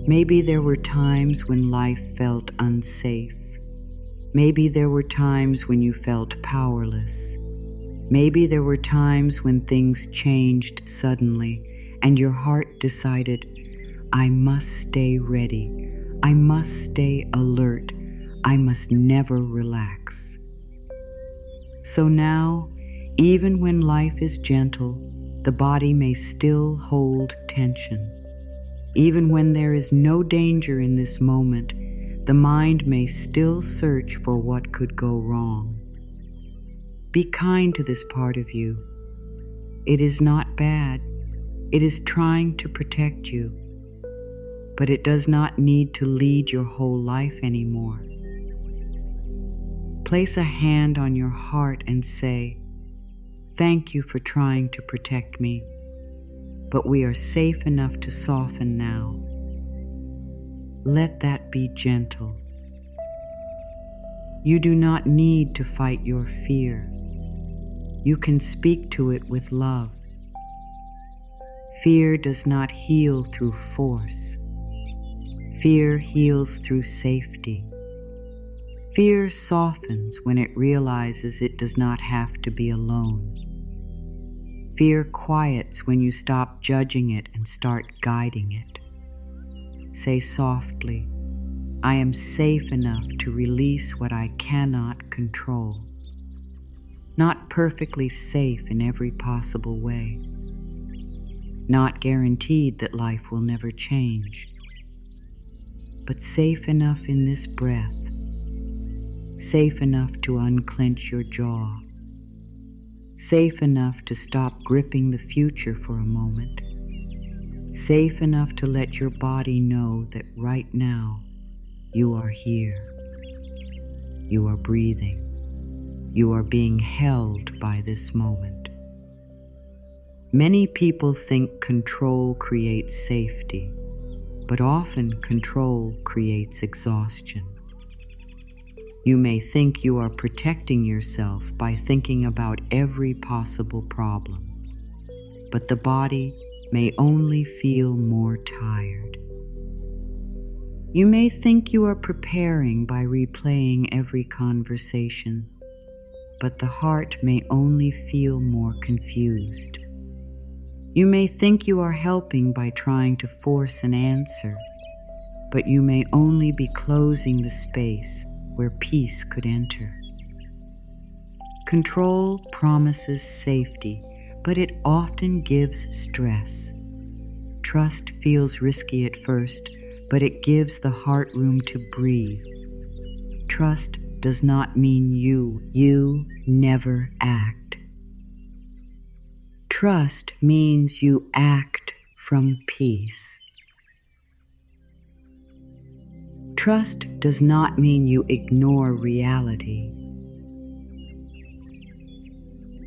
Maybe there were times when life felt unsafe. Maybe there were times when you felt powerless. Maybe there were times when things changed suddenly and your heart decided, I must stay ready. I must stay alert. I must never relax. So now, even when life is gentle, the body may still hold tension. Even when there is no danger in this moment, the mind may still search for what could go wrong. Be kind to this part of you. It is not bad. It is trying to protect you. But it does not need to lead your whole life anymore. Place a hand on your heart and say, thank you for trying to protect me, but we are safe enough to soften now. Let that be gentle. You do not need to fight your fear. You can speak to it with love. Fear does not heal through force. Fear heals through safety. Fear softens when it realizes it does not have to be alone. Fear quiets when you stop judging it and start guiding it. Say softly, I am safe enough to release what I cannot control. Not perfectly safe in every possible way. Not guaranteed that life will never change. But safe enough in this breath. Safe enough to unclench your jaw. Safe enough to stop gripping the future for a moment. Safe enough to let your body know that right now you are here. You are breathing. You are being held by this moment. Many people think control creates safety, but often control creates exhaustion. You may think you are protecting yourself by thinking about every possible problem, but the body may only feel more tired. You may think you are preparing by replaying every conversation, but the heart may only feel more confused. You may think you are helping by trying to force an answer, but you may only be closing the space where peace could enter. Control promises safety, but it often gives stress. Trust feels risky at first, but it gives the heart room to breathe. Trust does not mean you never act. Trust means you act from peace. Trust does not mean you ignore reality.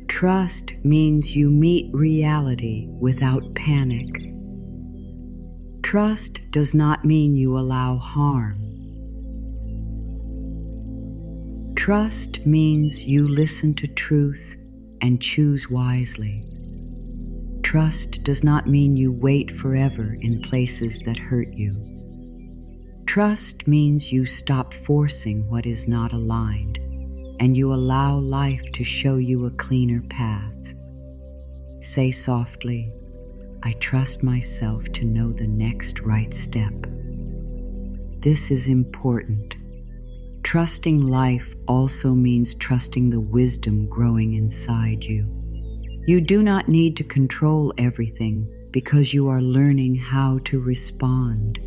Trust means you meet reality without panic. Trust does not mean you allow harm. Trust means you listen to truth and choose wisely. Trust does not mean you wait forever in places that hurt you. Trust means you stop forcing what is not aligned, and you allow life to show you a cleaner path. Say softly, I trust myself to know the next right step. this is important. Trusting life also means trusting the wisdom growing inside you. You do not need to control everything because you are learning how to respond.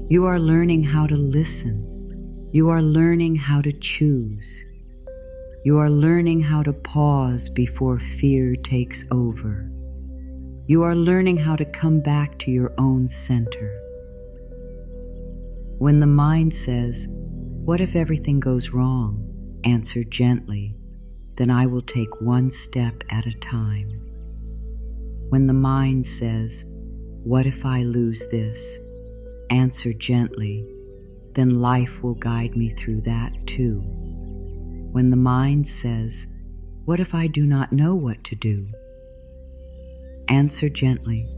You are learning how to listen. You are learning how to choose. You are learning how to pause before fear takes over. You are learning how to come back to your own center. When the mind says, "What if everything goes wrong?" answer gently, "Then I will take one step at a time." When the mind says, "What if I lose this?" answer gently, "Then life will guide me through that too." When the mind says, "What if I do not know what to do?" answer gently,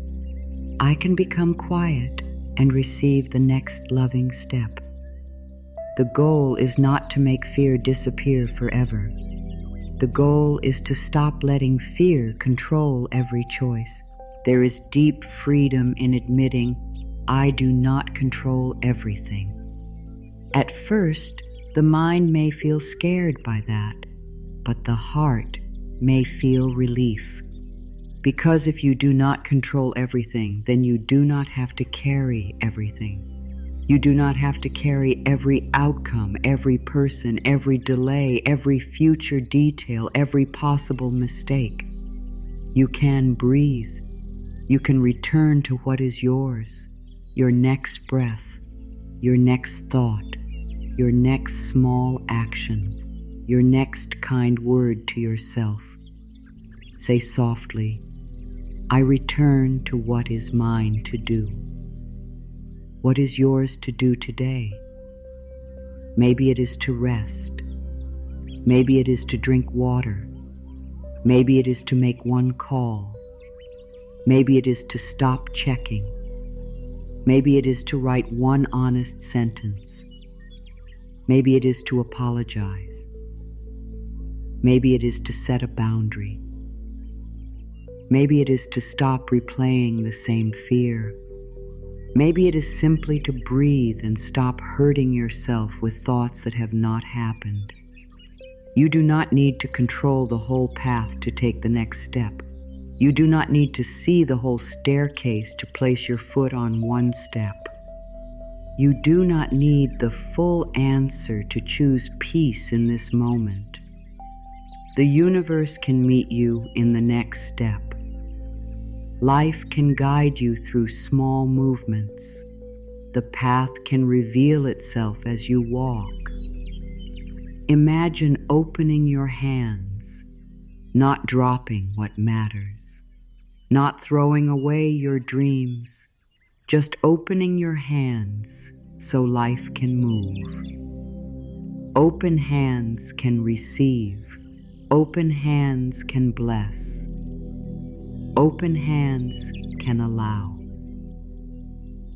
"I can become quiet and receive the next loving step." The goal is not to make fear disappear forever. The goal is to stop letting fear control every choice. There is deep freedom in admitting, "I do not control everything." At first, the mind may feel scared by that, but the heart may feel relief. Because if you do not control everything, then you do not have to carry everything. You do not have to carry every outcome, every person, every delay, every future detail, every possible mistake. You can breathe. You can return to what is yours, your next breath, your next thought, your next small action, your next kind word to yourself. Say softly, "I return to what is mine to do." What is yours to do today? Maybe it is to rest. Maybe it is to drink water. Maybe it is to make one call. Maybe it is to stop checking. Maybe it is to write one honest sentence. Maybe it is to apologize. Maybe it is to set a boundary. Maybe it is to stop replaying the same fear. Maybe it is simply to breathe and stop hurting yourself with thoughts that have not happened. You do not need to control the whole path to take the next step. You do not need to see the whole staircase to place your foot on one step. You do not need the full answer to choose peace in this moment. The universe can meet you in the next step. Life can guide you through small movements. The path can reveal itself as you walk. Imagine opening your hands, not dropping what matters, not throwing away your dreams, just opening your hands so life can move. Open hands can receive. Open hands can bless. Open hands can allow.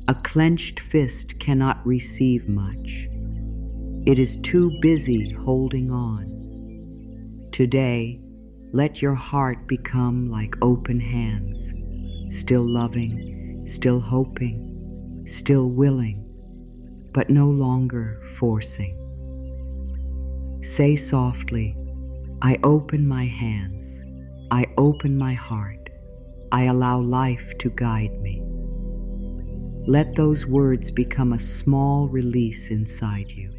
A clenched fist cannot receive much. It is too busy holding on. Today, let your heart become like open hands, still loving, still hoping, still willing, but no longer forcing. Say softly, "I open my hands. I open my heart. I allow life to guide me." Let those words become a small release inside you.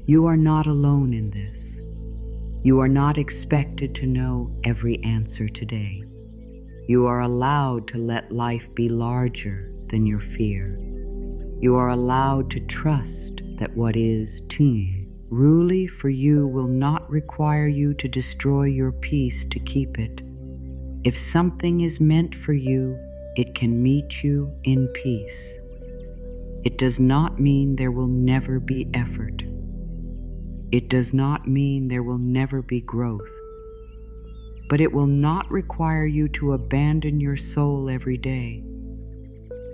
You are not alone in this. You are not expected to know every answer today. You are allowed to let life be larger than your fear. You are allowed to trust that what is truly for you will not require you to destroy your peace to keep it. If something is meant for you, it can meet you in peace. It does not mean there will never be effort. It does not mean there will never be growth. But it will not require you to abandon your soul every day.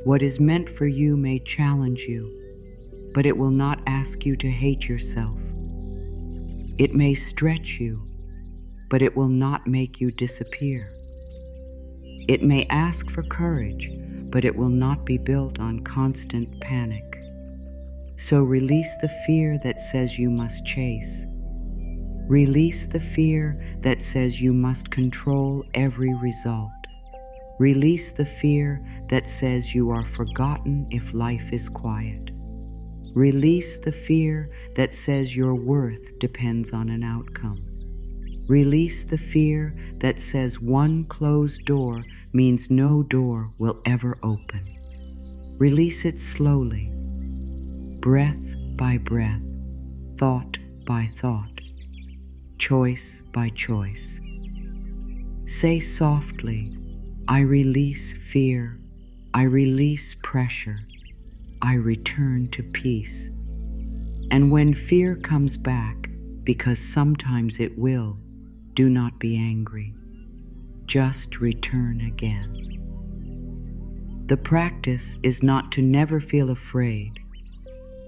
What is meant for you may challenge you, but it will not ask you to hate yourself. It may stretch you, but it will not make you disappear. It may ask for courage, but it will not be built on constant panic. So release the fear that says you must chase. Release the fear that says you must control every result. Release the fear that says you are forgotten if life is quiet. Release the fear that says your worth depends on an outcome. Release the fear that says one closed door means no door will ever open. Release it slowly, breath by breath, thought by thought, choice by choice. Say softly, I release fear, I release pressure, I return to peace. And when fear comes back, because sometimes it will, do not be angry. Just return again. The practice is not to never feel afraid.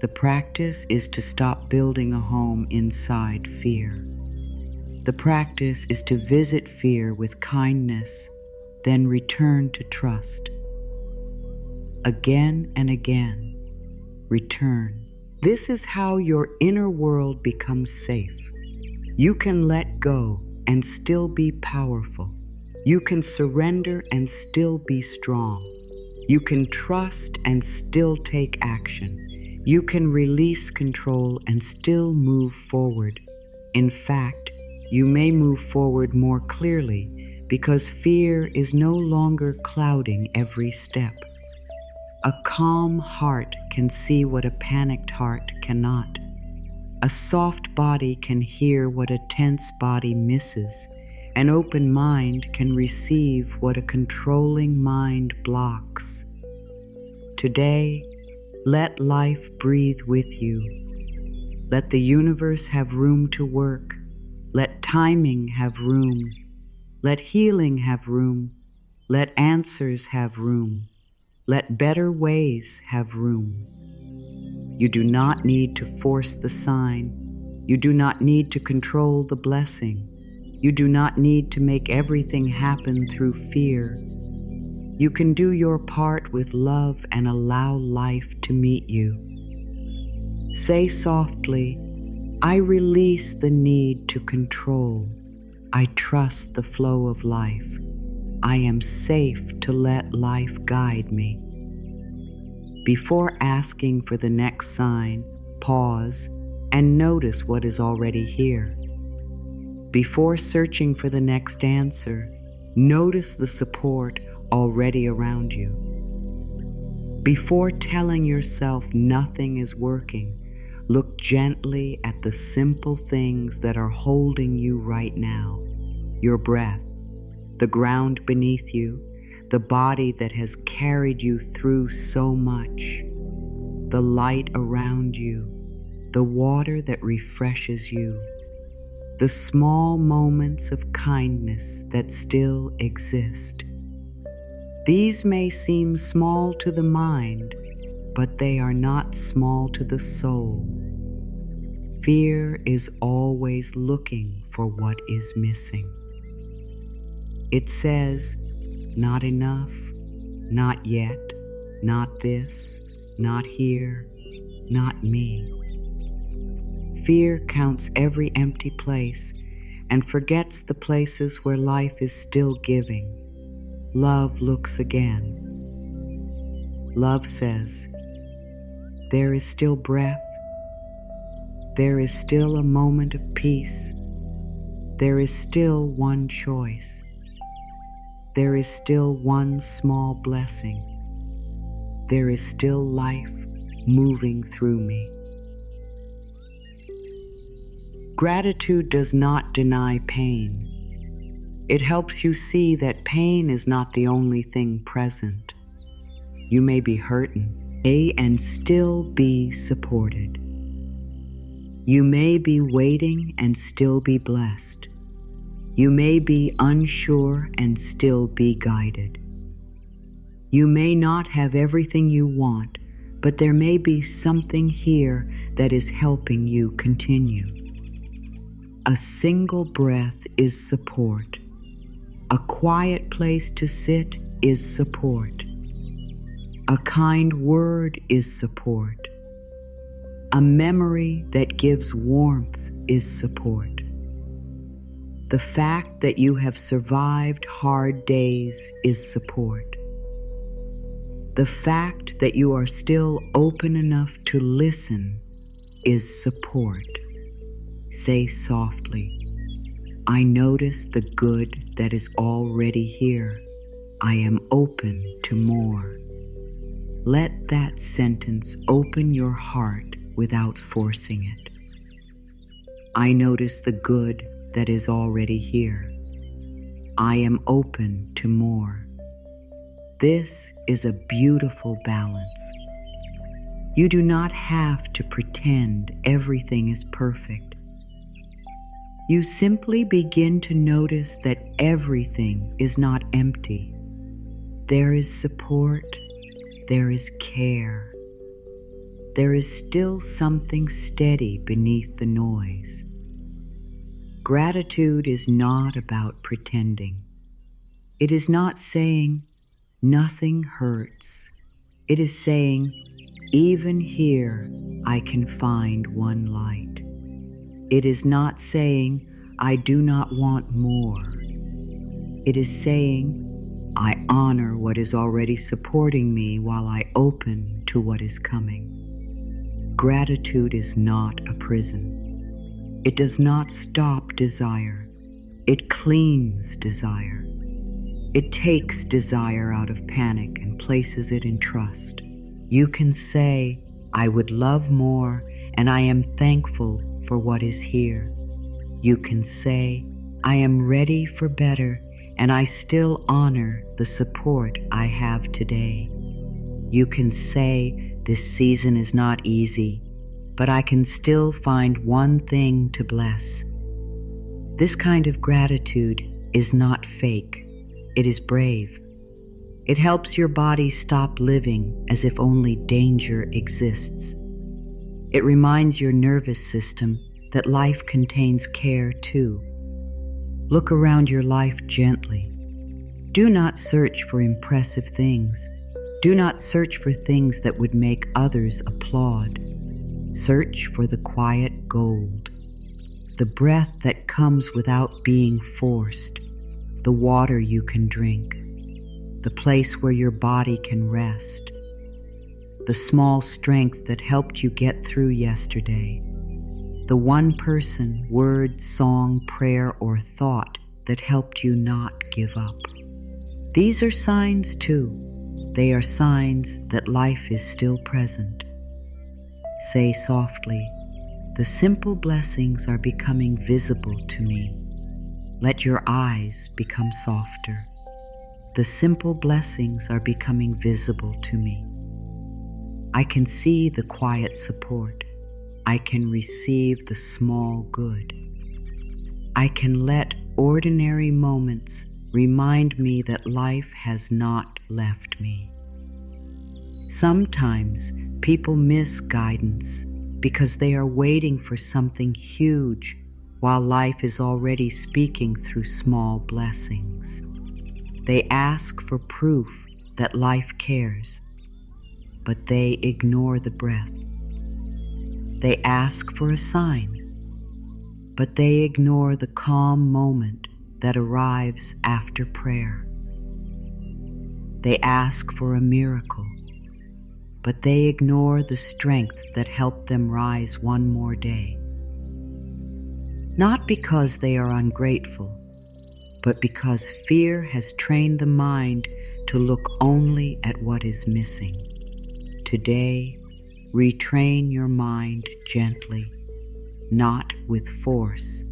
The practice is to stop building a home inside fear. The practice is to visit fear with kindness, then return to trust. Again and again, return. This is how your inner world becomes safe. You can let go and still be powerful. You can surrender and still be strong. You can trust and still take action. You can release control and still move forward. In fact, you may move forward more clearly because fear is no longer clouding every step. A calm heart can see what a panicked heart cannot. A soft body can hear what a tense body misses. An open mind can receive what a controlling mind blocks. Today, let life breathe with you. Let the universe have room to work. Let timing have room. Let healing have room. Let answers have room. Let better ways have room. You do not need to force the sign. You do not need to control the blessing. You do not need to make everything happen through fear. You can do your part with love and allow life to meet you. Say softly, I release the need to control. I trust the flow of life. I am safe to let life guide me. Before asking for the next sign, pause and notice what is already here. Before searching for the next answer, notice the support already around you. Before telling yourself nothing is working, look gently at the simple things that are holding you right now. Your breath, the ground beneath you, the body that has carried you through so much, the light around you, the water that refreshes you, the small moments of kindness that still exist. These may seem small to the mind, but they are not small to the soul. Fear is always looking for what is missing. It says, not enough, not yet, not this, not here, not me. Fear counts every empty place and forgets the places where life is still giving. Love looks again. Love says, there is still breath. There is still a moment of peace. There is still one choice. There is still one small blessing. There is still life moving through me. Gratitude does not deny pain. It helps you see that pain is not the only thing present. You may be hurting, and still be supported. You may be waiting and still be blessed. You may be unsure and still be guided. You may not have everything you want, but there may be something here that is helping you continue. A single breath is support. A quiet place to sit is support. A kind word is support. A memory that gives warmth is support. The fact that you have survived hard days is support. The fact that you are still open enough to listen is support. Say softly, I notice the good that is already here. I am open to more. Let that sentence open your heart without forcing it. I notice the good that is already here. I am open to more. This is a beautiful balance. You do not have to pretend everything is perfect. You simply begin to notice that everything is not empty. There is support, there is care. There is still something steady beneath the noise. Gratitude is not about pretending. It is not saying, nothing hurts. It is saying, even here I can find one light. It is not saying, I do not want more. It is saying, I honor what is already supporting me while I open to what is coming. Gratitude is not a prison. It does not stop desire. It cleans desire. It takes desire out of panic and places it in trust. You can say, I would love more, and I am thankful for what is here. You can say, I am ready for better, and I still honor the support I have today. You can say, this season is not easy, but I can still find one thing to bless. This kind of gratitude is not fake. It is brave. It helps your body stop living as if only danger exists. It reminds your nervous system that life contains care too. Look around your life gently. Do not search for impressive things. Do not search for things that would make others applaud. Search for the quiet gold, the breath that comes without being forced, the water you can drink, the place where your body can rest, the small strength that helped you get through yesterday, the one person, word, song, prayer, or thought that helped you not give up. These are signs too. They are signs that life is still present. Say softly, the simple blessings are becoming visible to me. Let your eyes become softer. The simple blessings are becoming visible to me. I can see the quiet support. I can receive the small good. I can let ordinary moments remind me that life has not left me. Sometimes people miss guidance because they are waiting for something huge while life is already speaking through small blessings. They ask for proof that life cares, but they ignore the breath. They ask for a sign, but they ignore the calm moment that arrives after prayer. They ask for a miracle, but they ignore the strength that helped them rise one more day. Not because they are ungrateful, but because fear has trained the mind to look only at what is missing. Today, retrain your mind gently, not with force,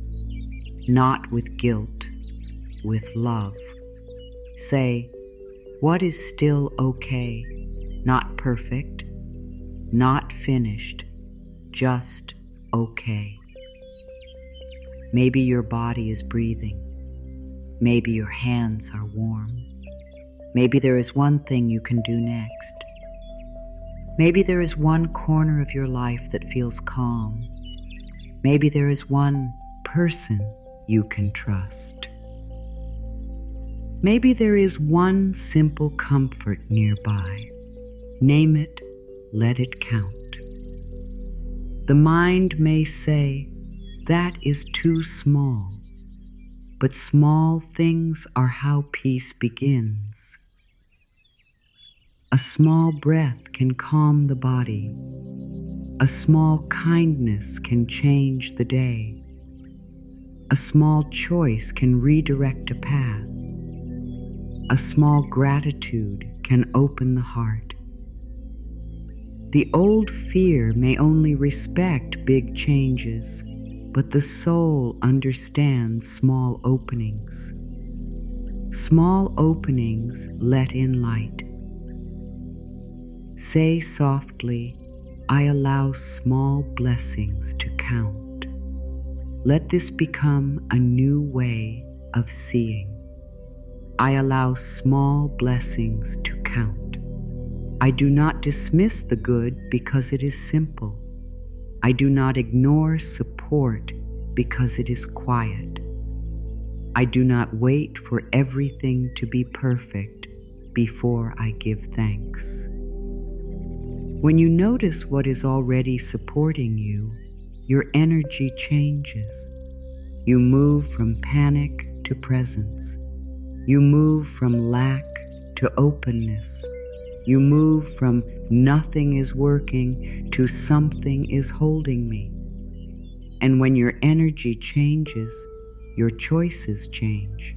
not with guilt, with love. Say, what is still okay? Not perfect, not finished, just okay. Maybe your body is breathing. Maybe your hands are warm. Maybe there is one thing you can do next. Maybe there is one corner of your life that feels calm. Maybe there is one person you can trust. Maybe there is one simple comfort nearby. Name it, let it count. The mind may say, "That is too small," but small things are how peace begins. A small breath can calm the body. A small kindness can change the day. A small choice can redirect a path. A small gratitude can open the heart. The old fear may only respect big changes, but the soul understands small openings. Small openings let in light. Say softly, "I allow small blessings to count." Let this become a new way of seeing. I allow small blessings to count. I do not dismiss the good because it is simple. I do not ignore support because it is quiet. I do not wait for everything to be perfect before I give thanks. When you notice what is already supporting you, your energy changes. You move from panic to presence. You move from lack to openness. You move from "nothing is working" to "something is holding me." And when your energy changes, your choices change.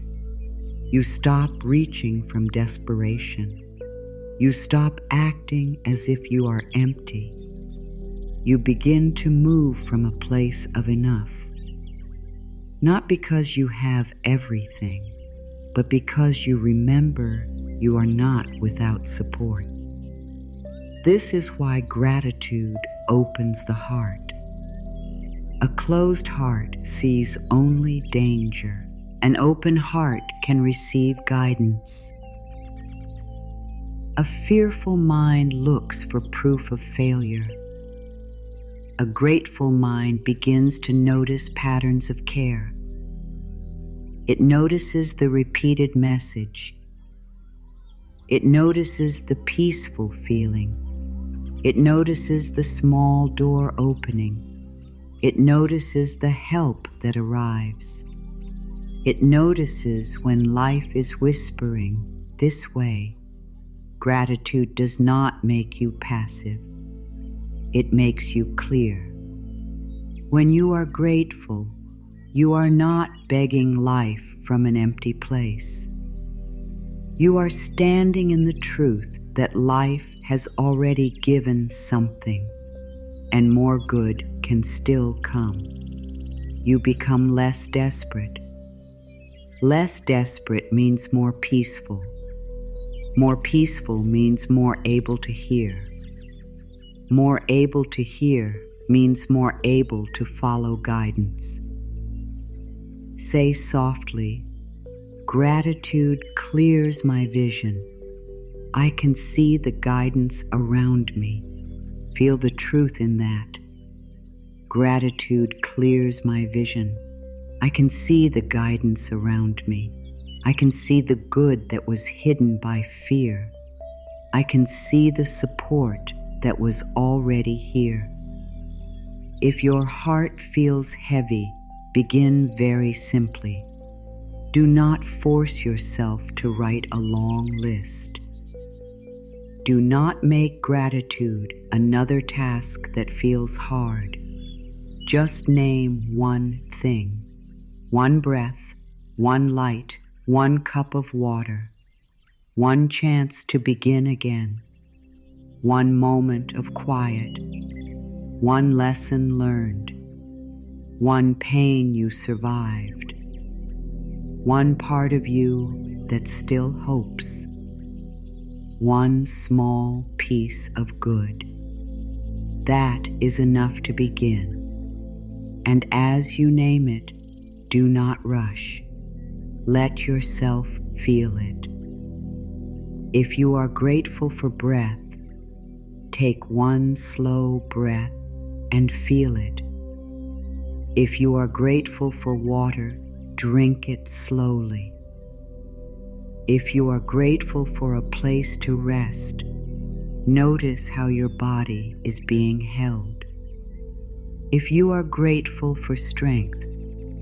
You stop reaching from desperation. You stop acting as if you are empty. You begin to move from a place of enough. Not because you have everything, but because you remember you are not without support. This is why gratitude opens the heart. A closed heart sees only danger. An open heart can receive guidance. A fearful mind looks for proof of failure. A grateful mind begins to notice patterns of care. It notices the repeated message. It notices the peaceful feeling. It notices the small door opening. It notices the help that arrives. It notices when life is whispering, "This way." Gratitude does not make you passive. It makes you clear. When you are grateful, you are not begging life from an empty place. You are standing in the truth that life has already given something, and more good can still come. You become less desperate. Less desperate means more peaceful. More peaceful means more able to hear. More able to hear means more able to follow guidance. Say softly, "Gratitude clears my vision. I can see the guidance around me." Feel the truth in that. Gratitude clears my vision. I can see the guidance around me. I can see the good that was hidden by fear. I can see the support that was already here. If your heart feels heavy, begin very simply. Do not force yourself to write a long list. Do not make gratitude another task that feels hard. Just name one thing, one breath, one light, one cup of water, one chance to begin again, one moment of quiet, one lesson learned, one pain you survived, one part of you that still hopes, one small piece of good. That is enough to begin. And as you name it, do not rush. Let yourself feel it. If you are grateful for breath, take one slow breath and feel it. If you are grateful for water, drink it slowly. If you are grateful for a place to rest, notice how your body is being held. If you are grateful for strength,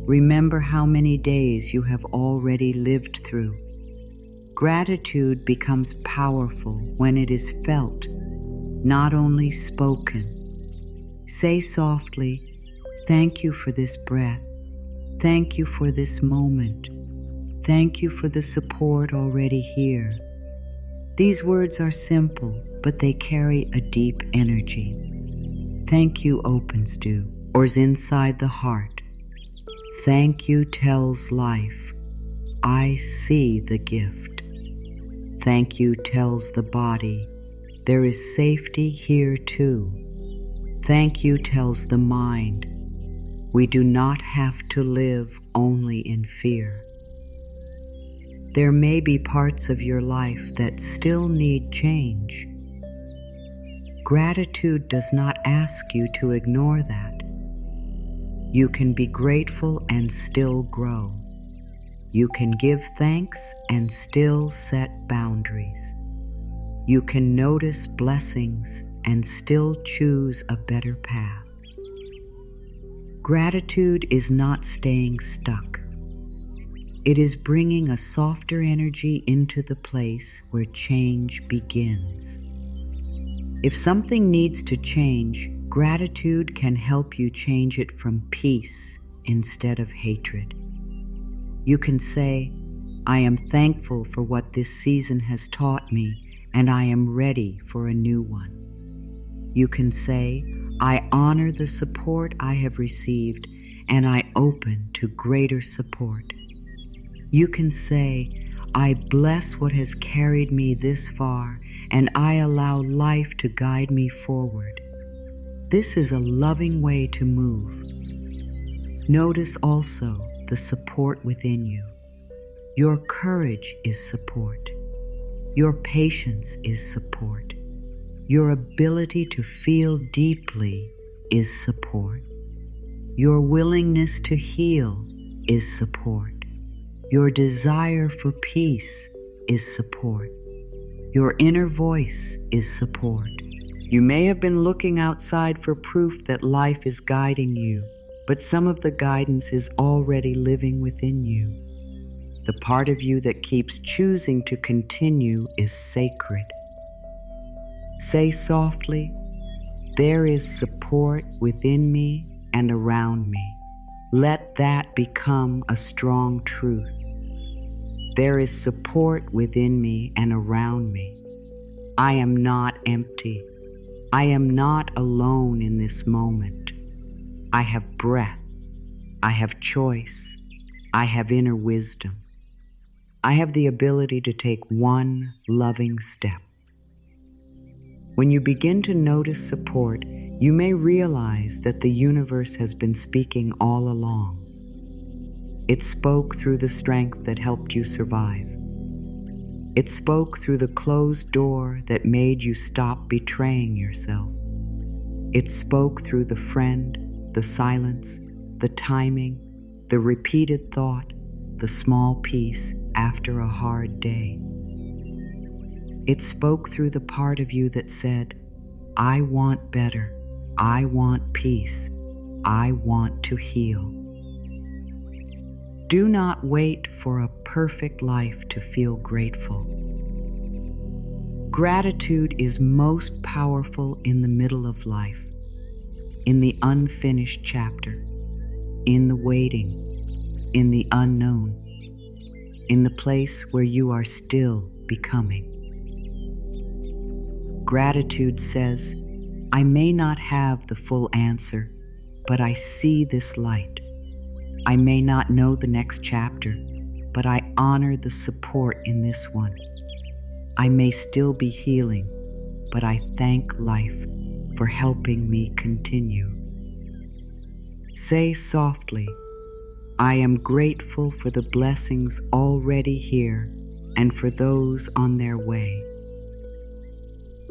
remember how many days you have already lived through. Gratitude becomes powerful when it is felt, not only spoken. Say softly, "Thank you for this breath. Thank you for this moment. Thank you for the support already here." These words are simple, but they carry a deep energy. Thank you opens doors inside the heart. Thank you tells life, "I see the gift." Thank you tells the body, "There is safety here too." Thank you tells the mind, "We do not have to live only in fear." There may be parts of your life that still need change. Gratitude does not ask you to ignore that. You can be grateful and still grow. You can give thanks and still set boundaries. You can notice blessings and still choose a better path. Gratitude is not staying stuck. It is bringing a softer energy into the place where change begins. If something needs to change, gratitude can help you change it from peace instead of hatred. You can say, "I am thankful for what this season has taught me, and I am ready for a new one." You can say, "I honor the support I have received, and I open to greater support." You can say, "I bless what has carried me this far, and I allow life to guide me forward." This is a loving way to move. Notice also the support within you. Your courage is support. Your patience is support. Your ability to feel deeply is support. Your willingness to heal is support. Your desire for peace is support. Your inner voice is support. You may have been looking outside for proof that life is guiding you, but some of the guidance is already living within you. The part of you that keeps choosing to continue is sacred. Say softly, "There is support within me and around me." Let that become a strong truth. There is support within me and around me. I am not empty. I am not alone in this moment. I have breath. I have choice. I have inner wisdom. I have the ability to take one loving step. When you begin to notice support, you may realize that the universe has been speaking all along. It spoke through the strength that helped you survive. It spoke through the closed door that made you stop betraying yourself. It spoke through the friend, the silence, the timing, the repeated thought, the small peace after a hard day. It spoke through the part of you that said, "I want better. I want peace. I want to heal." Do not wait for a perfect life to feel grateful. Gratitude is most powerful in the middle of life, in the unfinished chapter, in the waiting, in the unknown, in the place where you are still becoming. Gratitude says, "I may not have the full answer, but I see this light. I may not know the next chapter, but I honor the support in this one. I may still be healing, but I thank life for helping me continue." Say softly, "I am grateful for the blessings already here and for those on their way."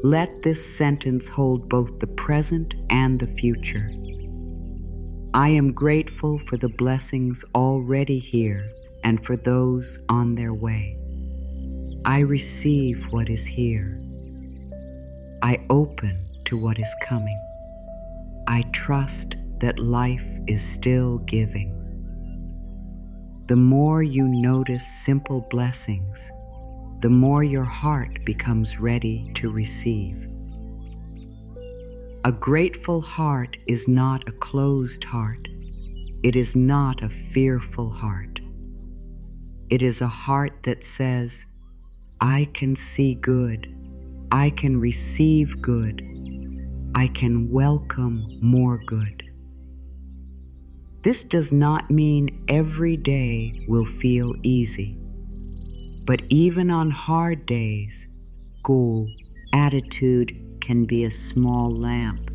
Let this sentence hold both the present and the future. I am grateful for the blessings already here and for those on their way. I receive what is here. I open to what is coming. I trust that life is still giving. The more you notice simple blessings, the more your heart becomes ready to receive. A grateful heart is not a closed heart. It is not a fearful heart. It is a heart that says, I can see good. I can receive good. I can welcome more good. This does not mean every day will feel easy. But even on hard days, goal, attitude can be a small lamp.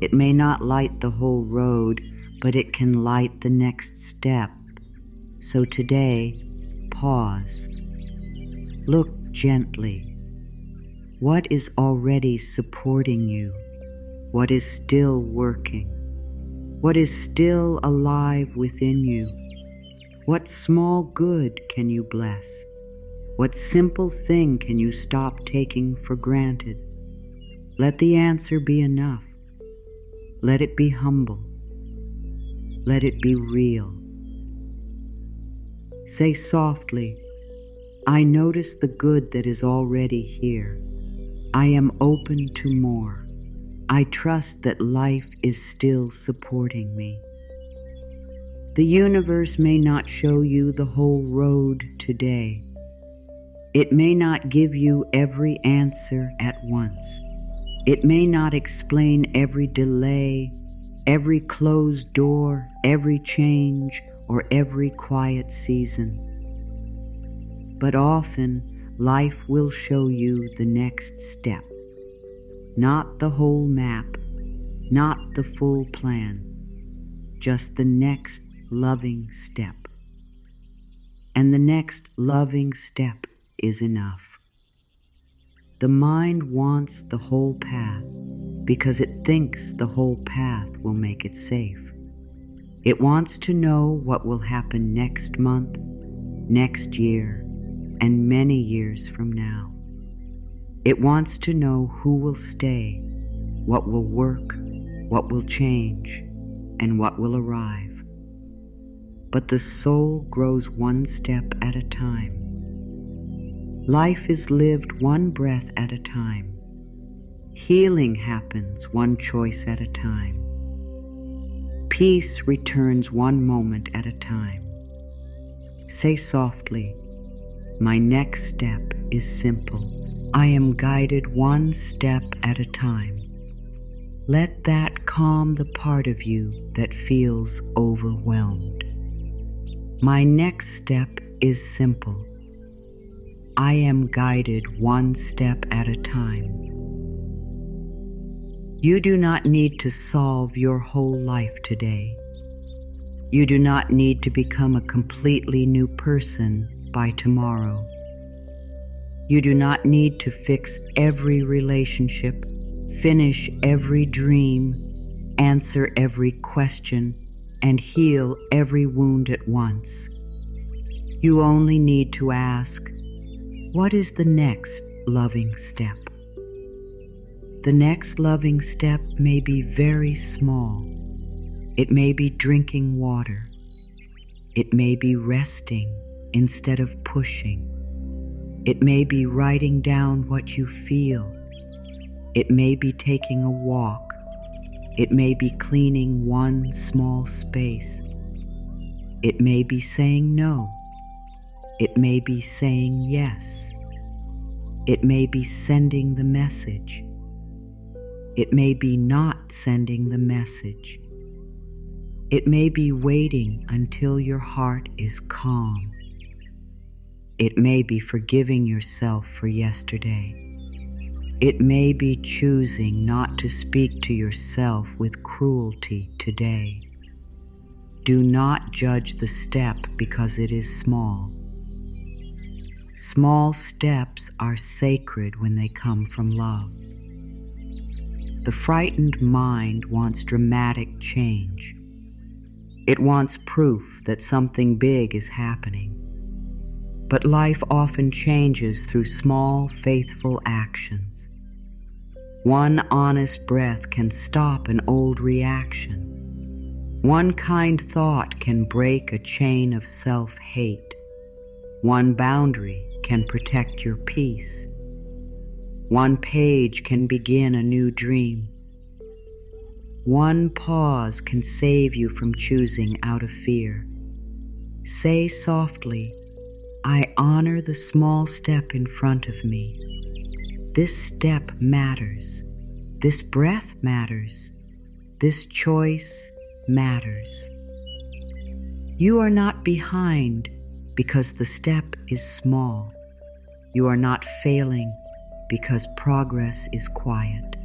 It may not light the whole road, but it can light the next step. So today, pause. Look gently. What is already supporting you? What is still working? What is still alive within you? What small good can you bless? What simple thing can you stop taking for granted? Let the answer be enough. Let it be humble. Let it be real. Say softly, I notice the good that is already here. I am open to more. I trust that life is still supporting me. The universe may not show you the whole road today. It may not give you every answer at once. It may not explain every delay, every closed door, every change, or every quiet season. But often, life will show you the next step. Not the whole map, not the full plan, just the next loving step. And the next loving step is enough. The mind wants the whole path because it thinks the whole path will make it safe. It wants to know what will happen next month, next year, and many years from now. It wants to know who will stay, what will work, what will change, and what will arrive. But the soul grows one step at a time. Life is lived one breath at a time. Healing happens one choice at a time. Peace returns one moment at a time. Say softly, my next step is simple. I am guided one step at a time. Let that calm the part of you that feels overwhelmed. My next step is simple. I am guided one step at a time. You do not need to solve your whole life today. You do not need to become a completely new person by tomorrow. You do not need to fix every relationship, finish every dream, answer every question, and heal every wound at once. You only need to ask, what is the next loving step? The next loving step may be very small. It may be drinking water. It may be resting instead of pushing. It may be writing down what you feel. It may be taking a walk. It may be cleaning one small space. It may be saying no. It may be saying yes. It may be sending the message. It may be not sending the message. It may be waiting until your heart is calm. It may be forgiving yourself for yesterday. It may be choosing not to speak to yourself with cruelty today. Do not judge the step because it is small. Small steps are sacred when they come from love. The frightened mind wants dramatic change. It wants proof that something big is happening. But life often changes through small, faithful actions. One honest breath can stop an old reaction. One kind thought can break a chain of self-hate. One boundary can protect your peace. One page can begin a new dream. One pause can save you from choosing out of fear. Say softly, I honor the small step in front of me. This step matters. This breath matters. This choice matters. You are not behind because the step is small. You are not failing because progress is quiet.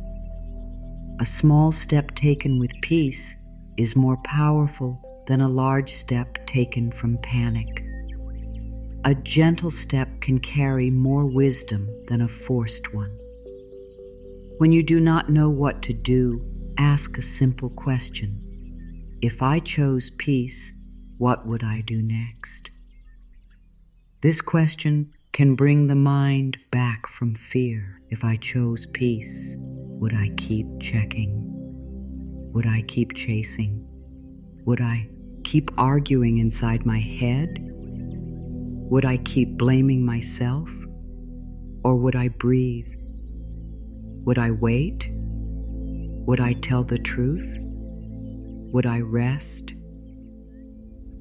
A small step taken with peace is more powerful than a large step taken from panic. A gentle step can carry more wisdom than a forced one. When you do not know what to do, ask a simple question. If I chose peace, what would I do next? This question can bring the mind back from fear. If I chose peace, would I keep checking? Would I keep chasing? Would I keep arguing inside my head? Would I keep blaming myself? Or would I breathe? Would I wait? Would I tell the truth? Would I rest?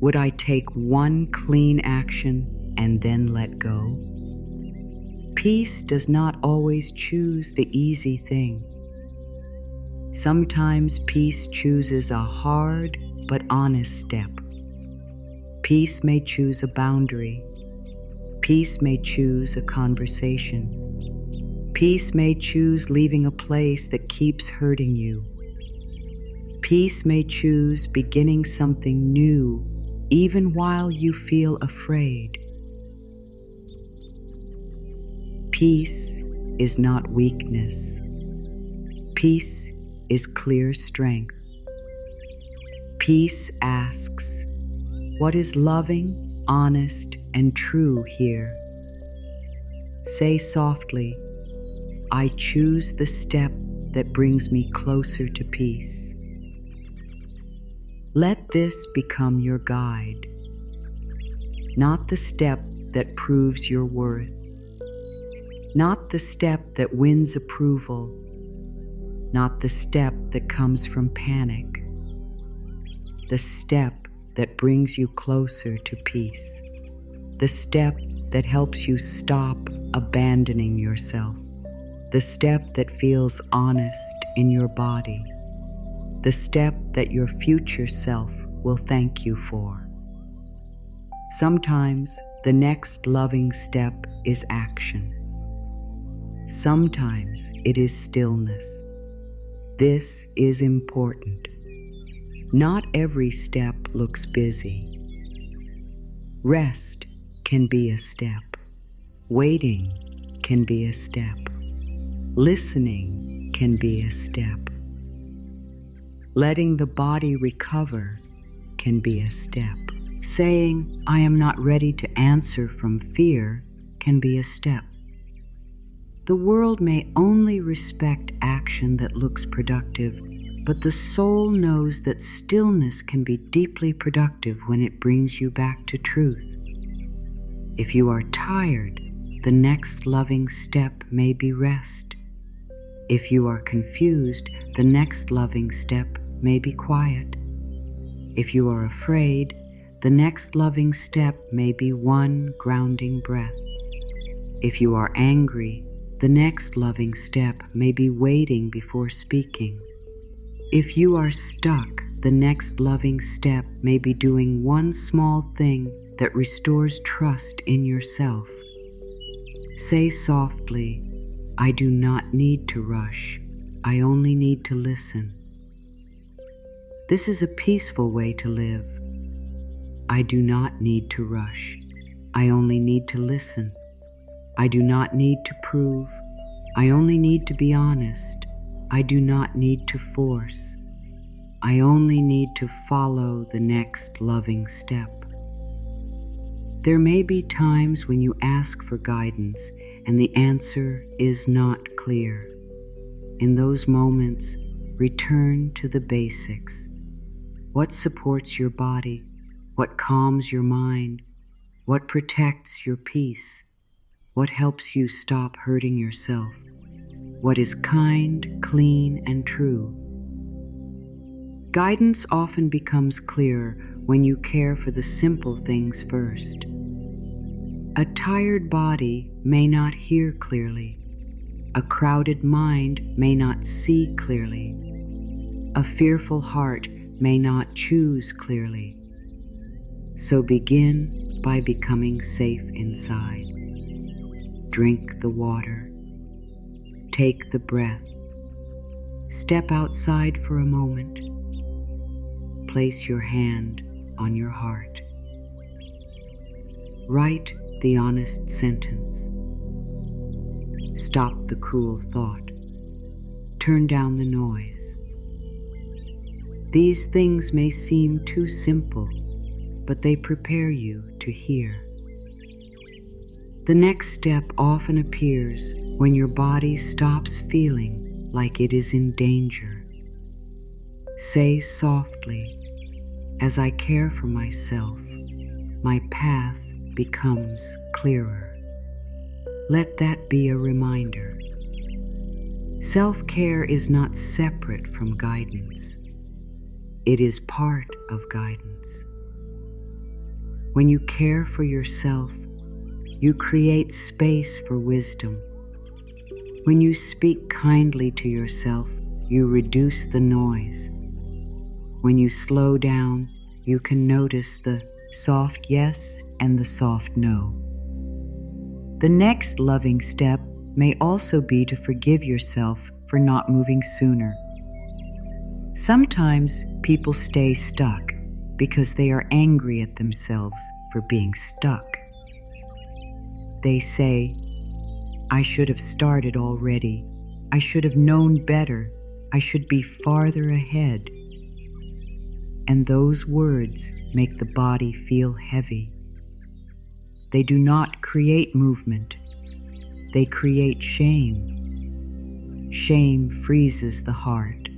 Would I take one clean action and then let go? Peace does not always choose the easy thing. Sometimes peace chooses a hard but honest step. Peace may choose a boundary. Peace may choose a conversation. Peace may choose leaving a place that keeps hurting you. Peace may choose beginning something new even while you feel afraid. Peace is not weakness. Peace is clear strength. Peace asks, what is loving, honest, and true here? Say softly, I choose the step that brings me closer to peace. Let this become your guide, not the step that proves your worth, not the step that wins approval, not the step that comes from panic, the step that brings you closer to peace, the step that helps you stop abandoning yourself, the step that feels honest in your body, the step that your future self will thank you for. Sometimes the next loving step is action. Sometimes it is stillness. This is important. Not every step looks busy. Rest can be a step. Waiting can be a step. Listening can be a step. Letting the body recover can be a step. Saying, I am not ready to answer from fear can be a step. The world may only respect action that looks productive, but the soul knows that stillness can be deeply productive when it brings you back to truth. If you are tired, the next loving step may be rest. If you are confused, the next loving step may be quiet. If you are afraid, the next loving step may be one grounding breath. If you are angry, the next loving step may be waiting before speaking. If you are stuck, the next loving step may be doing one small thing that restores trust in yourself. Say softly, I do not need to rush. I only need to listen. This is a peaceful way to live. I do not need to rush. I only need to listen. I do not need to prove. I only need to be honest. I do not need to force. I only need to follow the next loving step. There may be times when you ask for guidance and the answer is not clear. In those moments, return to the basics. What supports your body? What calms your mind? What protects your peace? What helps you stop hurting yourself? What is kind, clean, and true? Guidance often becomes clearer when you care for the simple things first. A tired body may not hear clearly. A crowded mind may not see clearly. A fearful heart may not choose clearly. So begin by becoming safe inside. Drink the water. Take the breath. Step outside for a moment. Place your hand on your heart. Write the honest sentence. Stop the cruel thought. Turn down the noise. These things may seem too simple, but they prepare you to hear. The next step often appears when your body stops feeling like it is in danger. Say softly, "As I care for myself, my path becomes clearer." Let that be a reminder. Self-care is not separate from guidance. It is part of guidance. When you care for yourself, you create space for wisdom. When you speak kindly to yourself, you reduce the noise. When you slow down, you can notice the soft yes and the soft no. The next loving step may also be to forgive yourself for not moving sooner. Sometimes people stay stuck because they are angry at themselves for being stuck. They say, "I should have started already. I should have known better. I should be farther ahead." And those words make the body feel heavy. They do not create movement. They create shame. Shame freezes the heart.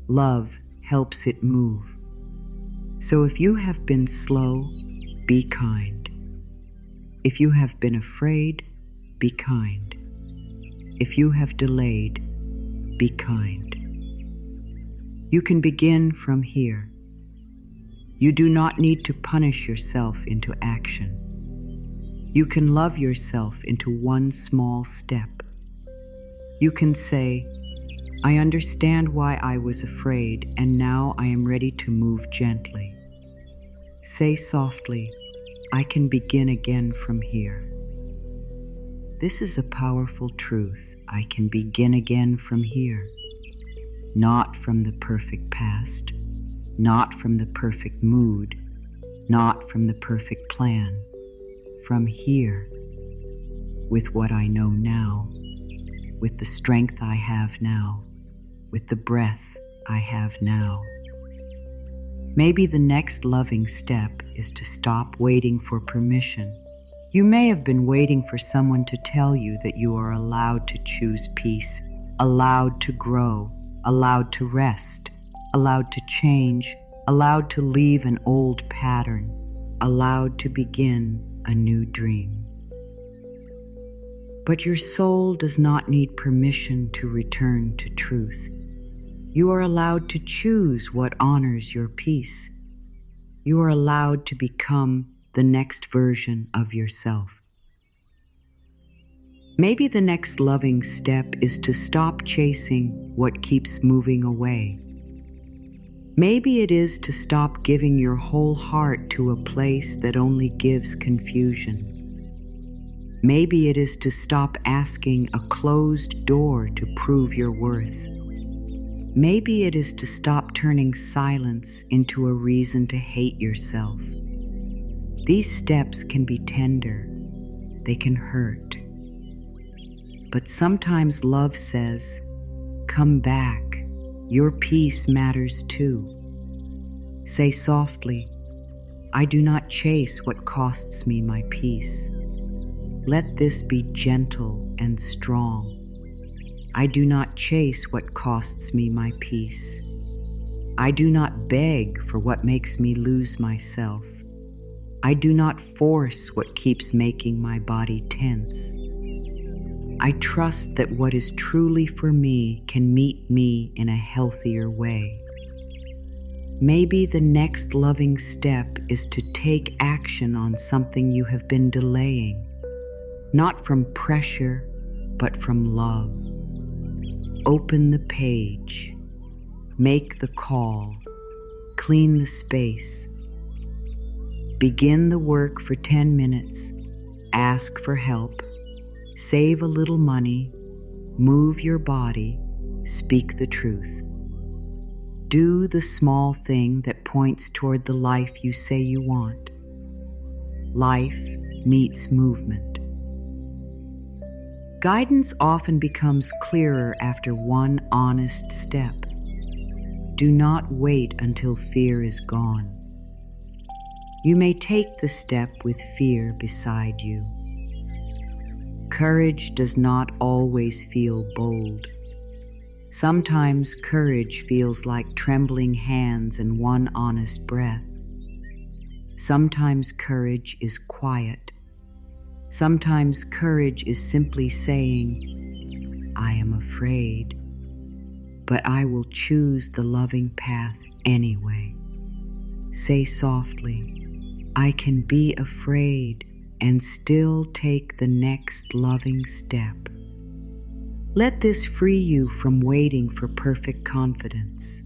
Love helps it move. So if you have been slow, be kind. If you have been afraid, be kind. If you have delayed, be kind. You can begin from here. You do not need to punish yourself into action. You can love yourself into one small step. You can say, "I understand why I was afraid, and now I am ready to move gently." Say softly, "I can begin again from here." This is a powerful truth. I can begin again from here. Not from the perfect past, not from the perfect mood, not from the perfect plan. From here, with what I know now, with the strength I have now, with the breath I have now. Maybe the next loving step is to stop waiting for permission. You may have been waiting for someone to tell you that you are allowed to choose peace, allowed to grow, allowed to rest, allowed to change, allowed to leave an old pattern, allowed to begin a new dream. But your soul does not need permission to return to truth. You are allowed to choose what honors your peace. You are allowed to become the next version of yourself. Maybe the next loving step is to stop chasing what keeps moving away. Maybe it is to stop giving your whole heart to a place that only gives confusion. Maybe it is to stop asking a closed door to prove your worth. Maybe it is to stop turning silence into a reason to hate yourself. These steps can be tender. They can hurt. But sometimes love says, "Come back. Your peace matters too." Say softly, "I do not chase what costs me my peace. Let this be gentle and strong. I do not chase what costs me my peace. I do not beg for what makes me lose myself. I do not force what keeps making my body tense. I trust that what is truly for me can meet me in a healthier way. Maybe the next loving step is to take action on something you have been delaying, not from pressure, but from love. Open the page, make the call, clean the space. Begin the work for 10 minutes, ask for help, save a little money, move your body, speak the truth. Do the small thing that points toward the life you say you want. Life meets movement. Guidance often becomes clearer after one honest step. Do not wait until fear is gone. You may take the step with fear beside you. Courage does not always feel bold. Sometimes courage feels like trembling hands and one honest breath. Sometimes courage is quiet. Sometimes courage is simply saying, I am afraid, but I will choose the loving path anyway. Say softly, I can be afraid and still take the next loving step. Let this free you from waiting for perfect confidence.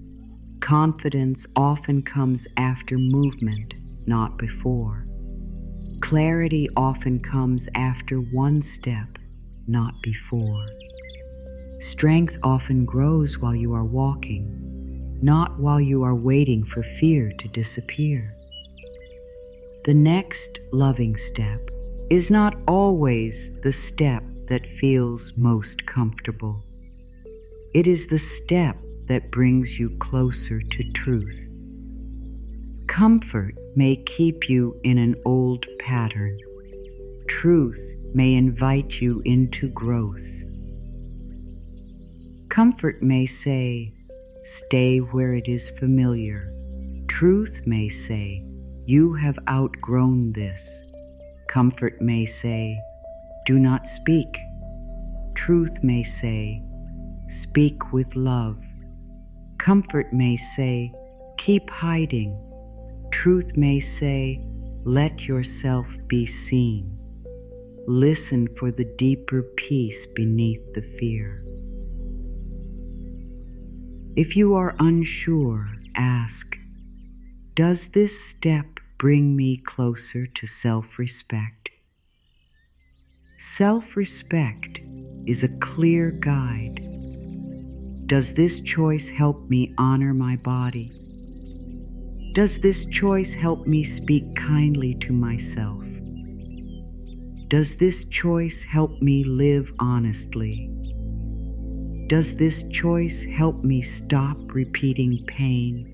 Confidence often comes after movement, not before. Clarity often comes after one step, not before. Strength often grows while you are walking, not while you are waiting for fear to disappear. The next loving step is not always the step that feels most comfortable. It is the step that brings you closer to truth. Comfort may keep you in an old pattern. Truth may invite you into growth. Comfort may say, stay where it is familiar. Truth may say, you have outgrown this. Comfort may say, do not speak. Truth may say, speak with love. Comfort may say, keep hiding. Truth may say, let yourself be seen. Listen for the deeper peace beneath the fear. If you are unsure, ask, does this step bring me closer to self-respect? Self-respect is a clear guide. Does this choice help me honor my body? Does this choice help me speak kindly to myself? Does this choice help me live honestly? Does this choice help me stop repeating pain?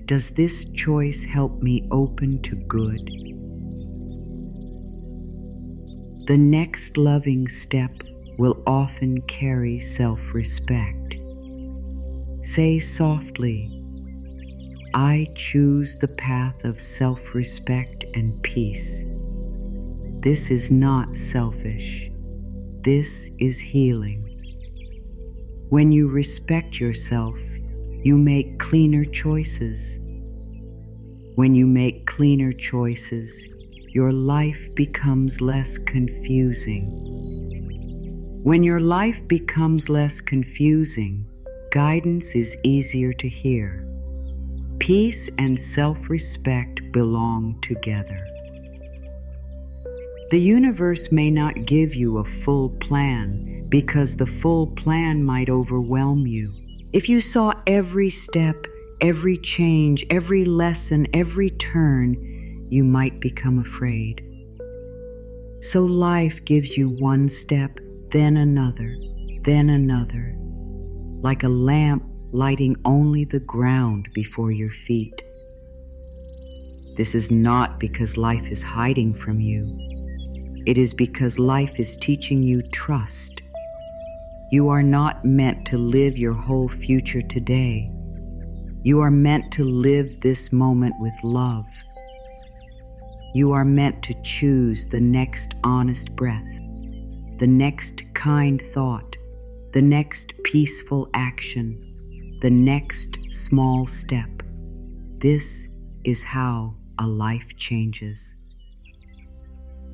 Does this choice help me open to good? The next loving step will often carry self-respect. Say softly, I choose the path of self-respect and peace. This is not selfish. This is healing. When you respect yourself, you make cleaner choices. When you make cleaner choices, your life becomes less confusing. When your life becomes less confusing, guidance is easier to hear. Peace and self-respect belong together. The universe may not give you a full plan because the full plan might overwhelm you. If you saw every step, every change, every lesson, every turn, you might become afraid. So life gives you one step, then another, like a lamp lighting only the ground before your feet. This is not because life is hiding from you. It is because life is teaching you trust. You are not meant to live your whole future today. You are meant to live this moment with love. You are meant to choose the next honest breath, the next kind thought, the next peaceful action, the next small step. This is how a life changes.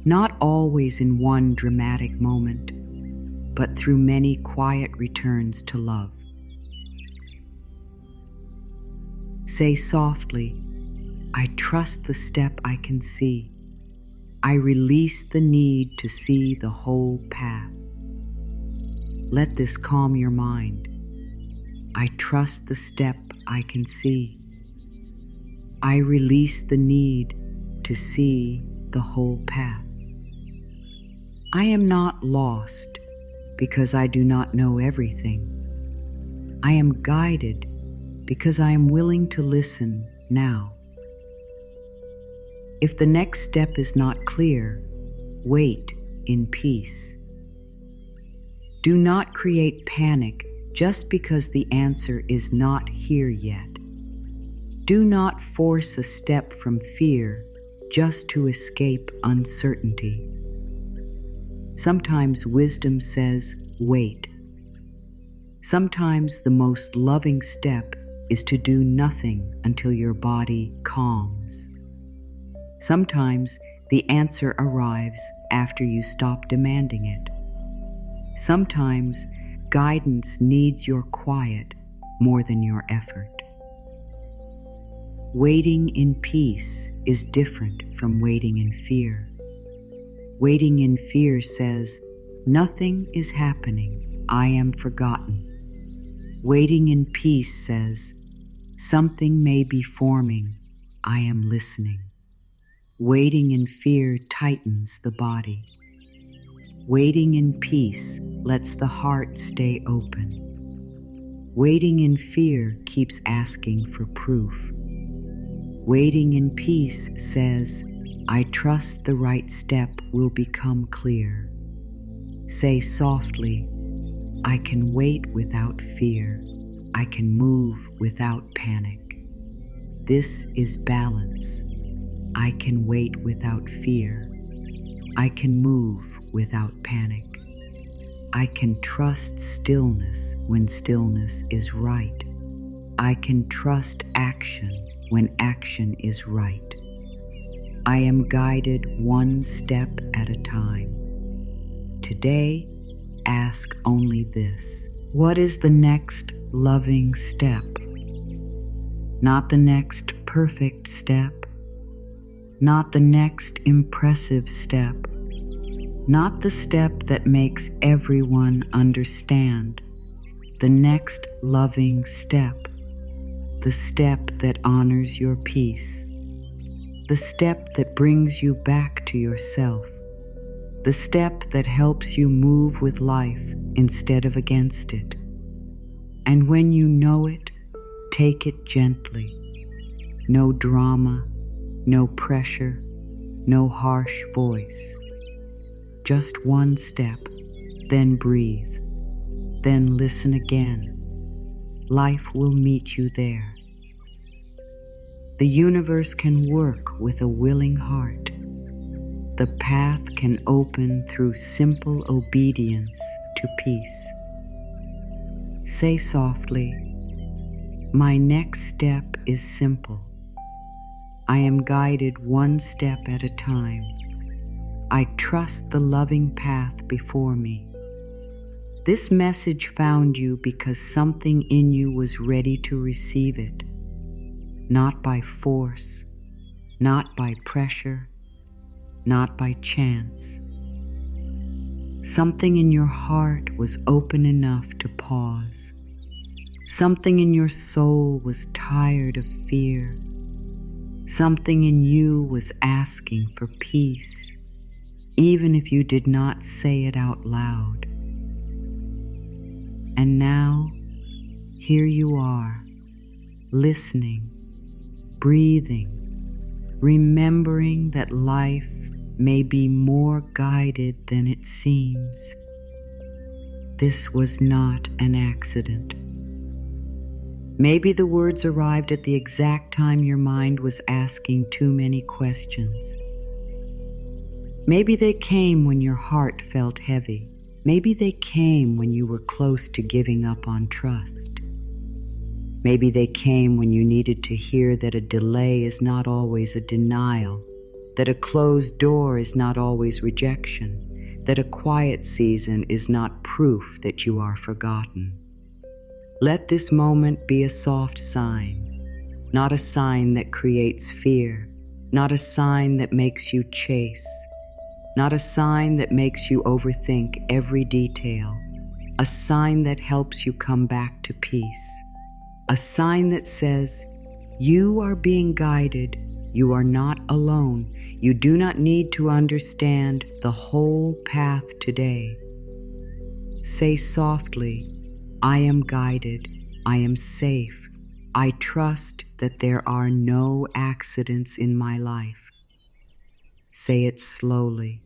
Not always in one dramatic moment, but through many quiet returns to love. Say softly, I trust the step I can see. I release the need to see the whole path. Let this calm your mind. I trust the step I can see. I release the need to see the whole path. I am not lost because I do not know everything. I am guided because I am willing to listen now. If the next step is not clear, wait in peace. Do not create panic just because the answer is not here yet. Do not force a step from fear just to escape uncertainty. Sometimes wisdom says, wait. Sometimes the most loving step is to do nothing until your body calms. Sometimes the answer arrives after you stop demanding it. Sometimes guidance needs your quiet more than your effort. Waiting in peace is different from waiting in fear. Waiting in fear says, nothing is happening, I am forgotten. Waiting in peace says, something may be forming, I am listening. Waiting in fear tightens the body. Waiting in peace lets the heart stay open. Waiting in fear keeps asking for proof. Waiting in peace says, I trust the right step will become clear. Say softly, I can wait without fear. I can move without panic. This is balance. I can wait without fear. I can move without panic. I can trust stillness when stillness is right. I can trust action when action is right. I am guided one step at a time. Today, ask only this. What is the next loving step? Not the next perfect step. Not the next impressive step. Not the step that makes everyone understand. The next loving step. The step that honors your peace. The step that brings you back to yourself. The step that helps you move with life instead of against it. And when you know it, take it gently. No drama, no pressure, no harsh voice. Just one step, then breathe, then listen again. Life will meet you there. The universe can work with a willing heart. The path can open through simple obedience to peace. Say softly, my next step is simple. I am guided one step at a time. I trust the loving path before me. This message found you because something in you was ready to receive it. Not by force, not by pressure, not by chance. Something in your heart was open enough to pause. Something in your soul was tired of fear. Something in you was asking for peace, even if you did not say it out loud. And now, here you are, listening, breathing, remembering that life may be more guided than it seems. This was not an accident. Maybe the words arrived at the exact time your mind was asking too many questions. Maybe they came when your heart felt heavy. Maybe they came when you were close to giving up on trust. Maybe they came when you needed to hear that a delay is not always a denial, that a closed door is not always rejection, that a quiet season is not proof that you are forgotten. Let this moment be a soft sign, not a sign that creates fear, not a sign that makes you chase, not a sign that makes you overthink every detail, a sign that helps you come back to peace, a sign that says, you are being guided, you are not alone, you do not need to understand the whole path today. Say softly, I am guided, I am safe, I trust that there are no accidents in my life. Say it slowly.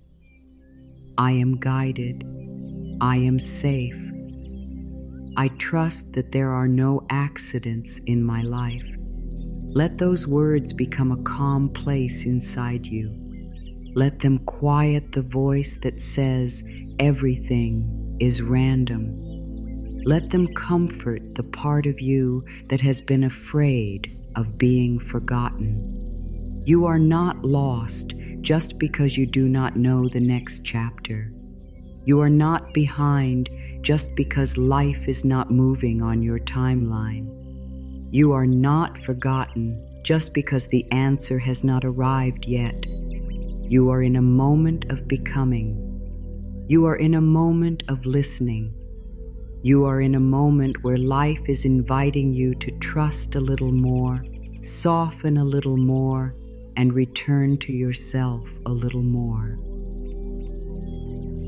I am guided, I am safe. I trust that there are no accidents in my life. Let those words become a calm place inside you. Let them quiet the voice that says everything is random. Let them comfort the part of you that has been afraid of being forgotten. You are not lost just because you do not know the next chapter. You are not behind just because life is not moving on your timeline. You are not forgotten just because the answer has not arrived yet. You are in a moment of becoming. You are in a moment of listening. You are in a moment where life is inviting you to trust a little more, soften a little more, and return to yourself a little more.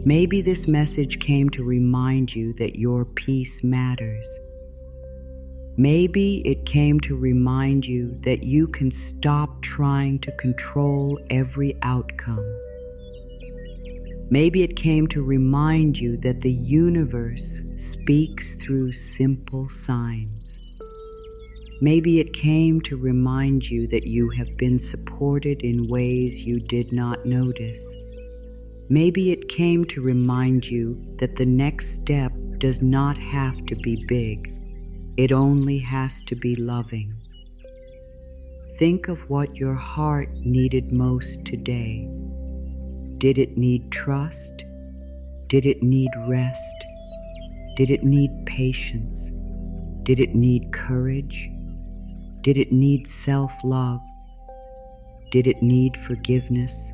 Maybe this message came to remind you that your peace matters. Maybe it came to remind you that you can stop trying to control every outcome. Maybe it came to remind you that the universe speaks through simple signs. Maybe it came to remind you that you have been supported in ways you did not notice. Maybe it came to remind you that the next step does not have to be big. It only has to be loving. Think of what your heart needed most today. Did it need trust? Did it need rest? Did it need patience? Did it need courage? Did it need self-love? Did it need forgiveness?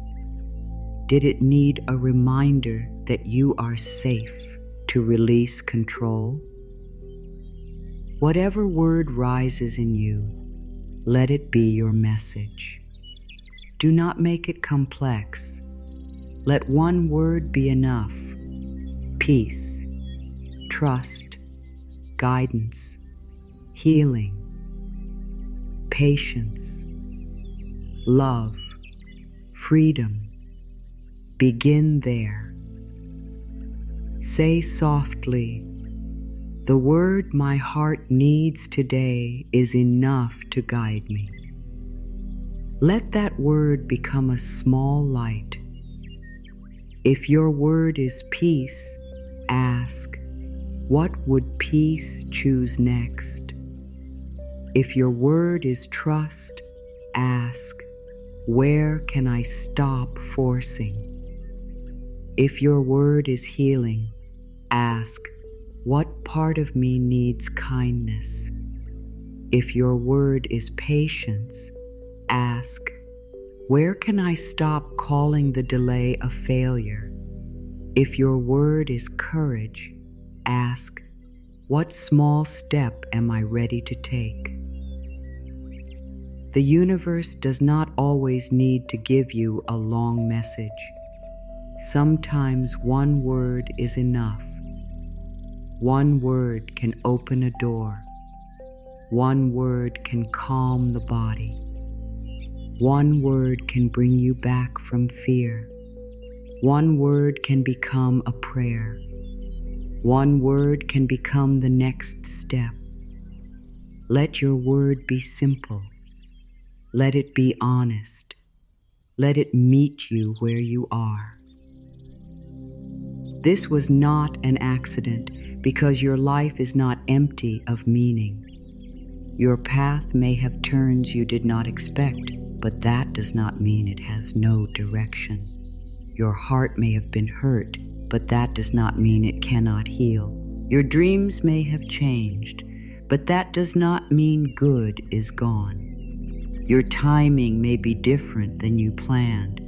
Did it need a reminder that you are safe to release control? Whatever word rises in you, let it be your message. Do not make it complex. Let one word be enough. Peace, trust, guidance, healing, patience, love, freedom. Begin there. Say softly, the word my heart needs today is enough to guide me. Let that word become a small light. If your word is peace, ask, what would peace choose next? If your word is trust, ask, where can I stop forcing? If your word is healing, ask, what part of me needs kindness? If your word is patience, ask, where can I stop calling the delay a failure? If your word is courage, ask, what small step am I ready to take? The universe does not always need to give you a long message. Sometimes one word is enough. One word can open a door. One word can calm the body. One word can bring you back from fear. One word can become a prayer. One word can become the next step. Let your word be simple. Let it be honest. Let it meet you where you are. This was not an accident because your life is not empty of meaning. Your path may have turns you did not expect, but that does not mean it has no direction. Your heart may have been hurt, but that does not mean it cannot heal. Your dreams may have changed, but that does not mean good is gone. Your timing may be different than you planned,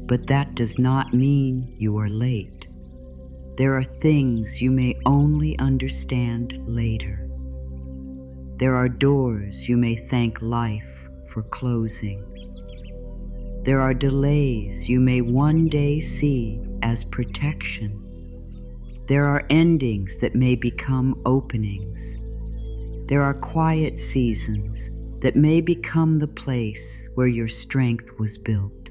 but that does not mean you are late. There are things you may only understand later. There are doors you may thank life for closing. There are delays you may one day see as protection. There are endings that may become openings. There are quiet seasons that may become the place where your strength was built.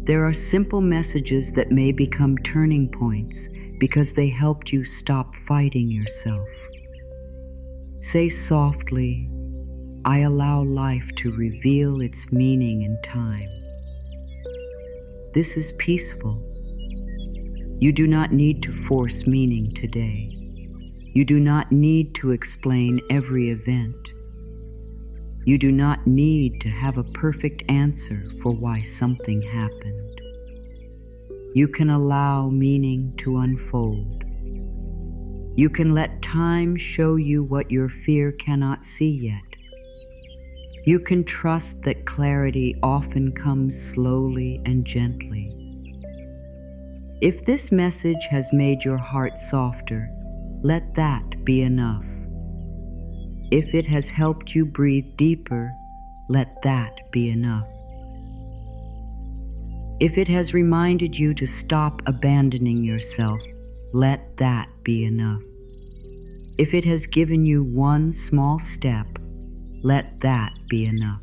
There are simple messages that may become turning points because they helped you stop fighting yourself. Say softly, I allow life to reveal its meaning in time. This is peaceful. You do not need to force meaning today. You do not need to explain every event. You do not need to have a perfect answer for why something happened. You can allow meaning to unfold. You can let time show you what your fear cannot see yet. You can trust that clarity often comes slowly and gently. If this message has made your heart softer, let that be enough. If it has helped you breathe deeper, let that be enough. If it has reminded you to stop abandoning yourself, let that be enough. If it has given you one small step, let that be enough.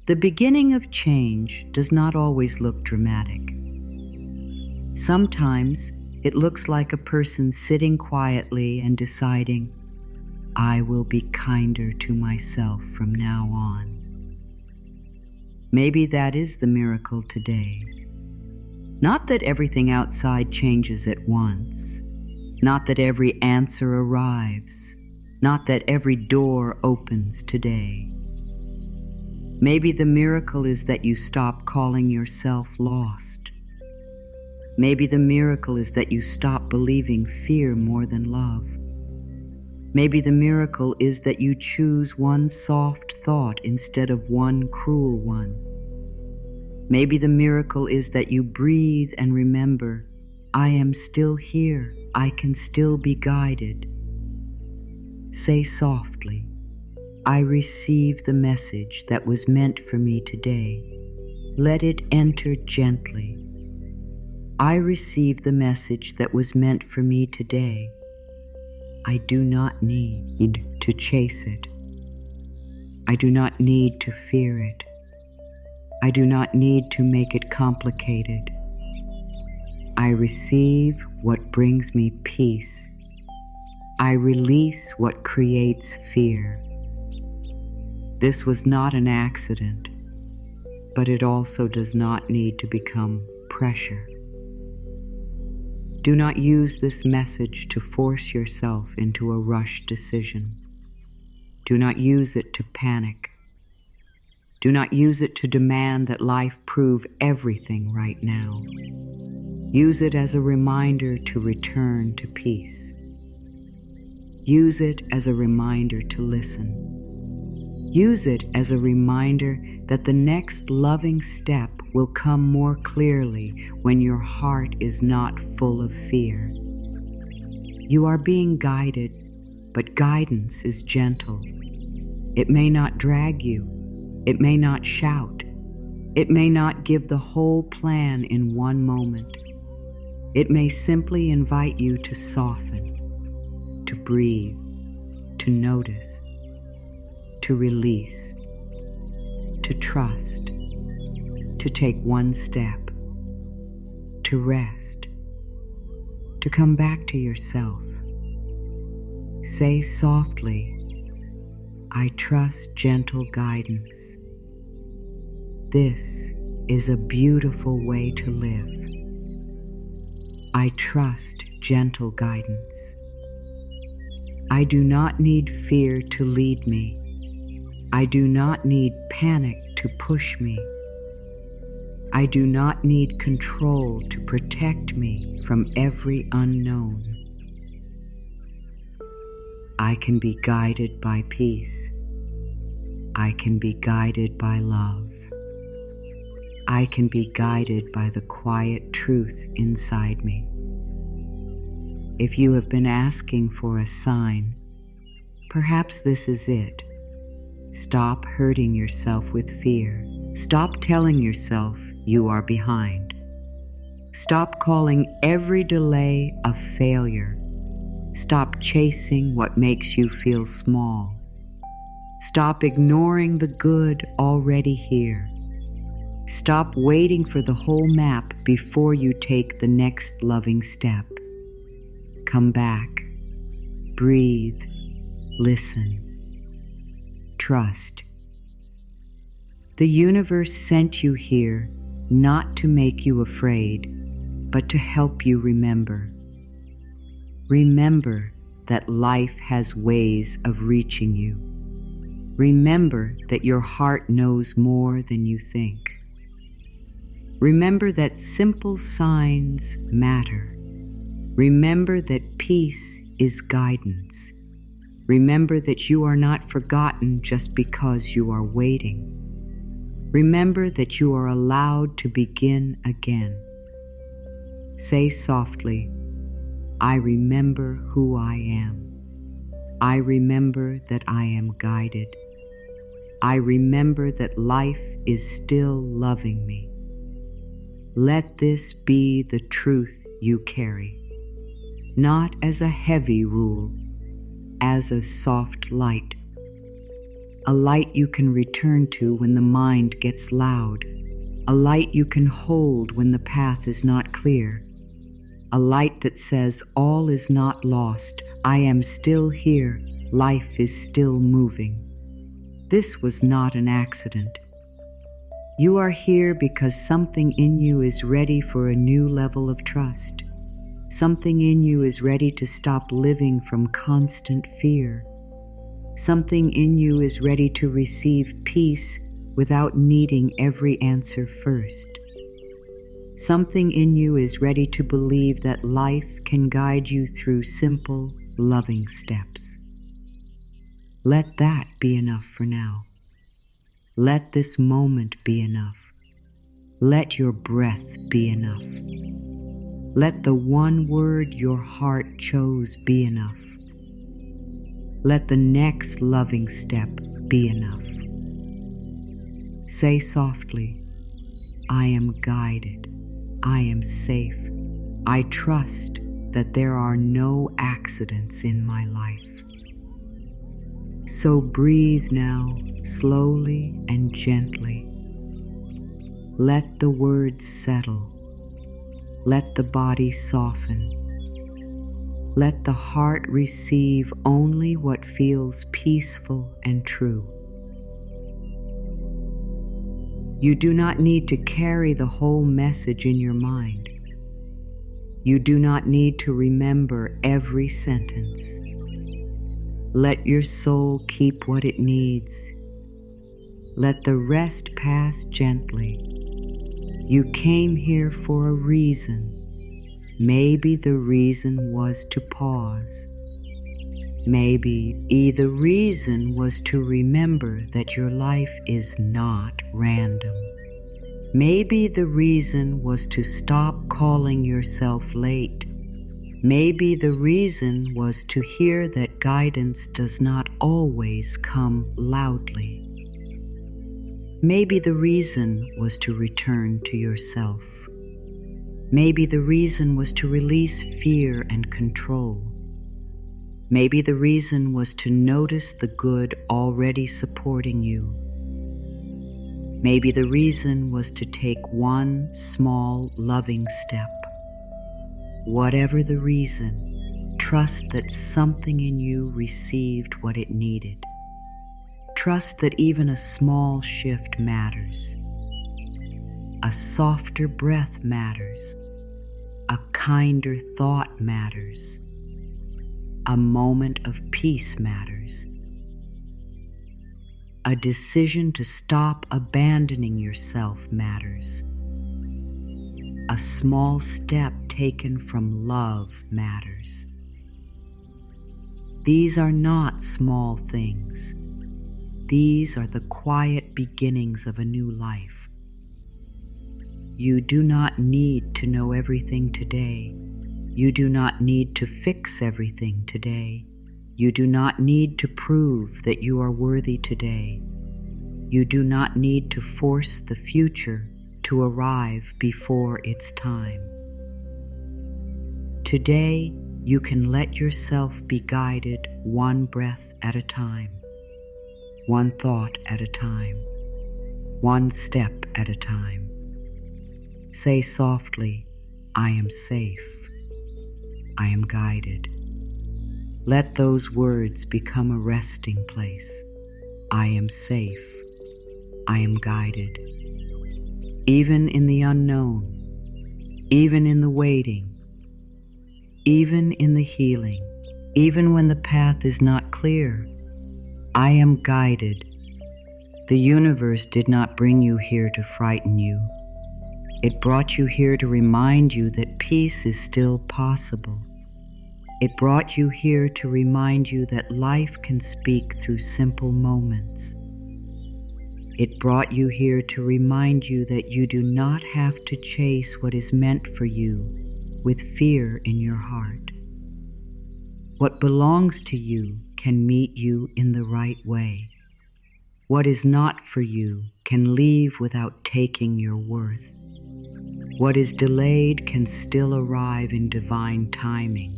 The beginning of change does not always look dramatic. Sometimes it looks like a person sitting quietly and deciding, I will be kinder to myself from now on. Maybe that is the miracle today. Not that everything outside changes at once. Not that every answer arrives. Not that every door opens today. Maybe the miracle is that you stop calling yourself lost. Maybe the miracle is that you stop believing fear more than love. Maybe the miracle is that you choose one soft thought instead of one cruel one. Maybe the miracle is that you breathe and remember, I am still here. I can still be guided. Say softly, I receive the message that was meant for me today. Let it enter gently. I receive the message that was meant for me today. I do not need to chase it. I do not need to fear it. I do not need to make it complicated. I receive what brings me peace. I release what creates fear. This was not an accident, but it also does not need to become pressure. Do not use this message to force yourself into a rushed decision. Do not use it to panic. Do not use it to demand that life prove everything right now. Use it as a reminder to return to peace. Use it as a reminder to listen. Use it as a reminder that the next loving step will come more clearly when your heart is not full of fear. You are being guided, but guidance is gentle. It may not drag you. It may not shout. It may not give the whole plan in one moment. It may simply invite you to soften, to breathe, to notice, to release, to trust, to take one step, to rest, to come back to yourself. Say softly, I trust gentle guidance. This is a beautiful way to live. I trust gentle guidance. I do not need fear to lead me. I do not need panic to push me. I do not need control to protect me from every unknown. I can be guided by peace. I can be guided by love. I can be guided by the quiet truth inside me. If you have been asking for a sign, perhaps this is it. Stop hurting yourself with fear. Stop telling yourself you are behind. Stop calling every delay a failure. Stop chasing what makes you feel small. Stop ignoring the good already here. Stop waiting for the whole map before you take the next loving step. Come back. Breathe. Listen. Trust. The universe sent you here not to make you afraid, but to help you remember. Remember that life has ways of reaching you. Remember that your heart knows more than you think. Remember that simple signs matter. Remember that peace is guidance. Remember that you are not forgotten just because you are waiting. Remember that you are allowed to begin again. Say softly, I remember who I am. I remember that I am guided. I remember that life is still loving me. Let this be the truth you carry, not as a heavy rule, as a soft light. A light you can return to when the mind gets loud. A light you can hold when the path is not clear. A light that says all is not lost. I am still here. Life is still moving. This was not an accident. You are here because something in you is ready for a new level of trust. Something in you is ready to stop living from constant fear. Something in you is ready to receive peace without needing every answer first. Something in you is ready to believe that life can guide you through simple, loving steps. Let that be enough for now. Let this moment be enough. Let your breath be enough. Let the one word your heart chose be enough. Let the next loving step be enough. Say softly, I am guided. I am safe. I trust that there are no accidents in my life. So breathe now, slowly and gently. Let the words settle. Let the body soften. Let the heart receive only what feels peaceful and true. You do not need to carry the whole message in your mind. You do not need to remember every sentence. Let your soul keep what it needs. Let the rest pass gently. You came here for a reason. Maybe the reason was to pause. Maybe the reason was to remember that your life is not random. Maybe the reason was to stop calling yourself late. Maybe the reason was to hear that guidance does not always come loudly. Maybe the reason was to return to yourself. Maybe the reason was to release fear and control. Maybe the reason was to notice the good already supporting you. Maybe the reason was to take one small loving step. Whatever the reason, Trust that something in you received what it needed. Trust that even a small shift matters. A softer breath matters. A kinder thought matters. A moment of peace matters. A decision to stop abandoning yourself matters. A small step taken from love matters. These are not small things. These are the quiet beginnings of a new life. You do not need to know everything today. You do not need to fix everything today. You do not need to prove that you are worthy today. You do not need to force the future to arrive before its time. Today, you can let yourself be guided one breath at a time, one thought at a time, one step at a time. Say softly, I am safe. I am guided. Let those words become a resting place. I am safe. I am guided. Even in the unknown, even in the waiting, even in the healing, even when the path is not clear, I am guided. The universe did not bring you here to frighten you. It brought you here to remind you that peace is still possible. It brought you here to remind you that life can speak through simple moments. It brought you here to remind you that you do not have to chase what is meant for you with fear in your heart. What belongs to you can meet you in the right way. What is not for you can leave without taking your worth. What is delayed can still arrive in divine timing.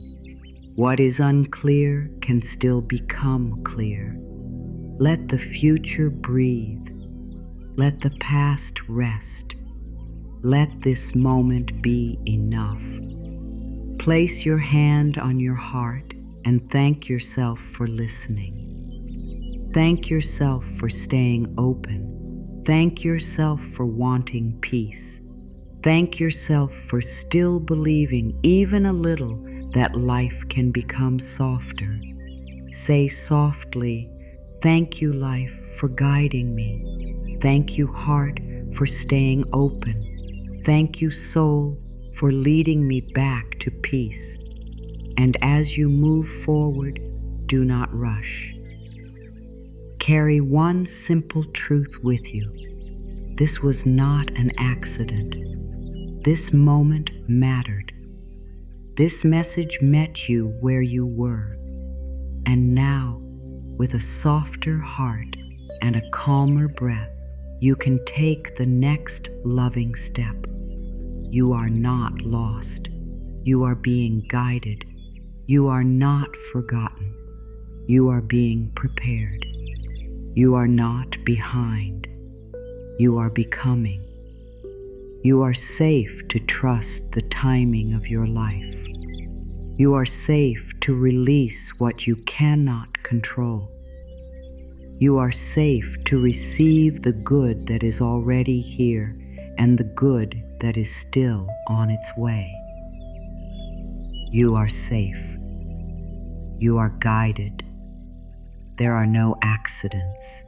What is unclear can still become clear. Let the future breathe. Let the past rest. Let this moment be enough. Place your hand on your heart and thank yourself for listening. Thank yourself for staying open. Thank yourself for wanting peace. Thank yourself for still believing even a little that life can become softer. Say softly, thank you, life, for guiding me. Thank you, heart, for staying open. Thank you, soul, for leading me back to peace. And as you move forward, do not rush. Carry one simple truth with you. This was not an accident. This moment mattered. This message met you where you were. And now, with a softer heart and a calmer breath, you can take the next loving step. You are not lost. You are being guided. You are not forgotten. You are being prepared. You are not behind. You are becoming. You are safe to trust the timing of your life. You are safe to release what you cannot control. You are safe to receive the good that is already here and the good that is still on its way. You are safe. You are guided. There are no accidents.